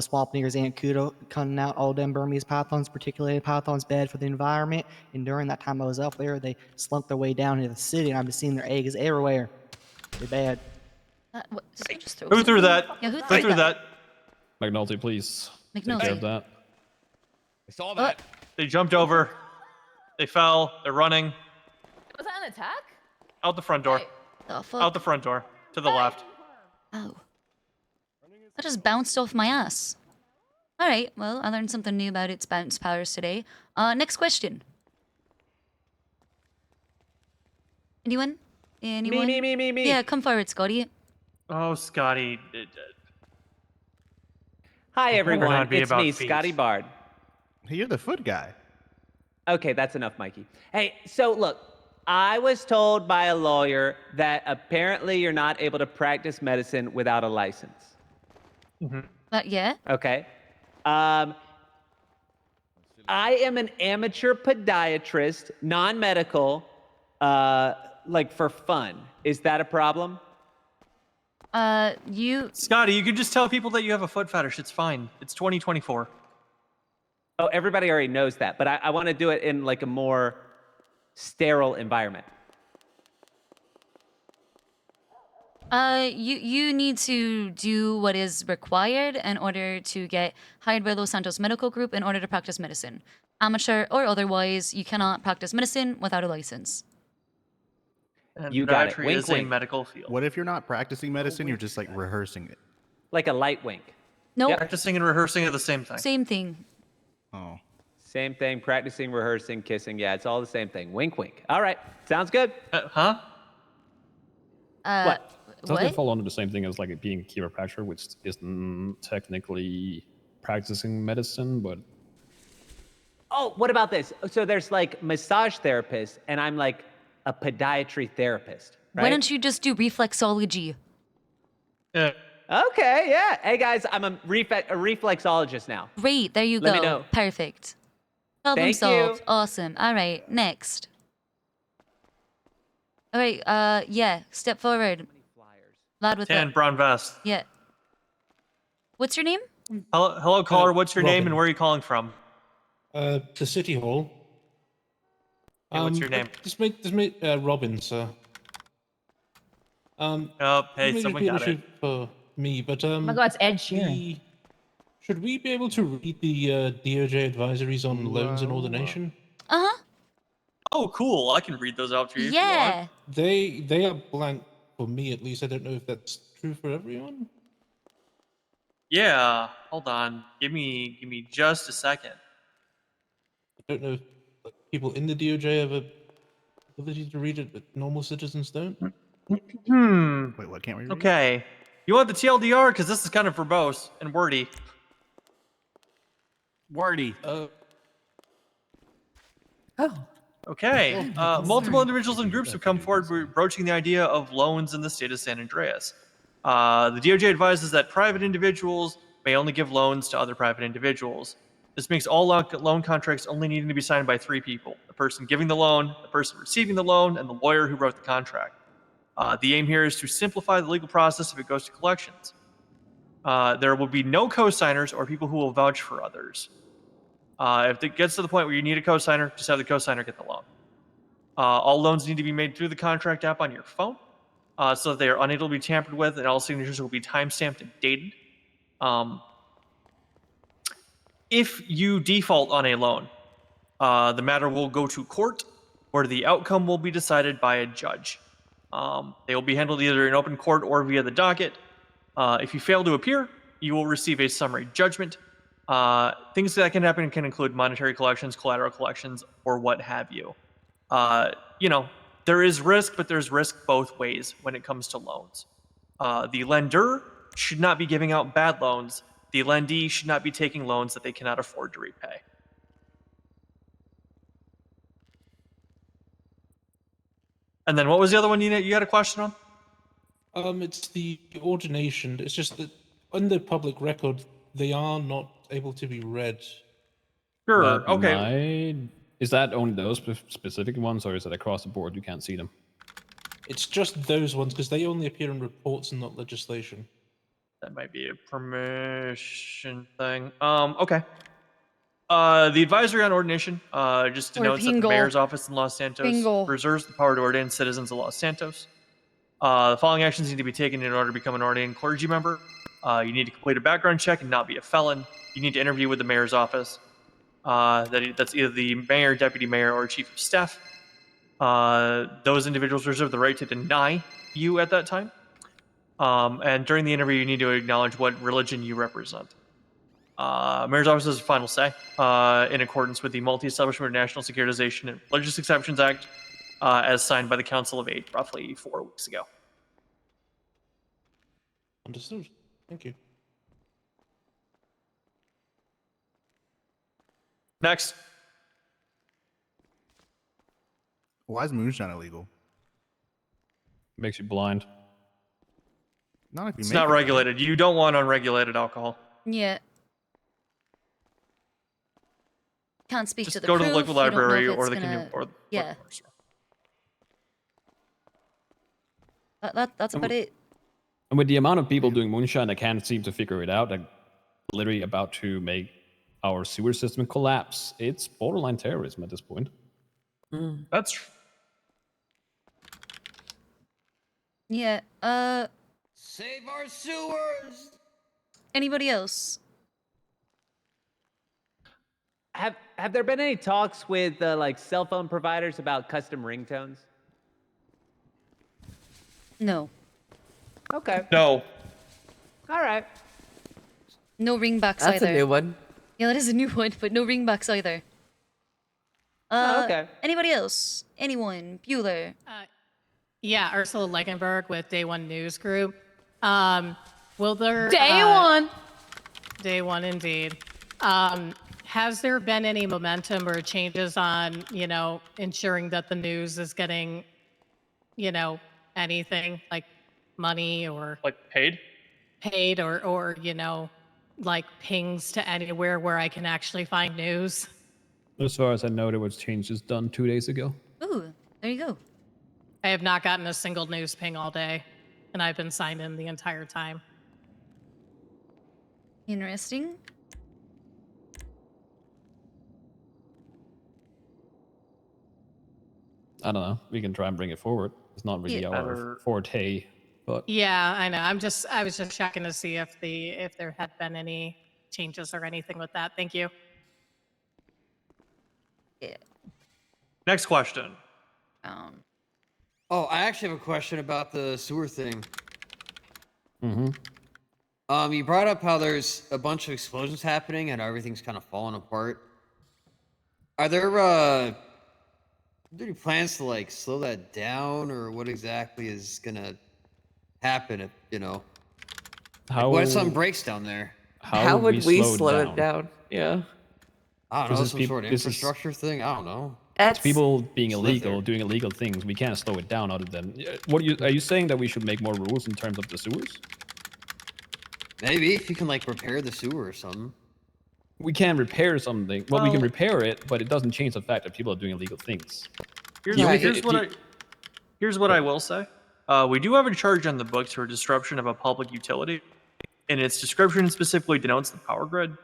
Speaker 14: swamp near Zancudo, cutting out all them Burmese pythons, particulated pythons, bad for the environment. And during that time I was up there, they slunk their way down into the city, and I've been seeing their eggs everywhere. They're bad.
Speaker 1: What, just throw
Speaker 7: Who threw that?
Speaker 1: Yeah, who
Speaker 7: Who threw that?
Speaker 3: McNulty, please. Take care
Speaker 1: McNulty.
Speaker 3: of that.
Speaker 4: I saw that.
Speaker 7: They jumped over. They fell. They're running.
Speaker 11: Was that an attack?
Speaker 7: Out the front door.
Speaker 1: The fuck?
Speaker 7: Out the front door. To the left.
Speaker 1: Oh. That just bounced off my ass. Alright, well, I learned something new about its bounce powers today. Next question. Anyone? Anyone?
Speaker 9: Me.
Speaker 1: Yeah, come forward, Scotty.
Speaker 7: Oh, Scotty.
Speaker 9: Hi,
Speaker 7: It better
Speaker 9: everyone.
Speaker 7: not be
Speaker 9: It's
Speaker 7: about
Speaker 9: me,
Speaker 7: feet.
Speaker 9: Scotty Bard.
Speaker 8: You're the foot guy.
Speaker 9: Okay, that's enough, Mikey. Hey, so look, I was told by a lawyer that apparently you're not able to practice medicine without a license.
Speaker 1: Yeah?
Speaker 9: Okay. I am an amateur podiatrist, non-medical, like for fun. Is that a problem?
Speaker 7: Scotty, you can just tell people that you have a foot fetish. It's fine. It's 2024.
Speaker 9: Oh, everybody already knows that, but I want to do it in like a more sterile environment.
Speaker 1: You need to do what is required in order to get hired by Los Santos Medical Group in order to practice medicine. Amateur or otherwise, you cannot practice medicine without a license.
Speaker 7: And
Speaker 9: You got it.
Speaker 7: podiatry
Speaker 9: Wink,
Speaker 7: is a
Speaker 9: wink.
Speaker 7: medical field.
Speaker 8: What if you're not practicing medicine? You're just like rehearsing it.
Speaker 9: Like a light wink.
Speaker 1: Nope.
Speaker 7: Practicing and rehearsing are the same thing.
Speaker 1: Same thing.
Speaker 8: Oh.
Speaker 9: Same thing, practicing, rehearsing, kissing. Yeah, it's all the same thing. Wink, wink. All right, sounds good.
Speaker 7: Huh?
Speaker 9: What?
Speaker 3: Doesn't it
Speaker 1: What?
Speaker 3: fall under the same thing as like being a chiropractor, which isn't technically practicing medicine, but
Speaker 9: Oh, what about this? So there's like massage therapists, and I'm like a podiatry therapist, right?
Speaker 1: Why don't you just do reflexology?
Speaker 7: Yeah.
Speaker 9: Okay, yeah. Hey guys, I'm a reflexologist now.
Speaker 1: Great, there you
Speaker 9: Let
Speaker 1: go.
Speaker 9: me know.
Speaker 1: Perfect. Problem
Speaker 9: Thank
Speaker 1: solved.
Speaker 9: you.
Speaker 1: Awesome. All right, next. All right, yeah, step forward. Lad with
Speaker 7: Tan,
Speaker 1: the...
Speaker 7: brown vest.
Speaker 1: Yeah. What's your name?
Speaker 7: Hello, caller. What's your name
Speaker 16: Robin.
Speaker 7: and where are you calling from?
Speaker 16: The City Hall.
Speaker 7: Okay, what's your name?
Speaker 16: Robin, sir.
Speaker 7: Oh, hey,
Speaker 16: maybe
Speaker 7: someone
Speaker 16: be an
Speaker 7: got it.
Speaker 16: issue for me, but
Speaker 11: Oh my god, it's Ed Sheeran.
Speaker 16: should we be able to read the DOJ advisories on loans and ordination?
Speaker 1: Uh-huh.
Speaker 7: Oh, cool. I can read those out to you.
Speaker 1: Yeah.
Speaker 16: They are blank for me, at least. I don't know if that's true for everyone.
Speaker 7: Yeah. Hold on. Give me just a second.
Speaker 16: I don't know if like, people in the DOJ have a ability to read it, but normal citizens don't.
Speaker 8: Wait, what? Can't we read?
Speaker 7: Okay. You want the TLDR? Because this is kind of verbose and wordy.
Speaker 8: Wordy.
Speaker 7: Okay. Multiple individuals and groups have come forward broaching the idea of loans in the state of San Andreas. The DOJ advises that private individuals may only give loans to other private individuals. This makes all loan contracts only needing to be signed by 3 people: the person giving the loan, the person receiving the loan, and the lawyer who wrote the contract. The aim here is to simplify the legal process if it goes to collections. There will be no co-signers or people who will vouch for others. If it gets to the point where you need a co-signer, just have the co-signer get the loan. All loans need to be made through the contract app on your phone, so that they are unable to be tampered with, and all signatures will be timestamped and dated. If you default on a loan, the matter will go to court, where the outcome will be decided by a judge. They will be handled either in open court or via the docket. If you fail to appear, you will receive a summary judgment. Things that can happen can include monetary collections, collateral collections, or what have you. There is risk, but there's risk both ways when it comes to loans. The lender should not be giving out bad loans. The lendee should not be taking loans that they cannot afford to repay. And then what was the other one you had a question on?
Speaker 16: It's the ordination. It's just that on the public record, they are not able to be read.
Speaker 7: Sure. Okay.
Speaker 3: Is that only those specific ones, or is it across the board? You can't see them.
Speaker 16: It's just those ones because they only appear in reports and not legislation.
Speaker 7: That might be a permission thing. Okay. The advisory on ordination just denotes that the mayor's office in Los Santos reserves the power to ordain citizens of Los Santos. The following actions need to be taken in order to become an ordained clergy member. You need to complete a background check and not be a felon. You need to interview with the mayor's office. That's either the mayor, deputy mayor, or chief of staff. Those individuals reserve the right to deny you at that time. And during the interview, you need to acknowledge what religion you represent. Mayor's office has a final say in accordance with the Multi-Establishment National Securitization and Religious Exceptions Act as signed by the Council of 8 roughly 4 weeks ago.
Speaker 16: Understood. Thank you.
Speaker 7: Next.
Speaker 17: Why is moonshine illegal?
Speaker 3: Makes you blind.
Speaker 17: Not if you
Speaker 7: It's
Speaker 17: make
Speaker 7: not
Speaker 17: it,
Speaker 7: regulated. You don't want unregulated alcohol.
Speaker 1: Yeah. Can't speak
Speaker 7: Just
Speaker 1: to the
Speaker 7: go to the
Speaker 1: proof,
Speaker 7: local
Speaker 1: you don't know
Speaker 7: library
Speaker 1: if
Speaker 7: or
Speaker 1: it's
Speaker 7: the
Speaker 1: gonna-
Speaker 7: or
Speaker 1: Yeah. That's about it.
Speaker 3: And with the amount of people doing moonshine that can't seem to figure it out, like literally about to make our sewer system collapse, it's borderline terrorism at this point.
Speaker 7: That's
Speaker 1: Yeah.
Speaker 4: Save our sewers.
Speaker 1: Anybody else?
Speaker 9: Have there been any talks with like cell phone providers about custom ringtones?
Speaker 1: No.
Speaker 9: Okay.
Speaker 7: No.
Speaker 9: All right.
Speaker 1: No ringbacks
Speaker 18: That's
Speaker 1: either.
Speaker 18: a new one.
Speaker 1: Yeah, that is a new one, but no ringbacks either.
Speaker 9: Okay.
Speaker 1: Anybody else? Anyone? Bueller?
Speaker 12: Yeah, Ursula Leichenberg with Day One News Group. Will there
Speaker 11: Day one.
Speaker 12: Day one indeed. Has there been any momentum or changes on, ensuring that the news is getting, anything like money or
Speaker 7: like paid
Speaker 12: or like pings to anywhere where I can actually find news?
Speaker 3: As far as I know, there was changes done 2 days ago.
Speaker 1: Ooh, there you go.
Speaker 12: I have not gotten a single news ping all day, and I've been signed in the entire time.
Speaker 1: Interesting.
Speaker 3: I don't know. We can try and bring it forward. It's not really our forte, but
Speaker 12: Yeah, I know. I was just checking to see if there had been any changes or anything with that. Thank you.
Speaker 1: Yeah.
Speaker 7: Next question.
Speaker 19: Oh, I actually have a question about the sewer thing.
Speaker 3: Mm-hmm.
Speaker 19: You brought up how there's a bunch of explosions happening and everything's kind of falling apart. Are there any plans to like slow that down, or what exactly is gonna happen if what if something breaks down there?
Speaker 18: How would we slow it down? Yeah.
Speaker 19: I don't know,
Speaker 3: This is
Speaker 19: some sort of
Speaker 3: this is-
Speaker 19: infrastructure thing. I don't know.
Speaker 3: It's people being
Speaker 19: Just live
Speaker 3: illegal,
Speaker 19: there.
Speaker 3: doing illegal things. We can't slow it down other than are you saying that we should make more rules in terms of the sewers?
Speaker 19: Maybe if you can like repair the sewer or something.
Speaker 3: We can repair something. Well, we can
Speaker 7: Well-
Speaker 3: repair it, but it doesn't change the fact that people are doing illegal things.
Speaker 7: Here's what I will say. We do have a charge on the books for disruption of a public utility, and its description specifically denotes the power grid.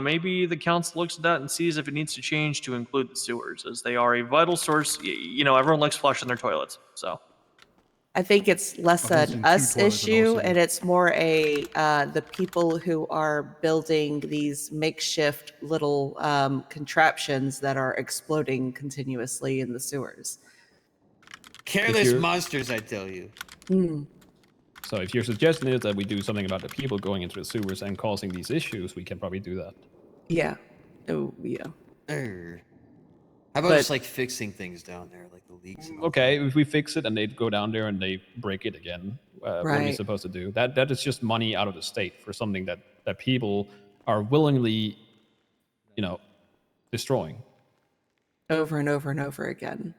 Speaker 7: Maybe the council looks at that and sees if it needs to change to include the sewers, as they are a vital source. Everyone likes flushing their toilets, so.
Speaker 18: I think it's less an us issue, and it's more the people who are building these makeshift little contraptions that are exploding continuously in the sewers.
Speaker 19: Careless monsters, I tell you.
Speaker 3: So if your suggestion is that we do something about the people going into the sewers and causing these issues, we can probably do that.
Speaker 18: Yeah. Oh, yeah.
Speaker 19: How about just like fixing things down there, like the leaks? And all
Speaker 3: Okay, if we fix it and they go down there and they break it again, what are we
Speaker 18: Right.
Speaker 3: supposed to do? That is just money out of the state for something that people are willingly, destroying.
Speaker 18: Over and over and over again.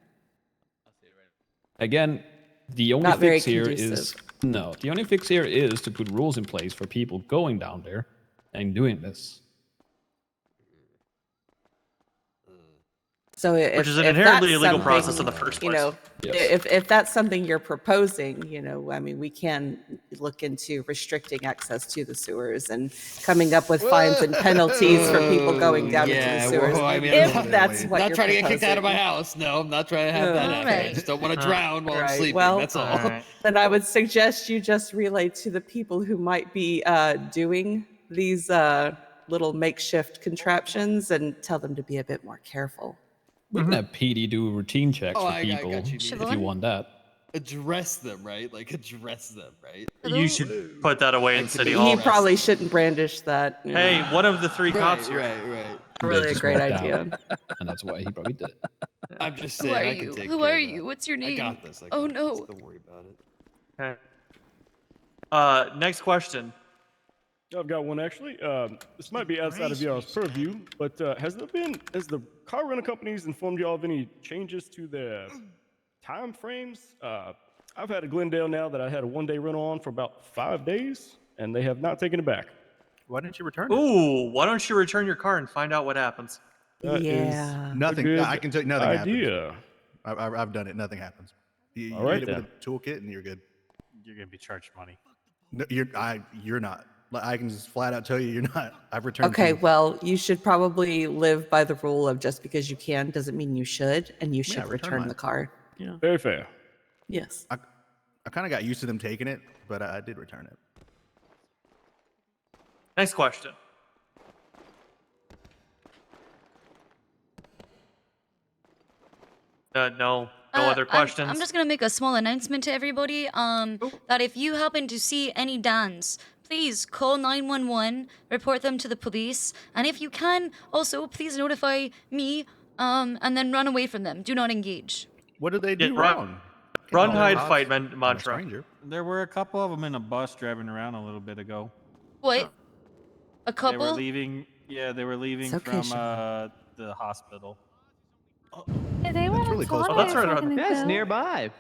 Speaker 3: Again, the only
Speaker 18: Not very
Speaker 3: fix here
Speaker 18: conducive.
Speaker 3: is the only fix here is to put rules in place for people going down there and doing this.
Speaker 18: So if,
Speaker 7: Which is an
Speaker 18: if
Speaker 7: inherently
Speaker 18: that's
Speaker 7: illegal
Speaker 18: something,
Speaker 7: process in the first
Speaker 18: You
Speaker 7: place.
Speaker 18: know, if that's something you're proposing, I mean, we can look into restricting access to the sewers and coming up with fines and penalties for people going down into the sewers.
Speaker 19: well, I mean,
Speaker 18: if
Speaker 19: I'm
Speaker 18: that's what
Speaker 19: not
Speaker 18: you're
Speaker 19: trying to get kicked out of my
Speaker 18: proposing.
Speaker 19: house. No, I'm not trying to have that happen. I just don't want to drown while I'm
Speaker 18: Right,
Speaker 19: sleeping.
Speaker 18: well,
Speaker 19: That's all.
Speaker 18: Then I would suggest you just relay to the people who might be doing these little makeshift contraptions and tell them to be a bit more careful.
Speaker 3: We can have PD do routine checks
Speaker 19: Oh,
Speaker 3: for
Speaker 19: I
Speaker 3: people
Speaker 19: got you,
Speaker 3: if
Speaker 19: Siobhan.
Speaker 3: you want that.
Speaker 19: Address them, right? Like address them, right?
Speaker 7: You should put that away in City Hall.
Speaker 18: He probably shouldn't brandish that.
Speaker 7: Hey, one of the three cops here.
Speaker 19: Right.
Speaker 18: Really a
Speaker 3: Just
Speaker 18: great
Speaker 3: walked out,
Speaker 18: idea.
Speaker 3: and that's why he probably did it.
Speaker 19: I'm just
Speaker 1: Who
Speaker 19: saying.
Speaker 1: are
Speaker 19: I
Speaker 1: you?
Speaker 19: can take
Speaker 1: Who
Speaker 19: care
Speaker 1: are
Speaker 19: of
Speaker 1: you?
Speaker 19: that.
Speaker 1: What's your name?
Speaker 19: I got this.
Speaker 1: Oh no.
Speaker 19: Don't worry about it.
Speaker 7: Okay. Next question.
Speaker 20: I've got one actually. This might be outside of y'all's purview, but has the car rental companies informed y'all of any changes to their time frames? I've had a Glendale now that I had a one-day rental on for about 5 days, and they have not taken it back.
Speaker 17: Why didn't you return it?
Speaker 7: Ooh, why don't you return your car and find out what happens?
Speaker 20: That is
Speaker 17: Nothing.
Speaker 20: a good
Speaker 17: I can tell you nothing
Speaker 20: idea.
Speaker 17: happens. I've done it. Nothing happens. You
Speaker 20: All right
Speaker 17: hit it
Speaker 20: then.
Speaker 17: with a toolkit and you're good.
Speaker 8: You're gonna be charged money.
Speaker 17: No, you're not. Like, I can just flat out tell you, you're not. I've returned.
Speaker 18: Okay,
Speaker 17: things.
Speaker 18: well, you should probably live by the rule of just because you can doesn't mean you should, and you should
Speaker 17: return
Speaker 18: return
Speaker 17: mine.
Speaker 18: the car.
Speaker 20: Yeah. Very fair.
Speaker 18: Yes.
Speaker 17: I kind of got used to them taking it, but I did return it.
Speaker 7: Next question. No other questions.
Speaker 1: I'm just gonna make a small announcement to everybody. That if you happen to see any Dans, please call 911, report them to the police, and if you can, also please notify me. And then run away from them. Do not engage.
Speaker 17: What did they do
Speaker 7: run,
Speaker 17: wrong?
Speaker 7: Run,
Speaker 17: Oh,
Speaker 7: hide,
Speaker 17: Hobbs.
Speaker 7: fight,
Speaker 17: I'm a
Speaker 7: mantra.
Speaker 17: stranger.
Speaker 6: There were a couple of them in a bus driving around a little bit ago.
Speaker 1: What? A
Speaker 6: They
Speaker 1: couple?
Speaker 6: were leaving. Yeah, they were leaving
Speaker 1: It's okay,
Speaker 6: from the hospital.
Speaker 21: Yeah, they were
Speaker 17: really close.
Speaker 7: Oh, that's right around.
Speaker 9: Yeah, it's nearby.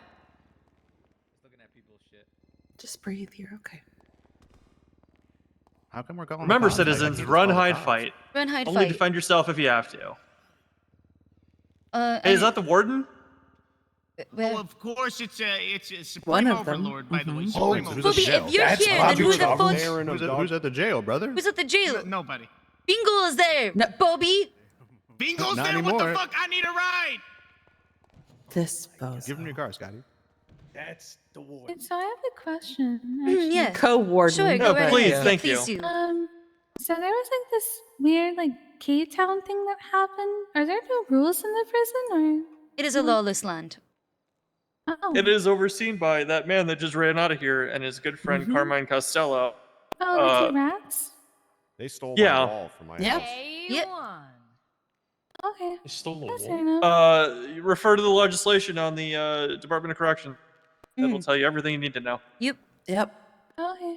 Speaker 18: Just breathe. You're okay.
Speaker 17: How come we're calling? the
Speaker 7: Remember,
Speaker 17: cops? Like, I
Speaker 7: citizens,
Speaker 17: can't just
Speaker 7: run,
Speaker 17: call the
Speaker 7: hide,
Speaker 17: cops.
Speaker 7: fight.
Speaker 1: Run, hide,
Speaker 7: Only
Speaker 1: fight.
Speaker 7: defend yourself if you have to.
Speaker 1: Uh,
Speaker 7: Hey, is that the warden?
Speaker 8: Oh, of course, it's Supreme
Speaker 18: One of them.
Speaker 8: Overlord, by the way.
Speaker 17: Oh,
Speaker 8: Supreme
Speaker 17: who's
Speaker 1: Bobby,
Speaker 17: at the
Speaker 1: if
Speaker 17: jail?
Speaker 1: you're
Speaker 17: That's
Speaker 1: here, then who the fuck?
Speaker 17: Who's at the jail, brother?
Speaker 1: Who's at the jail?
Speaker 8: Nobody.
Speaker 1: Bingo is there. Bobby.
Speaker 8: Bingo's
Speaker 17: Not
Speaker 8: there. What
Speaker 17: anymore.
Speaker 8: the fuck? I need a ride.
Speaker 18: This bozo.
Speaker 17: Give him your car, Scotty.
Speaker 8: That's the warden.
Speaker 21: So I have a question.
Speaker 1: Yeah.
Speaker 18: Co-warden.
Speaker 1: Sure, go right
Speaker 7: please,
Speaker 1: ahead.
Speaker 7: thank
Speaker 1: Please
Speaker 7: you.
Speaker 1: do.
Speaker 21: So there was like this weird K-Town thing that happened. Are there no rules in the prison
Speaker 1: It is a lawless land.
Speaker 21: or? Oh.
Speaker 7: It is overseen by that man that just ran out of here and his good friend
Speaker 18: Mm-hmm.
Speaker 7: Carmine Costello.
Speaker 21: Oh, like the rats?
Speaker 22: They stole
Speaker 7: Yeah.
Speaker 22: my wall from my
Speaker 18: Yep.
Speaker 22: house.
Speaker 1: Yep.
Speaker 21: Okay.
Speaker 16: They stole
Speaker 21: That's
Speaker 16: a
Speaker 21: fair
Speaker 16: wall.
Speaker 21: enough.
Speaker 7: You refer to the legislation on the Department of Correction. That will tell you everything you need to know.
Speaker 1: Yep.
Speaker 21: Okay.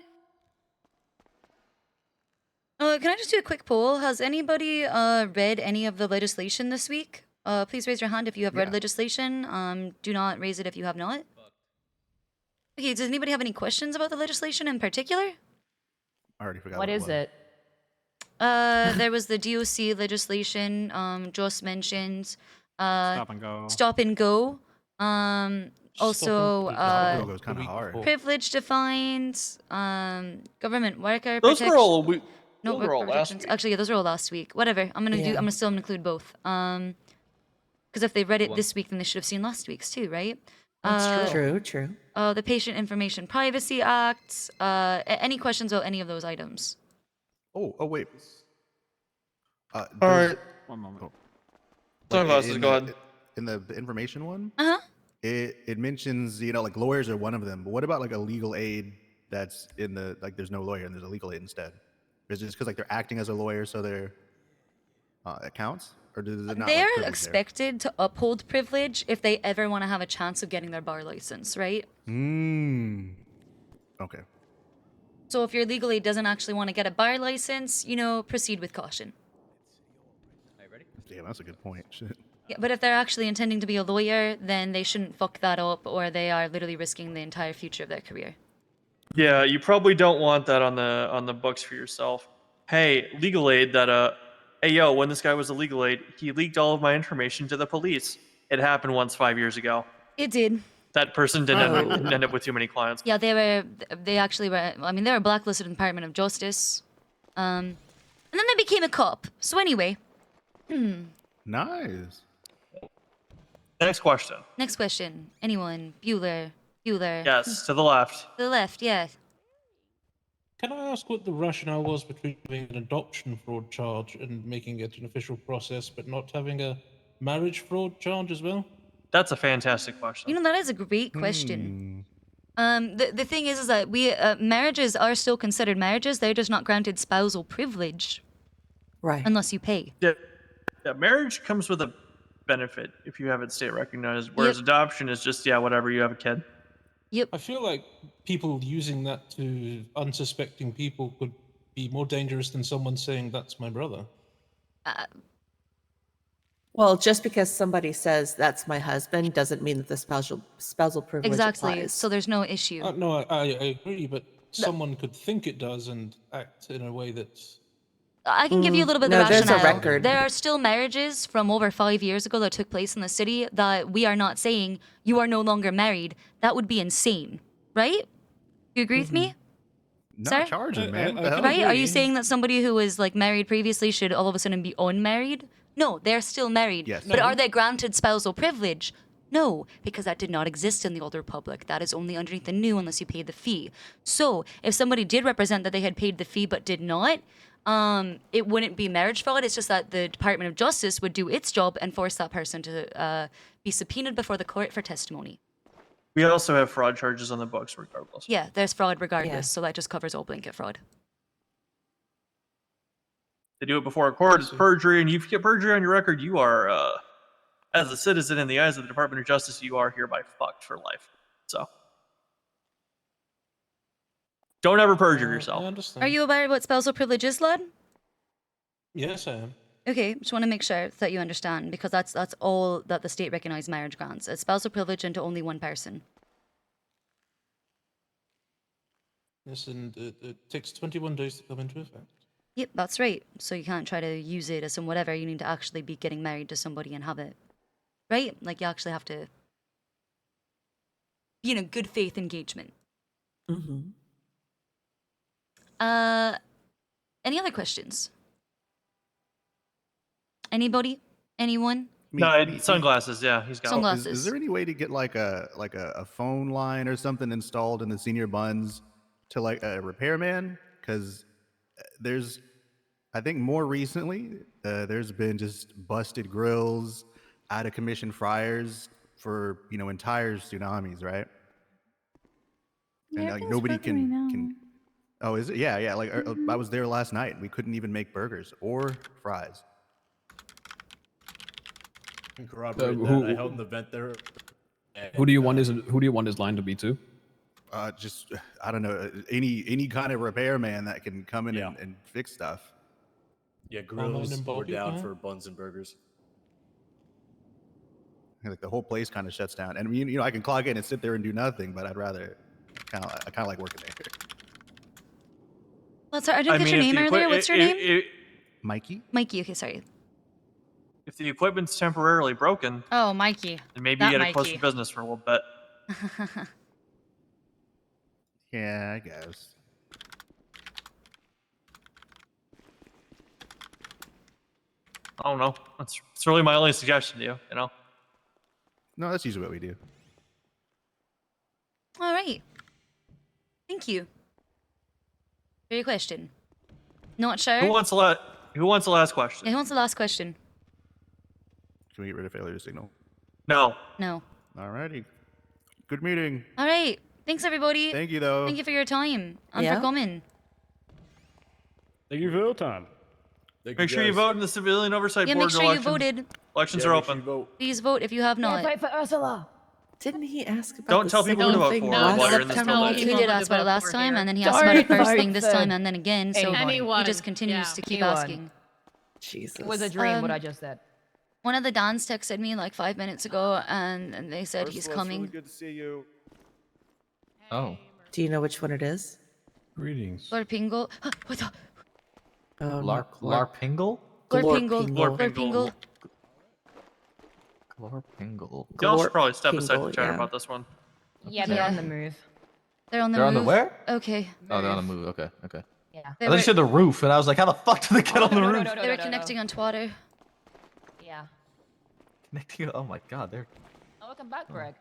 Speaker 1: Can I just do a quick poll? Has anybody read any of the legislation this week? Please raise your hand if you have read legislation. Do not raise it if you have not. Okay, does anybody have any questions about the legislation in particular?
Speaker 17: I already forgot.
Speaker 11: What is it?
Speaker 1: There was the DOC legislation, Joss mentioned.
Speaker 6: Stop and go.
Speaker 1: Stop and go. Also,
Speaker 17: It was kind of hard.
Speaker 1: privilege defined, government worker
Speaker 7: Those
Speaker 1: protection.
Speaker 7: were all
Speaker 1: No,
Speaker 7: those were all
Speaker 1: worker
Speaker 7: last
Speaker 1: protections.
Speaker 7: week.
Speaker 1: Actually, yeah, those were all last week. Whatever. I'm gonna still include both. Because if they read it this week, then they should have seen last week's too, right?
Speaker 18: True.
Speaker 1: The Patient Information Privacy Act. Any questions about any of those items?
Speaker 17: Oh, wait.
Speaker 7: All right.
Speaker 6: One moment.
Speaker 7: Sunglasses, go ahead.
Speaker 17: In the information one,
Speaker 1: Uh huh.
Speaker 17: it mentions, lawyers are one of them. But what about a legal aid that's in the like there's no lawyer and there's a legal aid instead? Is it just because like they're acting as a lawyer, so they're it counts, or does it not?
Speaker 1: They're
Speaker 17: like, privilege there?
Speaker 1: expected to uphold privilege if they ever want to have a chance of getting their bar license, right?
Speaker 17: Okay.
Speaker 1: So if your legal aid doesn't actually want to get a bar license, you know, proceed with caution.
Speaker 17: Damn, that's a good point. Shit.
Speaker 1: Yeah, but if they're actually intending to be a lawyer, then they shouldn't fuck that up, or they are literally risking the entire future of their career.
Speaker 7: Yeah, you probably don't want that on the books for yourself. Hey, legal aid that hey yo, when this guy was a legal aid, he leaked all of my information to the police. It happened once 5 years ago.
Speaker 1: It did.
Speaker 7: That person didn't end up with too many clients.
Speaker 1: Yeah, they actually were, I mean, they were blacklisted in the Department of Justice. And then they became a cop. So anyway.
Speaker 17: Nice.
Speaker 7: Next question.
Speaker 1: Next question. Anyone? Bueller.
Speaker 7: Yes, to the left.
Speaker 1: To the left, yeah.
Speaker 16: Can I ask what the rationale was between doing an adoption fraud charge and making it an official process, but not having a marriage fraud charge as well?
Speaker 7: That's a fantastic question.
Speaker 1: You know, that is a great question. The thing is that we marriages are still considered marriages. They're just not granted spousal privilege.
Speaker 18: Right.
Speaker 1: Unless you pay.
Speaker 7: Yeah, marriage comes with a benefit if you have it state recognized, whereas adoption is just, yeah, whatever, you have a kid.
Speaker 1: Yep.
Speaker 16: I feel like people using that to unsuspecting people could be more dangerous than someone saying, that's my brother.
Speaker 18: Well, just because somebody says that's my husband doesn't mean that the spousal privilege
Speaker 1: Exactly.
Speaker 18: applies.
Speaker 1: So there's no issue.
Speaker 16: No, I agree, but someone could think it does and act in a way that's...
Speaker 1: I can give you a little bit of
Speaker 18: No,
Speaker 1: the
Speaker 18: there's a
Speaker 1: rationale.
Speaker 18: record.
Speaker 1: There are still marriages from over 5 years ago that took place in the city that we are not saying you are no longer married. That would be insane, right? You agree with me?
Speaker 17: No,
Speaker 1: Sir?
Speaker 17: charge him, man. What the hell?
Speaker 1: Right? Are you saying that somebody who was like married previously should all of a sudden be unmarried? No, they're still married.
Speaker 17: Yes.
Speaker 1: But are they granted spousal privilege? No, because that did not exist in the Old Republic. That is only underneath the new unless you pay the fee. So if somebody did represent that they had paid the fee but did not, it wouldn't be marriage fraud. It's just that the Department of Justice would do its job and force that person to be subpoenaed before the court for testimony.
Speaker 7: We also have fraud charges on the books regardless.
Speaker 1: Yeah, there's fraud regardless, so that just covers all blanket fraud.
Speaker 7: They do it before a court. It's perjury, and if you get perjury on your record, you are, as a citizen in the eyes of the Department of Justice, you are hereby fucked for life. So, don't ever perjure yourself.
Speaker 16: I understand.
Speaker 1: Are you aware of what spousal privilege is, lad?
Speaker 16: Yes, I am.
Speaker 1: Okay, just want to make sure that you understand, because that's all that the state recognized marriage grants. It's spousal privilege into only one person.
Speaker 16: Yes, and it takes 21 days to come into effect.
Speaker 1: Yep, that's right. So you can't try to use it as some whatever. You need to actually be getting married to somebody and have it. Right? Like, you actually have to be in a good faith engagement.
Speaker 18: Mm-hmm.
Speaker 1: Any other questions? Anybody? Anyone?
Speaker 7: No, sunglasses. Yeah, he's got
Speaker 1: Sunglasses.
Speaker 17: Is there any way to get like a phone line or something installed in the senior buns to like a repairman? Because there's, I think more recently, there's been just busted grills, out of commission fryers for entire tsunamis, right? And like nobody can. Oh, is it? Yeah. Like I was there last night. We couldn't even make burgers or fries.
Speaker 2: Corroborate that. I held an event there.
Speaker 3: Who do you want his line to be to?
Speaker 17: Just I don't know, any kind of repairman that can come in and fix stuff.
Speaker 2: Yeah, grills were down for buns and burgers.
Speaker 17: Like the whole place kind of shuts down, and I can clock in and sit there and do nothing, but I'd rather I kind of like working there.
Speaker 1: Well, sorry, I didn't get your name earlier. What's your name?
Speaker 17: Mikey.
Speaker 1: Mikey. Okay, sorry.
Speaker 7: If the equipment's temporarily broken,
Speaker 21: Oh, Mikey.
Speaker 7: then maybe
Speaker 21: That
Speaker 7: you gotta close
Speaker 21: Mikey.
Speaker 7: your business for a little bit.
Speaker 17: Yeah, I guess.
Speaker 7: I don't know. It's really my only suggestion to you.
Speaker 17: No, that's usually what we do.
Speaker 1: All right. Thank you for your question. Not sure.
Speaker 7: Who wants the last question?
Speaker 1: Yeah, who wants the last question?
Speaker 17: Can we get rid of failure signal?
Speaker 7: No.
Speaker 1: No.
Speaker 17: Alrighty. Good meeting.
Speaker 1: All right. Thanks, everybody.
Speaker 17: Thank you, though.
Speaker 1: Thank you for your time and
Speaker 18: Yeah.
Speaker 1: for coming.
Speaker 20: Thank you for your time.
Speaker 7: Make sure you vote in the Civilian Oversight
Speaker 1: Yeah,
Speaker 7: Board
Speaker 1: make sure you
Speaker 7: election.
Speaker 1: voted.
Speaker 7: Elections are open.
Speaker 1: Please vote if you have not.
Speaker 11: Vote for Ursula.
Speaker 18: Didn't he ask about
Speaker 7: Don't
Speaker 18: the
Speaker 7: tell people who to
Speaker 18: same
Speaker 7: vote
Speaker 18: thing
Speaker 7: for
Speaker 18: last
Speaker 7: while you're in this
Speaker 18: time?
Speaker 7: building.
Speaker 1: He did ask about it last time, and then he asked about it first thing this time, and then again. So he just continues to keep asking.
Speaker 18: Jesus.
Speaker 11: It was a dream what I just said.
Speaker 1: One of the Dans texted me like 5 minutes ago, and they said he's coming.
Speaker 20: Good to see you.
Speaker 13: Oh.
Speaker 18: Do you know which one it is?
Speaker 13: Greetings.
Speaker 1: Glorpingle. What the?
Speaker 13: Larpingle?
Speaker 1: Glorpingle. Glorpingle.
Speaker 13: Glorpingle.
Speaker 7: Y'all should probably step aside to
Speaker 18: Glorpingle,
Speaker 7: chat
Speaker 18: yeah.
Speaker 7: about this one.
Speaker 11: Yeah, they're on the move.
Speaker 1: They're on the
Speaker 13: They're on
Speaker 1: move.
Speaker 13: the where?
Speaker 1: Okay.
Speaker 13: Oh, they're on the move. Okay, okay.
Speaker 11: Yeah.
Speaker 1: They
Speaker 13: I thought
Speaker 1: were-
Speaker 13: you said the roof, and I was like, how the fuck did they get on the roof?
Speaker 1: They were connecting on Twitter.
Speaker 11: Yeah.
Speaker 13: Connecting. Oh my god, they're.
Speaker 11: Oh, welcome back, Greg.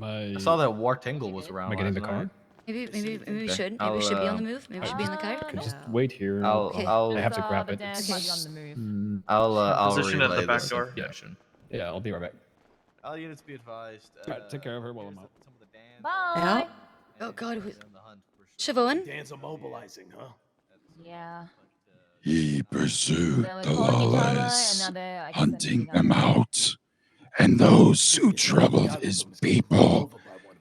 Speaker 13: I saw that Wartingle was around.
Speaker 3: Am I getting the
Speaker 13: last
Speaker 3: car?
Speaker 13: night.
Speaker 1: Maybe we
Speaker 13: Okay.
Speaker 1: should. Maybe
Speaker 13: I'll,
Speaker 1: we should be on the move. Maybe we should be in the car.
Speaker 3: Can just wait here.
Speaker 1: Okay.
Speaker 3: I have to grab it.
Speaker 13: I'll
Speaker 7: Position at the
Speaker 13: relay
Speaker 7: back
Speaker 13: this
Speaker 7: door.
Speaker 13: information.
Speaker 3: Yeah, I'll be right back.
Speaker 13: All units be advised.
Speaker 3: Alright, take care of her while I'm out.
Speaker 11: Bye.
Speaker 1: Oh God. Siobhan?
Speaker 8: Dan's are mobilizing, huh?
Speaker 11: Yeah.
Speaker 22: He pursued
Speaker 11: They were
Speaker 22: the
Speaker 11: calling each other, and
Speaker 22: lawless,
Speaker 11: now they're, I guess,
Speaker 22: hunting them out, and those who troubled his people,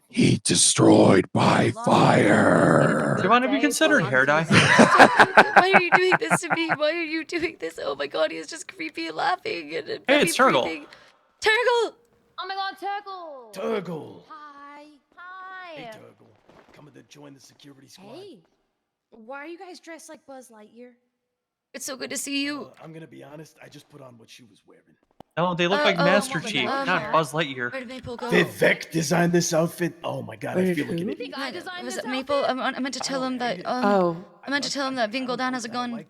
Speaker 22: he destroyed by fire.
Speaker 7: Siobhan, have you considered hair dye?
Speaker 1: Why are you doing this to me? Why are you doing this? Oh my God, he's just creepy laughing and
Speaker 7: Hey, it's Turgle.
Speaker 1: Turgle!
Speaker 11: Oh my God, Turgle.
Speaker 8: Turgle.
Speaker 11: Hi.
Speaker 8: Hey,
Speaker 11: Hi.
Speaker 8: Turgle. Coming to join the security squad.
Speaker 23: Hey, why are you guys dressed like Buzz Lightyear?
Speaker 1: It's so good to see you.
Speaker 8: I'm gonna be honest. I just put on what she was wearing.
Speaker 7: No, they look like Master Chief,
Speaker 1: um,
Speaker 7: not Buzz Lightyear.
Speaker 1: Where did Maple go?
Speaker 8: Vivek designed this outfit. Oh my god, I feel like an idiot.
Speaker 1: Was it Maple? I meant to tell him that.
Speaker 18: Oh.
Speaker 1: I meant to tell him that Vingo Dan has a gun.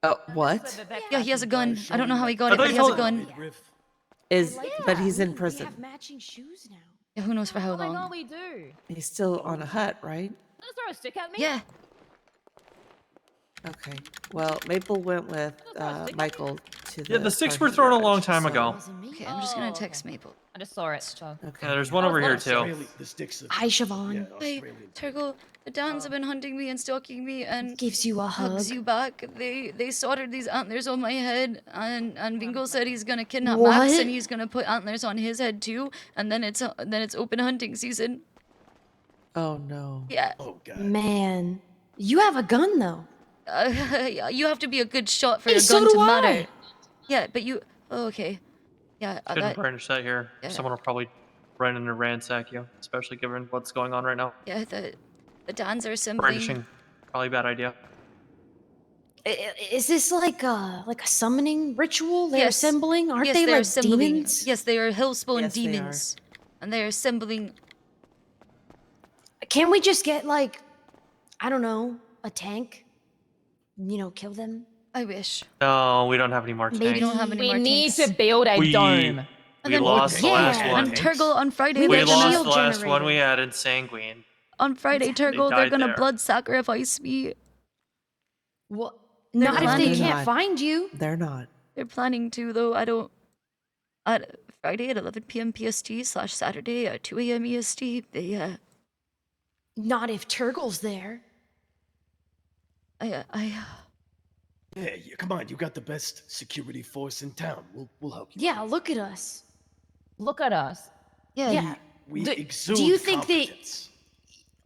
Speaker 18: Oh, what?
Speaker 1: Yeah, he has a gun. I don't know how he got
Speaker 7: I
Speaker 1: it,
Speaker 7: thought
Speaker 1: but
Speaker 7: you
Speaker 1: he has a
Speaker 7: told-
Speaker 1: gun.
Speaker 18: But he's in
Speaker 23: We
Speaker 18: prison.
Speaker 23: have matching shoes now.
Speaker 1: Yeah, who knows for how
Speaker 11: Oh my God,
Speaker 1: long?
Speaker 11: we do.
Speaker 18: He's still on a hut, right?
Speaker 11: Don't throw a stick at me.
Speaker 1: Yeah.
Speaker 18: Okay. Well, Maple went with Michael to the.
Speaker 7: Yeah, the sticks were
Speaker 18: parking
Speaker 7: thrown a
Speaker 18: garage,
Speaker 7: long time
Speaker 18: so-
Speaker 7: ago.
Speaker 1: Okay, I'm just gonna text Maple.
Speaker 11: I just saw it. So.
Speaker 18: Okay.
Speaker 7: Yeah, there's one over here too.
Speaker 8: The sticks are,
Speaker 23: Hi, Siobhan.
Speaker 1: Hey, Turgle, the Dans have been hunting me and stalking me and
Speaker 23: Gives you a
Speaker 1: hugs
Speaker 23: hug.
Speaker 1: you back. They soldered these antlers on my head, and Bingo said he's gonna kidnap
Speaker 23: What?
Speaker 1: Max and he's gonna put antlers on his head too, and then it's open hunting season.
Speaker 18: Oh no.
Speaker 1: Yeah.
Speaker 8: Oh god.
Speaker 23: Man, you have a gun though.
Speaker 1: You have to be a good shot for
Speaker 23: Hey,
Speaker 1: your
Speaker 23: so
Speaker 1: gun
Speaker 23: do
Speaker 1: to
Speaker 23: I.
Speaker 1: matter. Yeah, but you. Oh, okay. Yeah.
Speaker 7: Shouldn't brandish that here.
Speaker 1: Yeah.
Speaker 7: Someone will probably run in and ransack you, especially given what's going on right now.
Speaker 1: Yeah. The Dans are assembling.
Speaker 7: Brandishing, probably a bad idea.
Speaker 23: Is this like a summoning ritual? They're
Speaker 1: Yes.
Speaker 23: assembling? Aren't
Speaker 1: Yes,
Speaker 23: they
Speaker 1: they're
Speaker 23: like
Speaker 1: assembling.
Speaker 23: demons?
Speaker 1: Yes, they are hellspawn
Speaker 18: Yes, they are.
Speaker 1: demons, and they're assembling.
Speaker 23: Can't we just get like, I don't know, a tank? You know, kill them?
Speaker 1: I wish.
Speaker 7: No, we don't have any more tanks.
Speaker 1: Maybe we don't have any
Speaker 11: We
Speaker 1: more
Speaker 11: need
Speaker 1: tanks.
Speaker 11: to build a
Speaker 7: We-
Speaker 11: dome.
Speaker 1: And
Speaker 7: We
Speaker 1: then-
Speaker 7: lost the
Speaker 23: Yeah,
Speaker 7: last
Speaker 1: And
Speaker 7: one.
Speaker 1: Turgle on Friday.
Speaker 23: We
Speaker 7: We
Speaker 1: they're
Speaker 23: got
Speaker 1: gonna-
Speaker 7: lost the
Speaker 23: shield
Speaker 7: last one
Speaker 23: generator.
Speaker 7: we had in Sanguine.
Speaker 1: On Friday,
Speaker 7: Exactly.
Speaker 1: Turgle,
Speaker 7: They
Speaker 1: they're
Speaker 7: died
Speaker 1: gonna
Speaker 7: there.
Speaker 1: blood sacrifice me.
Speaker 23: What?
Speaker 1: They're
Speaker 23: Not if
Speaker 1: planning.
Speaker 23: they
Speaker 18: They're
Speaker 23: can't
Speaker 18: not.
Speaker 23: find you.
Speaker 18: They're not.
Speaker 1: They're planning to, though. I don't. At Friday at 11 p.m. PST/Saturday at 2 a.m. EST. They
Speaker 23: Not if Turgle's there.
Speaker 1: I
Speaker 8: Yeah, come on. You got the best security force in town. We'll help you.
Speaker 23: Yeah, look at us.
Speaker 11: Look at us.
Speaker 1: yeah.
Speaker 23: Yeah.
Speaker 8: We
Speaker 23: Do-
Speaker 8: exude
Speaker 23: do you think
Speaker 8: competence.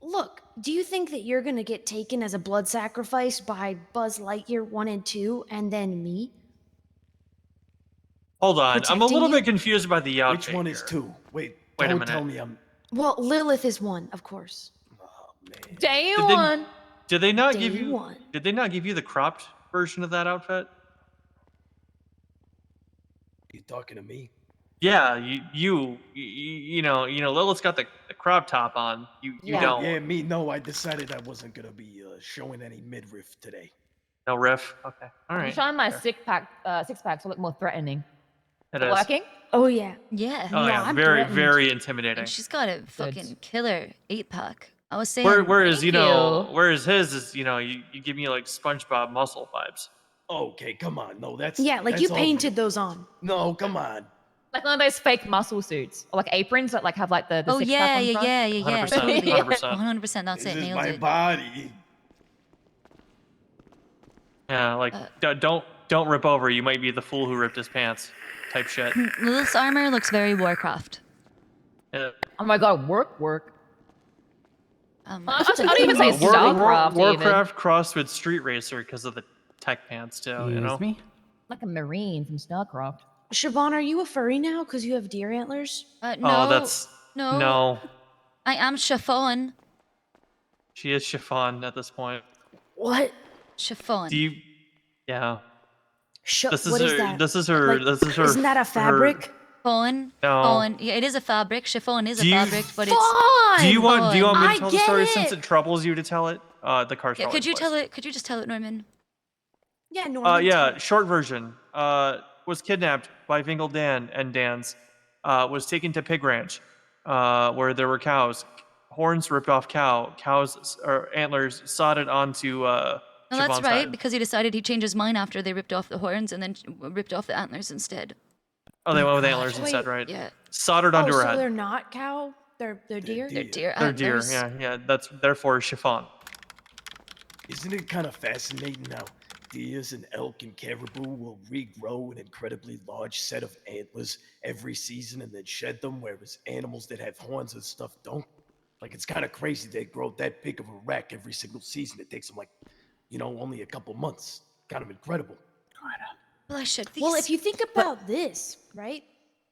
Speaker 23: Look, do you think that you're gonna get taken as a blood sacrifice by Buzz Lightyear 1 and 2 and then me?
Speaker 7: Hold on, I'm a
Speaker 23: Protecting
Speaker 7: little
Speaker 23: you?
Speaker 7: bit confused by the outfit.
Speaker 8: Which one is
Speaker 7: here.
Speaker 8: 2? Wait
Speaker 7: Wait a
Speaker 8: don't
Speaker 7: minute.
Speaker 8: tell me I'm.
Speaker 23: Well, Lilith is 1, of course.
Speaker 11: Day
Speaker 7: Did they-
Speaker 11: one.
Speaker 7: Did they not
Speaker 23: Day
Speaker 7: give you?
Speaker 23: 1.
Speaker 7: Did they not give you the cropped version of that outfit?
Speaker 8: You talking to me?
Speaker 7: Yeah, you know, Lilith's got the crop top on. You
Speaker 11: Yeah.
Speaker 7: don't.
Speaker 8: Yeah, me. No, I decided I wasn't gonna be showing any midriff today.
Speaker 7: No riff. Okay, all
Speaker 11: I'm
Speaker 7: right.
Speaker 11: trying my
Speaker 7: fair.
Speaker 11: six pack to look more threatening.
Speaker 7: It is.
Speaker 11: Working?
Speaker 23: Oh yeah.
Speaker 1: Yeah.
Speaker 7: Oh yeah,
Speaker 23: I'm
Speaker 7: very
Speaker 23: threatened.
Speaker 7: very intimidating.
Speaker 1: And she's got a fucking killer 8-pack. I was saying.
Speaker 7: Whereas
Speaker 11: Thank you.
Speaker 7: whereas his is you give me like SpongeBob muscle vibes.
Speaker 8: Okay, come on. No, that's
Speaker 23: Yeah, like
Speaker 8: that's
Speaker 23: you
Speaker 8: all-
Speaker 23: painted those on.
Speaker 8: No, come on.
Speaker 11: Like one of those fake muscle suits, or like aprons that like have like the
Speaker 1: Oh
Speaker 11: six
Speaker 1: yeah,
Speaker 11: pack on the front.
Speaker 1: yeah.
Speaker 7: 100%,
Speaker 1: Totally.
Speaker 7: 100%.
Speaker 1: 100%. That's it.
Speaker 5: This is
Speaker 1: Nailed
Speaker 5: my
Speaker 1: it.
Speaker 5: body.
Speaker 7: Yeah, like don't rip over. You might be the fool who ripped his pants. Type shit.
Speaker 1: This armor looks very Warcraft.
Speaker 7: Yeah.
Speaker 11: Oh my god, work.
Speaker 1: I
Speaker 11: I don't even say Starcraft.
Speaker 7: Warcraft crossed with Street Racer because of the tech pants too. You know.
Speaker 11: Me? Like a marine from Starcraft.
Speaker 23: Siobhan, are you a furry now because you have deer antlers?
Speaker 1: No.
Speaker 7: Oh, that's no.
Speaker 1: I am Chiffon.
Speaker 7: She is chiffon at this point.
Speaker 23: What?
Speaker 1: Chiffon.
Speaker 7: Do you? Yeah. This is
Speaker 23: what
Speaker 7: her.
Speaker 23: is that?
Speaker 7: This is her.
Speaker 23: Like,
Speaker 7: this is her.
Speaker 23: Isn't that a fabric?
Speaker 1: Fawn.
Speaker 7: No.
Speaker 1: Fawn. Yeah, it is a fabric. Chiffon is a
Speaker 7: Do you-
Speaker 1: fabric, but
Speaker 7: Do you want? Do you want me to
Speaker 23: I
Speaker 7: tell the
Speaker 23: get
Speaker 7: story
Speaker 23: it.
Speaker 7: since it troubles you to tell it? The car's
Speaker 1: Yeah,
Speaker 7: probably
Speaker 1: could you
Speaker 7: closed.
Speaker 1: tell it? Could you just tell it, Norman?
Speaker 23: Yeah, Norman.
Speaker 7: Yeah, short version. Was kidnapped by Vingle Dan and Dan's. Was taken to Pig Ranch, where there were cows. Horns ripped off cows or antlers sodded onto.
Speaker 1: No, that's
Speaker 7: Siobhan's
Speaker 1: right,
Speaker 7: head.
Speaker 1: because he decided he'd change his mind after they ripped off the horns and then ripped off the antlers instead.
Speaker 7: Oh, they went with antlers
Speaker 23: Wait,
Speaker 7: instead, right?
Speaker 1: Yeah.
Speaker 7: Soldered onto her
Speaker 23: so
Speaker 7: head.
Speaker 23: they're not cow? They're deer?
Speaker 1: They're deer
Speaker 7: They're deer.
Speaker 1: antlers.
Speaker 7: Yeah. That's therefore chiffon.
Speaker 5: Isn't it kind of fascinating how deers and elk and caribou will regrow an incredibly large set of antlers every season and then shed them, whereas animals that have horns and stuff don't? Like, it's kind of crazy they grow that big of a rack every single season. It takes them, like, only a couple months. Kind of incredible.
Speaker 23: Well, if you think about this, right?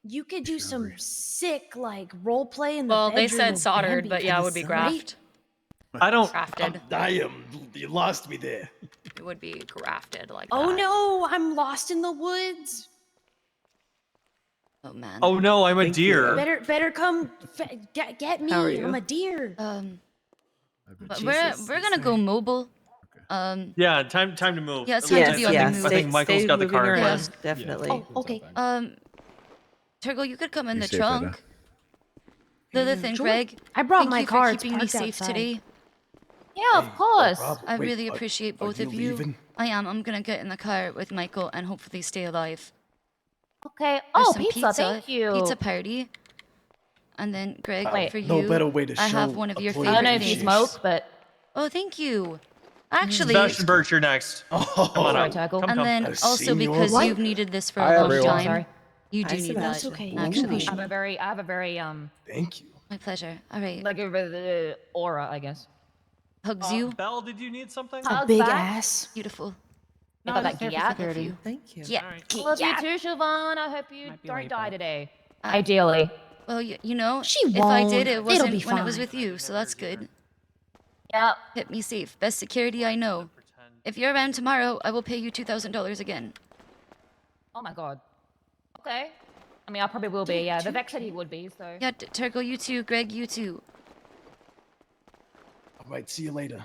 Speaker 23: You could do some sick, like, role play in the
Speaker 11: Well, they
Speaker 23: bedroom
Speaker 11: said
Speaker 23: with
Speaker 11: soldered,
Speaker 23: Bambi
Speaker 11: but yeah, it would be
Speaker 23: and right?
Speaker 11: graft.
Speaker 7: I don't.
Speaker 11: Grafted.
Speaker 5: You lost me there.
Speaker 11: It would be grafted like
Speaker 23: Oh
Speaker 11: that.
Speaker 23: no, I'm lost in the woods.
Speaker 1: Oh man.
Speaker 7: Oh no, I'm a deer.
Speaker 23: Better come get me.
Speaker 1: How are you?
Speaker 23: I'm a deer.
Speaker 1: But we're gonna go mobile.
Speaker 7: Yeah, time to move.
Speaker 1: Yeah, it's time to be on the move.
Speaker 7: I think Michael's got the car.
Speaker 1: Yes,
Speaker 18: definitely.
Speaker 1: Oh, okay. Turgle, you could come in
Speaker 17: Be
Speaker 1: the
Speaker 17: safe,
Speaker 1: trunk.
Speaker 17: Ada.
Speaker 1: The other thing,
Speaker 23: Sure.
Speaker 1: Greg.
Speaker 23: I brought
Speaker 1: thank
Speaker 23: my
Speaker 1: you
Speaker 23: car,
Speaker 1: for
Speaker 23: it's
Speaker 1: keeping me
Speaker 23: parked
Speaker 1: safe
Speaker 23: outside.
Speaker 1: today.
Speaker 11: Yeah, of course.
Speaker 1: I really appreciate both of you.
Speaker 5: leaving?
Speaker 1: I am. I'm gonna get in the car with Michael and hopefully stay alive.
Speaker 11: Okay.
Speaker 1: There's
Speaker 11: Oh,
Speaker 1: some
Speaker 11: pizza, thank you.
Speaker 1: Pizza party. And then Greg,
Speaker 11: Wait.
Speaker 1: for you,
Speaker 5: No better way to
Speaker 1: I have
Speaker 5: show
Speaker 1: one of your
Speaker 5: appreciation.
Speaker 1: favorite
Speaker 11: I don't know if you
Speaker 1: things.
Speaker 11: smoke, but
Speaker 1: Oh, thank you. Actually,
Speaker 7: Sebastian Birch, you're next. Come on
Speaker 11: sorry,
Speaker 7: up.
Speaker 11: Tackle.
Speaker 7: Come,
Speaker 1: and
Speaker 7: come.
Speaker 1: then
Speaker 5: A
Speaker 1: also
Speaker 5: senior
Speaker 1: because
Speaker 5: what?
Speaker 1: you've needed this for
Speaker 22: Hi,
Speaker 1: a long
Speaker 22: everyone.
Speaker 1: time.
Speaker 11: Sorry.
Speaker 1: You do
Speaker 18: Hi,
Speaker 1: need that.
Speaker 18: Sebastian. Okay.
Speaker 1: Actually,
Speaker 11: I have a very
Speaker 5: Thank you.
Speaker 1: my pleasure. All right.
Speaker 11: like a aura, I guess.
Speaker 1: Hugs you.
Speaker 7: Belle, did you need something?
Speaker 23: A
Speaker 11: Hugs
Speaker 23: big
Speaker 11: back.
Speaker 23: ass.
Speaker 1: Beautiful.
Speaker 11: I got that
Speaker 1: Careful
Speaker 11: gap.
Speaker 1: for you.
Speaker 18: Thank you.
Speaker 1: Yeah.
Speaker 11: Love you too, Siobhan. I hope you don't die today. Ideally.
Speaker 1: Well, you know,
Speaker 23: She
Speaker 1: if I did,
Speaker 23: won't.
Speaker 1: it
Speaker 23: It'll
Speaker 1: wasn't
Speaker 23: be
Speaker 1: when it was
Speaker 23: fine.
Speaker 1: with you, so that's good.
Speaker 11: Yep.
Speaker 1: Kept me safe. Best security I know. If you're around tomorrow, I will pay you $2,000 again.
Speaker 11: Oh my god. Okay. I mean, I probably will be. Yeah, Vivek said he would be. So.
Speaker 1: Yeah, Turgle, you too. Greg, you too.
Speaker 5: All right, see you later.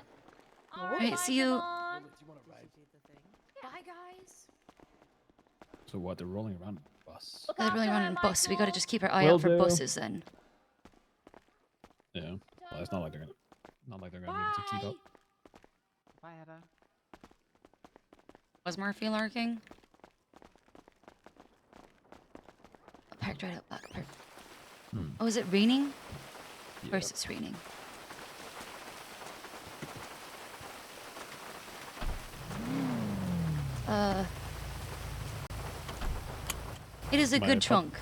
Speaker 1: All right, see you.
Speaker 23: Bye, guys.
Speaker 3: So what? They're rolling around the bus.
Speaker 1: They're really running a bus. We gotta just keep our eye
Speaker 3: Will
Speaker 1: out for
Speaker 3: do.
Speaker 1: buses then.
Speaker 3: Yeah. Well, it's not like they're gonna be able to keep up.
Speaker 23: Bye, Ada.
Speaker 1: Was Murphy lurking? Parked right out back. Parked. Oh, is it raining? Of course it's raining. It is a good trunk.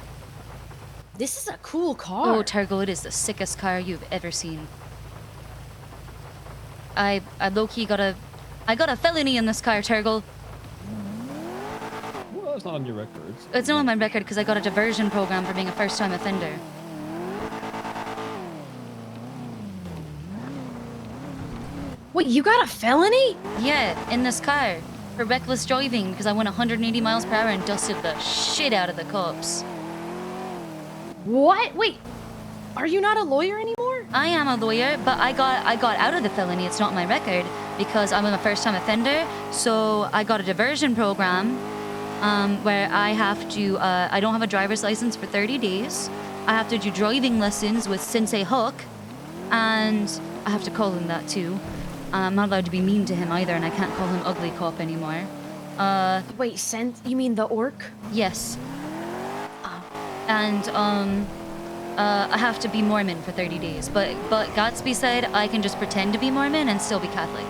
Speaker 23: This is a cool car.
Speaker 1: Oh, Turgle, it is the sickest car you've ever seen. I low-key got a felony in this car, Turgle.
Speaker 3: Well, it's not on your records.
Speaker 1: It's not on my record because I got a diversion program for being a first-time offender.
Speaker 23: Wait, you got a felony?
Speaker 1: Yeah, in this car. For reckless driving because I went 180 miles per hour and dusted the shit out of the cops.
Speaker 23: What? Wait, are you not a lawyer anymore?
Speaker 1: I am a lawyer, but I got out of the felony. It's not on my record because I'm a first-time offender. So I got a diversion program where I have to. I don't have a driver's license for 30 days. I have to do driving lessons with Sensei Hook, and I have to call him that too. I'm not allowed to be mean to him either, and I can't call him ugly cop anymore.
Speaker 23: Wait, you mean the orc?
Speaker 1: Yes. and I have to be Mormon for 30 days. But Gatsby said I can just pretend to be Mormon and still be Catholic.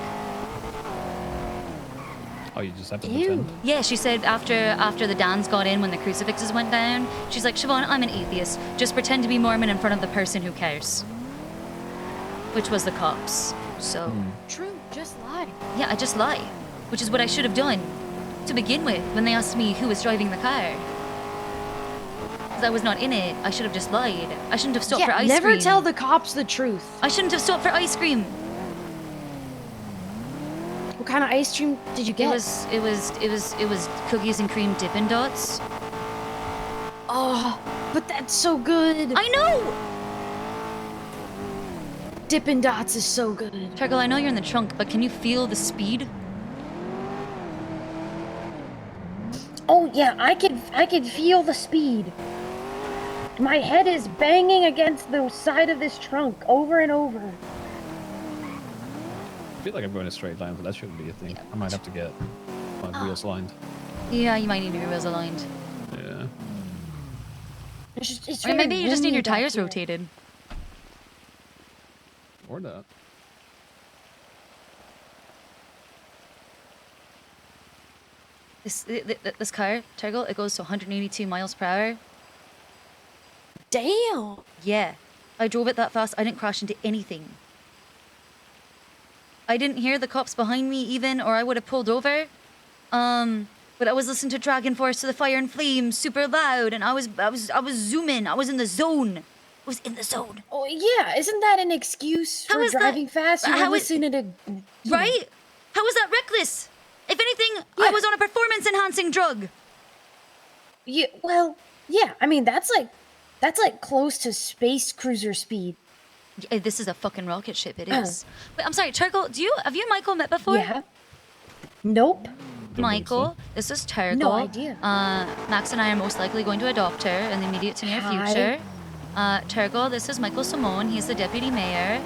Speaker 3: Oh, you just have to pretend?
Speaker 1: Yeah, she said after the Dans got in when the crucifixes went down, she's like, Siobhan, I'm an atheist. Just pretend to be Mormon in front of the person who cares. Which was the cops. So.
Speaker 23: True, just lie.
Speaker 1: Yeah, I just lie. Which is what I should have done to begin with when they asked me who was driving the car. Because I was not in it. I should have just lied. I shouldn't have stopped for ice cream.
Speaker 23: Never tell the cops the truth.
Speaker 1: I shouldn't have stopped for ice cream.
Speaker 23: What kind of ice cream did you get?
Speaker 1: It was cookies and cream Dippin' Dots.
Speaker 23: Oh, but that's so good.
Speaker 1: I know.
Speaker 23: Dippin' Dots is so good.
Speaker 1: Turgle, I know you're in the trunk, but can you feel the speed?
Speaker 23: Oh yeah, I could feel the speed. My head is banging against the side of this trunk over and over.
Speaker 3: I feel like I'm going a straight line, but that shouldn't be a thing. I might have to get my wheels aligned.
Speaker 1: Yeah, you might need your wheels aligned.
Speaker 3: Yeah.
Speaker 23: It's
Speaker 1: Or maybe you just need your
Speaker 23: windy back
Speaker 1: tires
Speaker 23: here.
Speaker 1: rotated.
Speaker 3: Or that.
Speaker 1: This car, Turgle, it goes to 182 miles per hour.
Speaker 23: Damn.
Speaker 1: Yeah, I drove it that fast. I didn't crash into anything. I didn't hear the cops behind me even, or I would have pulled over. But I was listening to Dragon Force to the Fire and Flames super loud, and I was zooming. I was in the zone. I was in the zone.
Speaker 23: Oh yeah, isn't that an excuse
Speaker 1: How
Speaker 23: for
Speaker 1: is that-
Speaker 23: driving fast? You're
Speaker 1: how is-
Speaker 23: listening to
Speaker 1: Right? How was that reckless? If anything, I was on a performance-enhancing drug.
Speaker 23: Yeah, well, yeah. I mean, that's like close to space cruiser speed.
Speaker 1: Yeah, this is a fucking rocket ship. It is. Wait, I'm sorry, Turgle. Have you and Michael met before?
Speaker 23: Yeah. Nope.
Speaker 1: Michael, this is Turgle.
Speaker 23: No idea.
Speaker 1: Max and I are most likely going to adopt her in the immediate to near
Speaker 23: Hi.
Speaker 1: future. Turgle, this is Michael Simone. He's the deputy mayor.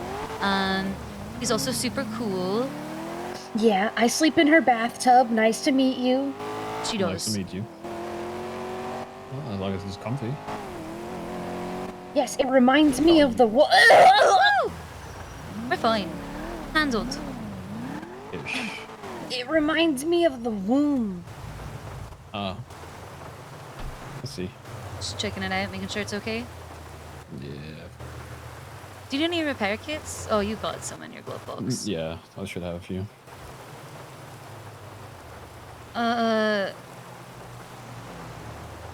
Speaker 1: He's also super cool.
Speaker 23: Yeah, I sleep in her bathtub. Nice to meet you.
Speaker 1: She
Speaker 3: Nice
Speaker 1: does.
Speaker 3: to meet you. Well, as long as it's comfy.
Speaker 23: Yes, it reminds me of the.
Speaker 1: We're fine. Handled.
Speaker 3: Ish.
Speaker 23: It reminds me of the womb.
Speaker 3: Let's see.
Speaker 1: Just checking it out, making sure it's okay.
Speaker 3: Yeah.
Speaker 1: Do you need any repair kits? Oh, you got some in your glove box.
Speaker 3: Yeah, I should have a few.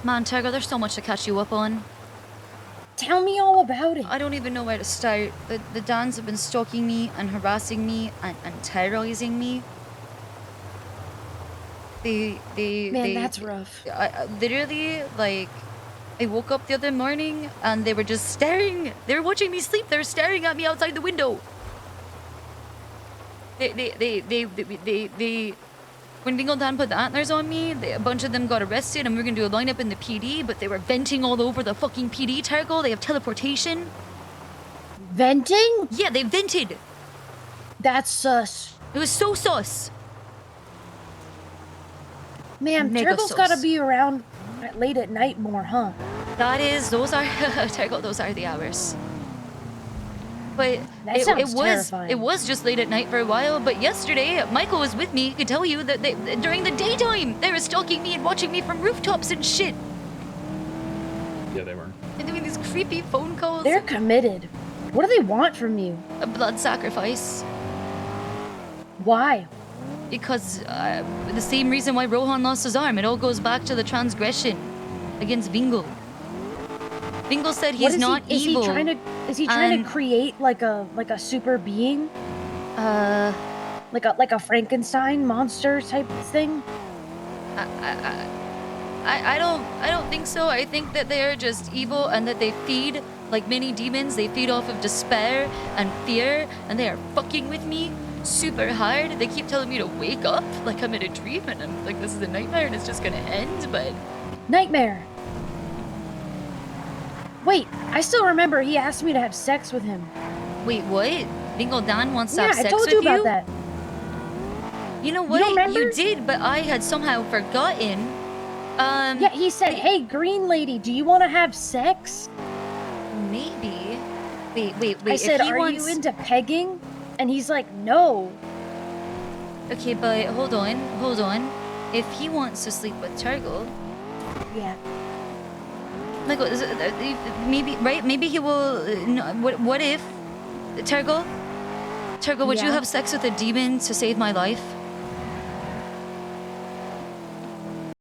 Speaker 1: Man, Turgle, there's so much to catch you up on.
Speaker 23: Tell me all about it.
Speaker 1: I don't even know where to start. The Dans have been stalking me and harassing me and terrorizing me.
Speaker 23: Man, that's rough.
Speaker 1: I literally, like, I woke up the other morning and they were just staring. They were watching me sleep. They were staring at me outside the window. When Bingo Dan put the antlers on me, a bunch of them got arrested and we were gonna do a lineup in the PD, but they were venting all over the fucking PD, Turgle. They have teleportation.
Speaker 23: Venting?
Speaker 1: Yeah, they vented.
Speaker 23: That's sus.
Speaker 1: It was so sus.
Speaker 23: Man,
Speaker 1: Mega
Speaker 23: Turtle's
Speaker 1: sus.
Speaker 23: gotta be around late at night more, huh?
Speaker 1: Those are, Turgle, those are the hours. But
Speaker 23: That
Speaker 1: it
Speaker 23: sounds
Speaker 1: was
Speaker 23: terrifying.
Speaker 1: just late at night for a while. But yesterday, Michael was with me. He could tell you that during the daytime, they were stalking me and watching me from rooftops and shit.
Speaker 3: Yeah, they were.
Speaker 1: And doing these creepy phone calls.
Speaker 23: They're committed. What do they want from you?
Speaker 1: A blood sacrifice.
Speaker 23: Why?
Speaker 1: Because the same reason why Rohan lost his arm. It all goes back to the transgression against Vingo. Vingo said he's not evil.
Speaker 23: Is he trying to create like a super being? Like a Frankenstein monster type thing?
Speaker 1: I don't think so. I think that they are just evil and that they feed like many demons. They feed off of despair and fear, and they are fucking with me super hard. They keep telling me to wake up like I'm in a dream, and I'm like, this is a nightmare and it's just gonna end. But
Speaker 23: Nightmare. Wait, I still remember he asked me to have sex with him.
Speaker 1: Wait, what? Bingo Dan wants to
Speaker 23: Yeah,
Speaker 1: have
Speaker 23: I
Speaker 1: sex
Speaker 23: told
Speaker 1: with
Speaker 23: you about that.
Speaker 1: You know
Speaker 23: You
Speaker 1: what?
Speaker 23: don't remember?
Speaker 1: You did, but I had somehow forgotten
Speaker 23: Yeah, he said, "Hey, green lady, do you want to have sex?"
Speaker 1: Maybe. Wait.
Speaker 23: I said,
Speaker 1: if he
Speaker 23: "Are
Speaker 1: wants...
Speaker 23: you into pegging?" And he's like, "No."
Speaker 1: Okay, but hold on. If he wants to sleep with Turgle,
Speaker 23: yeah.
Speaker 1: Like, maybe, right? Maybe he will. No, what if, Turgle, would you
Speaker 23: Yeah.
Speaker 1: have sex with a demon to save my life?